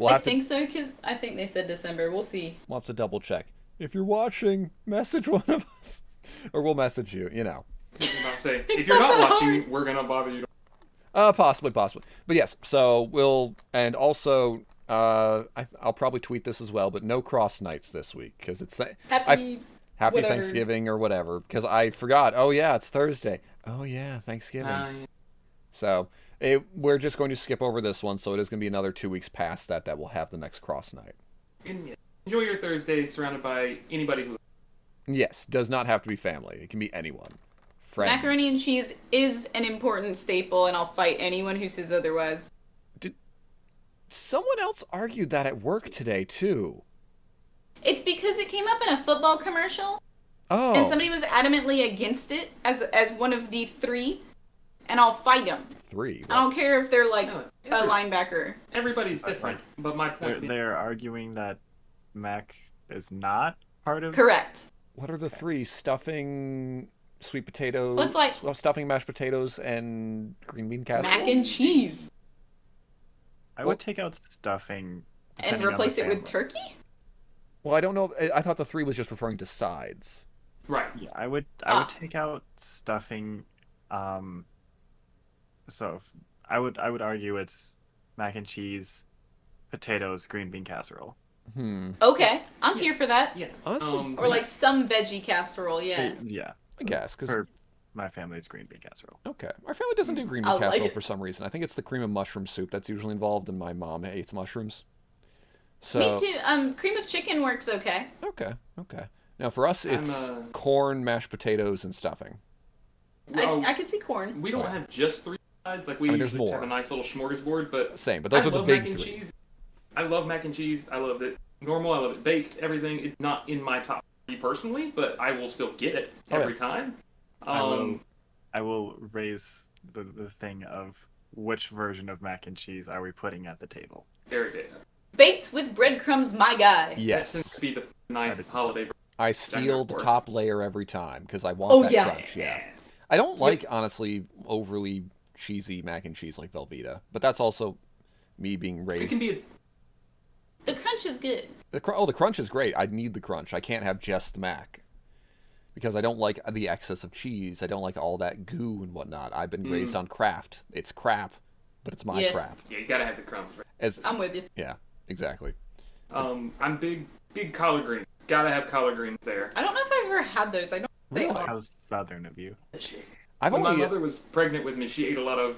I think so, because I think they said December. We'll see. We'll have to double check. If you're watching, message one of us, or we'll message you. I was about to say, It's if you're not not that watching, we're gonna bother you. Possibly. But yes, so we'll, and also, I'll probably tweet this as well, but no cross nights this week, because it's Happy Happy whatever. Thanksgiving or whatever, because I forgot. Oh yeah, it's Thursday. Oh yeah, Thanksgiving. Yeah. So we're just going to skip over this one, so it is going to be another 2 weeks past that we'll have the next cross night. Enjoy your Thursday surrounded by anybody who... Yes, does not have to be family. It can be anyone. Friends. Macaroni and cheese is an important staple, and I'll fight anyone who says otherwise. Someone else argued that at work today too. It's because it came up in a football commercial, Oh. and somebody was adamantly against it as one of the three, and I'll fight them. 3. I don't care if they're like No, a linebacker. Everybody's different, but my point being... They're arguing that Mac is not part of. Correct. What are the 3? Stuffing, sweet potato, Well, it's like- stuffing, mashed potatoes, and green bean casserole. Mac and cheese. I would take out stuffing. And depending on the replace it with family. turkey? Well, I don't know. I thought the 3 was just referring to sides. Right. Yeah, I would take out stuffing. So I would argue it's mac and cheese, potatoes, green bean casserole. Okay, I'm here for that. Yeah. Honestly, Or like some veggie casserole, yeah. Yeah. I guess, because For my family, it's green bean casserole. okay, our family doesn't do green bean I like casserole it. for some reason. I think it's the cream of mushroom soup that's usually involved, and my mom hates mushrooms. So Me too. Cream of chicken works okay. okay. Now for us, it's corn, mashed potatoes, and stuffing. Well, I can see corn. we don't Right. have just 3 sides. Like, we I mean, there's usually more. have a nice little smorgasbord, but... Same, but those I are the love big mac and 3. cheese. I love mac and cheese. I love it normal. I love it baked. Everything. It's not in my top 3 personally, but I will still get it Oh, yeah. every time. I will raise the thing of which version of mac and cheese are we putting at the table? There it is. Baked with breadcrumbs, my guy. That tends Yes. to be the nice holiday. I steal the for. top layer every time because I want Oh, that yeah. crunch. Yeah. I don't like, honestly, overly cheesy mac and cheese like Velveeta, but that's also me being It raised. can be. The crunch is good. The crunch is great. I need the crunch. I can't have just the mac because I don't like the excess of cheese. I don't like all that goo and whatnot. I've been raised on Kraft. It's crap, but it's my Yeah. crap. Yeah, you gotta have the crumbs. Right? As I'm with you. yeah, exactly. I'm big collard greens. Gotta have collard greens there. I don't know if I've ever had those. I don't think they Really? are. How southern of you. I've When my only mother was pregnant with me, she ate a lot of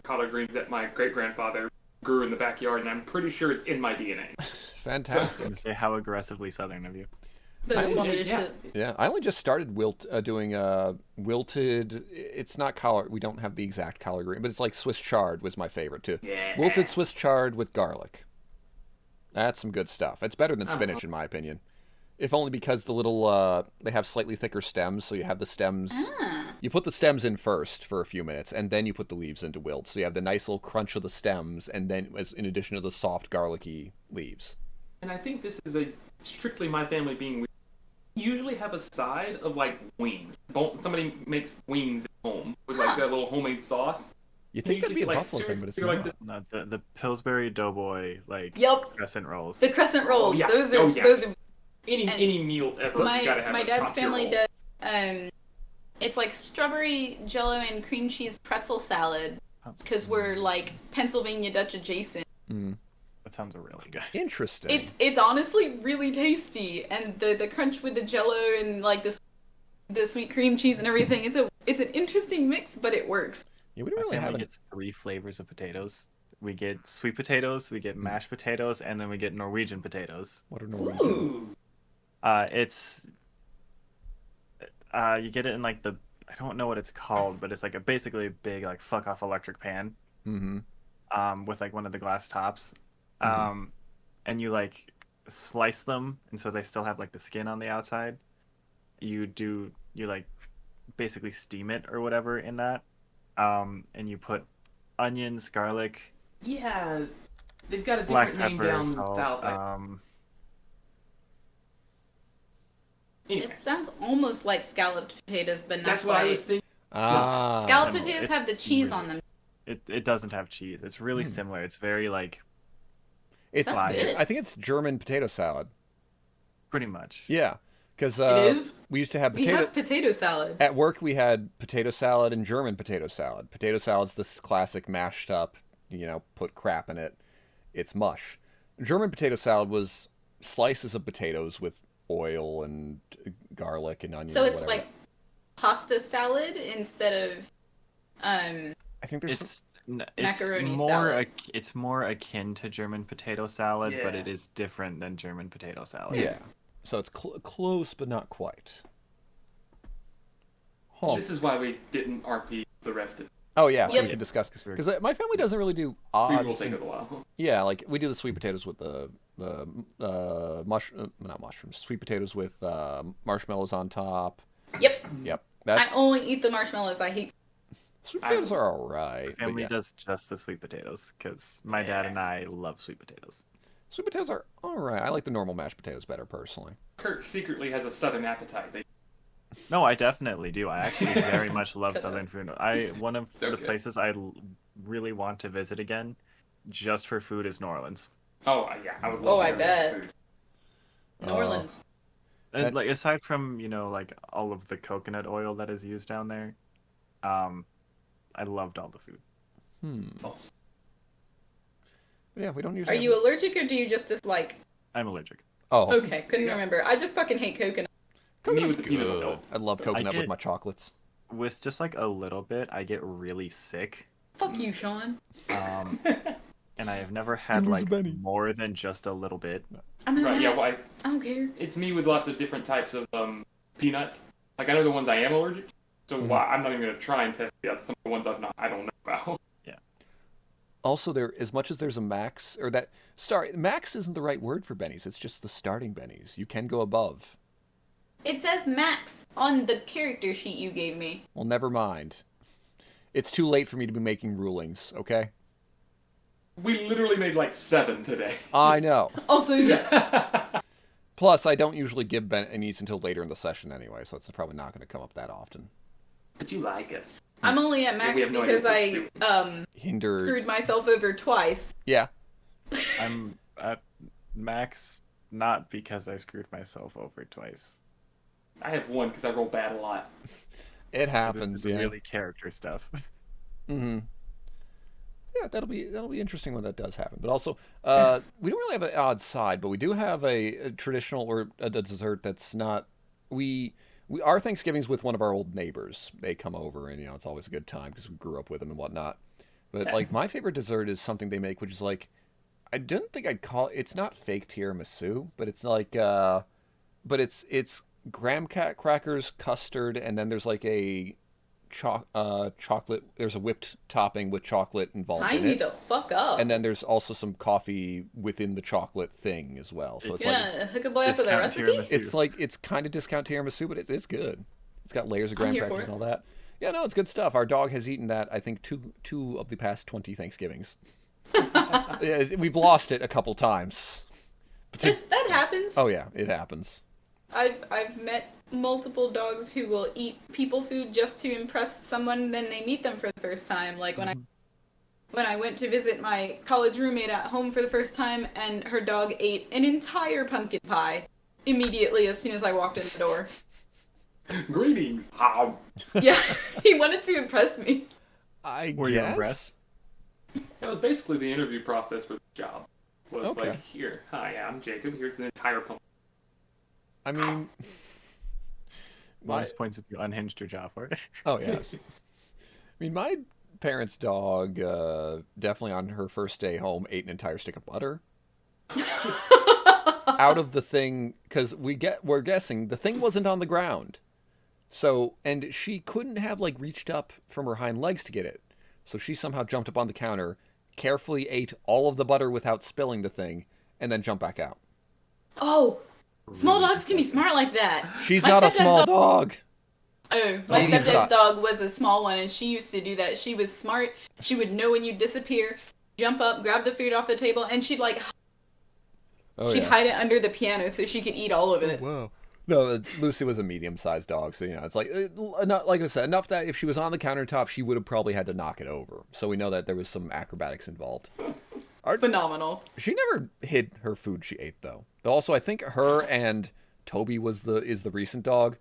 collard greens that my great grandfather grew in the backyard, and I'm pretty sure it's in my DNA. I fantastic. was gonna say how aggressively southern of you. That's I- funny as yeah. shit. Yeah, I only just started doing wilted. It's not collard. We don't have the exact collard green, but it's like Swiss chard was my favorite too. Yeah. Wilted Swiss chard with garlic. That's some good stuff. It's better than Uh-huh. spinach in my opinion. If only because the little they have slightly thicker stems, so you have the stems. Ah. You put the stems in first for a few minutes, and then you put the leaves into wilt. So you have the nice little crunch of the stems, and then as in addition to the soft garlicky leaves. And I think this is a strictly my family being weird. We usually have a side of like wings. Somebody makes wings at home with like Huh. that little homemade sauce. You think that'd be a Usually, like, buffalo thing, but it's you're not. like No, the Pillsbury Doughboy Yep. crescent rolls. The crescent rolls. yeah. Those are Oh, yeah. those are Any meal ever, you gotta have my a dad's top tier family roll. does it's like strawberry jello and cream cheese pretzel salad because we're like Pennsylvania Dutch adjacent. That sounds really good. Interesting. It's honestly really tasty, and the crunch with the jello and like the sweet cream cheese and everything. It's an interesting mix, but it works. Yeah, we don't My really have family an gets 3 flavors of potatoes. We get sweet potatoes, we get mashed potatoes, and then we get Norwegian potatoes. What are Norwegian? Ooh. It's you get it in like I don't know what it's called, but it's like basically a big like fuck off electric pan. Mm-hmm. With like one of the glass tops. Mhm. And you like slice them, and so they still have like the skin on the outside. You like basically steam it or whatever in that. And you put onions, garlic, Yeah, they've got a black different name pepper, down salt. south. Anyway, It sounds almost like scalloped potatoes, but not that's what I was quite. thinking. Ah. Scalloped no, potatoes it's have the cheese really- on them. It doesn't have cheese. It's really similar. It's very like It's. Sounds good. I think it's German potato salad. pretty much. Yeah, because It is? we used to have We potato. have potato salad. At work, we had potato salad and German potato salad. Potato salad's this classic mashed up, put crap in it. It's mush. German potato salad was slices of potatoes with oil and garlic and onion. So or it's whatever. like pasta salad instead of I think there's. It's Macaroni more salad. it's more akin to German potato salad, but Yeah. it is different than German potato salad. Yeah. So it's close, but not quite. Huh. This is why we didn't RP the rest of it. Oh yeah, so we Yep. can discuss because my family doesn't really do We will odds. take and- it a while. Yeah, like we do the sweet potatoes with the not mushrooms, sweet potatoes with marshmallows on top. Yep. Yep, I that's only eat the marshmallows. I hate. sweet potatoes are all right. But Family yeah, does just the sweet potatoes because my dad and I love sweet potatoes. sweet potatoes are all right. I like the normal mashed potatoes better personally. Kirk secretly has a southern appetite. No, I definitely do. I actually very much love Southern food. One of So the good. places I really want to visit again, just for food, is New Orleans. Oh yeah, I would love. Oh, I New Orleans bet. food. New Orleans. And That- like aside from like all of the coconut oil that is used down there, I loved all the food. Sauce. Yeah, we don't Are usually. you allergic or do you just dislike? I'm allergic. Oh, Okay, couldn't Yeah. remember. I just fucking hate coconut. coconut's with the peanut good. butter. I love coconut with get- my chocolates. With just like a little bit, I get really sick. Fuck you, Sean. And I have never had lose a like penny. more than just a little bit. I'm a Right, yeah, Max. well, I don't care. It's me with lots of different types of peanuts. Like I know the ones I am allergic to, so Mhm. why I'm not even gonna try and test the other some of the ones I don't know about. Also, as much as there's a max or that max isn't the right word for bennies. It's just the starting bennies. You can go above. It says Max on the character sheet you gave me. Well, never mind. It's too late for me to be making rulings. Okay. We literally made like 7 today. I know. Also, yes. Plus, I don't usually give bennies until later in the session anyway, so it's probably not going to come up that often. But you like us. I'm only at max we have no because idea I Hinder. screwed myself over twice. Yeah. I'm at max, not because I screwed myself over twice. I have 1 because I roll bad a lot. It happens, This is yeah. really character stuff. Mm-hmm. Yeah, that'll be interesting when that does happen. But also, we don't really have an odd side, but we do have a traditional or a dessert that's not. Our Thanksgiving's with one of our old neighbors. They come over, and it's always a good time because we grew up with them and whatnot. But like my favorite dessert is something they make, which is like, I don't think I'd call it's not fake tiramisu, but it's like, but it's graham crackers, custard, and then there's like a chocolate. There's a whipped topping with chocolate involved Sign in me it, the fuck up. and then there's also some coffee within the chocolate thing as well. So it's like Yeah, hook a boy up with a discount recipe? tiramisu. it's like it's kind of discount tiramisu, but it's good. It's got layers of graham here crackers for and it. all that. Yeah, no, it's good stuff. Our dog has eaten that I think two of the past 20 Thanksgivings. Yeah, we've lost it a couple times. That happens. Oh yeah, it happens. I've met multiple dogs who will eat people food just to impress someone, then they meet them for the first time. Like when I went to visit my college roommate at home for the first time, and her dog ate an entire pumpkin pie immediately as soon as I walked in the door. Greetings. How? Yeah, he wanted to impress me. Were you impressed? That was basically the interview process for the job. Was Okay. like, here, hi, I'm Jacob. Here's an entire pumpkin. I mean, Bonus points if you unhinged your jaw for it. oh yes. I mean, my parents' dog definitely on her first day home ate an entire stick of butter. Out of the thing, because we're guessing the thing wasn't on the ground, so and she couldn't have like reached up from her hind legs to get it, so she somehow jumped up on the counter, carefully ate all of the butter without spilling the thing, and then jumped back out. Oh, small dogs can be smart like that. She's My not a stepdad's small dog- dog. Oh, my Medium stepdad's size. dog was a small one, and she used to do that. She was smart. She would know when you disappear, jump up, grab the food off the table, and she'd Oh, she'd yeah. hide it under the piano so she could eat all of it. Whoa. No, Lucy was a medium-sized dog, so it's like, like I said, enough that if she was on the countertop, she would have probably had to knock it over. So we know that there was some acrobatics involved. Phenomenal. She never hid her food she ate, though. Also, I think her and Toby is the recent dog.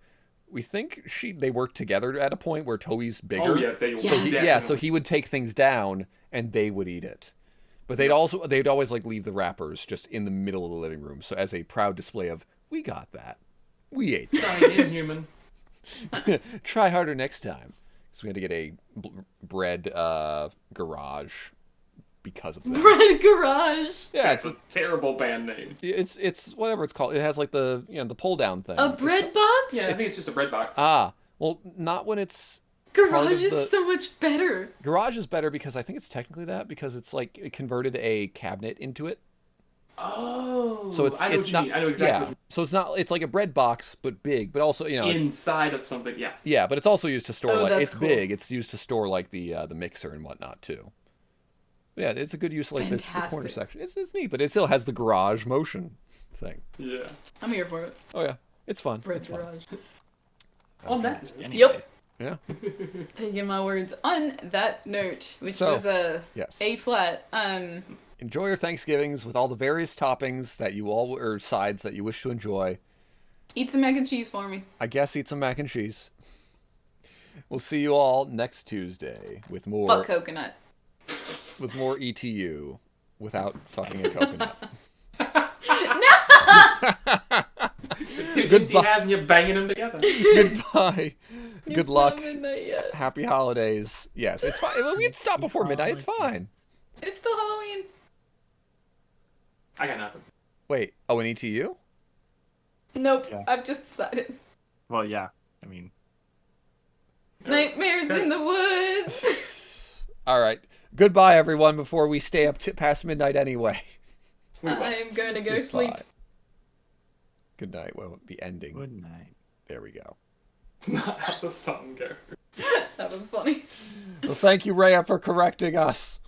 We think they worked together at a point where Toby's bigger. Oh yeah, they will. So he- Yeah, so he would take things down and they would eat it. But they'd always like leave the wrappers just in the middle of the living room. So as a proud display of, we got that. We ate that. Try again, human. Try harder next time. So we had to get a bread garage because of that. Bread Garage. Yeah, That's a terrible band name. it's whatever it's called. It has like the the pull down thing. A bread box? Yeah, I think it's just a bread box. Well, not when it's part Garage of is the- so much better. garage is better because I think it's technically that because it's like it converted a cabinet into it. Oh, So it's I know it's what you not mean. I know exactly. yeah. So it's like a bread box but big, but also it's, Inside of something, yeah. yeah, but it's also used to store Oh, like that's it's cool. big. It's used to store like the mixer and whatnot too. Yeah, it's a good use of like the corner Fantastic. section. It's neat, but it still has the garage motion thing. Yeah. I'm here for it. Oh yeah, it's fun. Bread It's fun. Garage. On that. Anyways, Yeah. Taking my words on that note, which So, was a yes. A flat. Enjoy your Thanksgivings with all the various toppings that you all or sides that you wish to enjoy. Eat some mac and cheese for me. I guess eat some mac and cheese. We'll see you all next Tuesday with more Fuck coconut. ETU without fucking a coconut. Two Goodbye. empty halves and you're banging them together. Goodbye. Good It's luck. not midnight yet. Happy holidays. Yes, it's fine. We can stop before midnight. It's fine. It's still Halloween. I got nothing. Wait. Oh, an ETU? Nope. Yeah. I've just decided. well, yeah. I mean, Nightmares in the woods. All right. Goodbye, everyone. Before we stay up past midnight anyway. We will. I'm going to go Goodbye. sleep. Good night. Well, the ending. good night. There we go. It's not how the song goes. That was funny. Well, thank you, Rhea, for correcting us.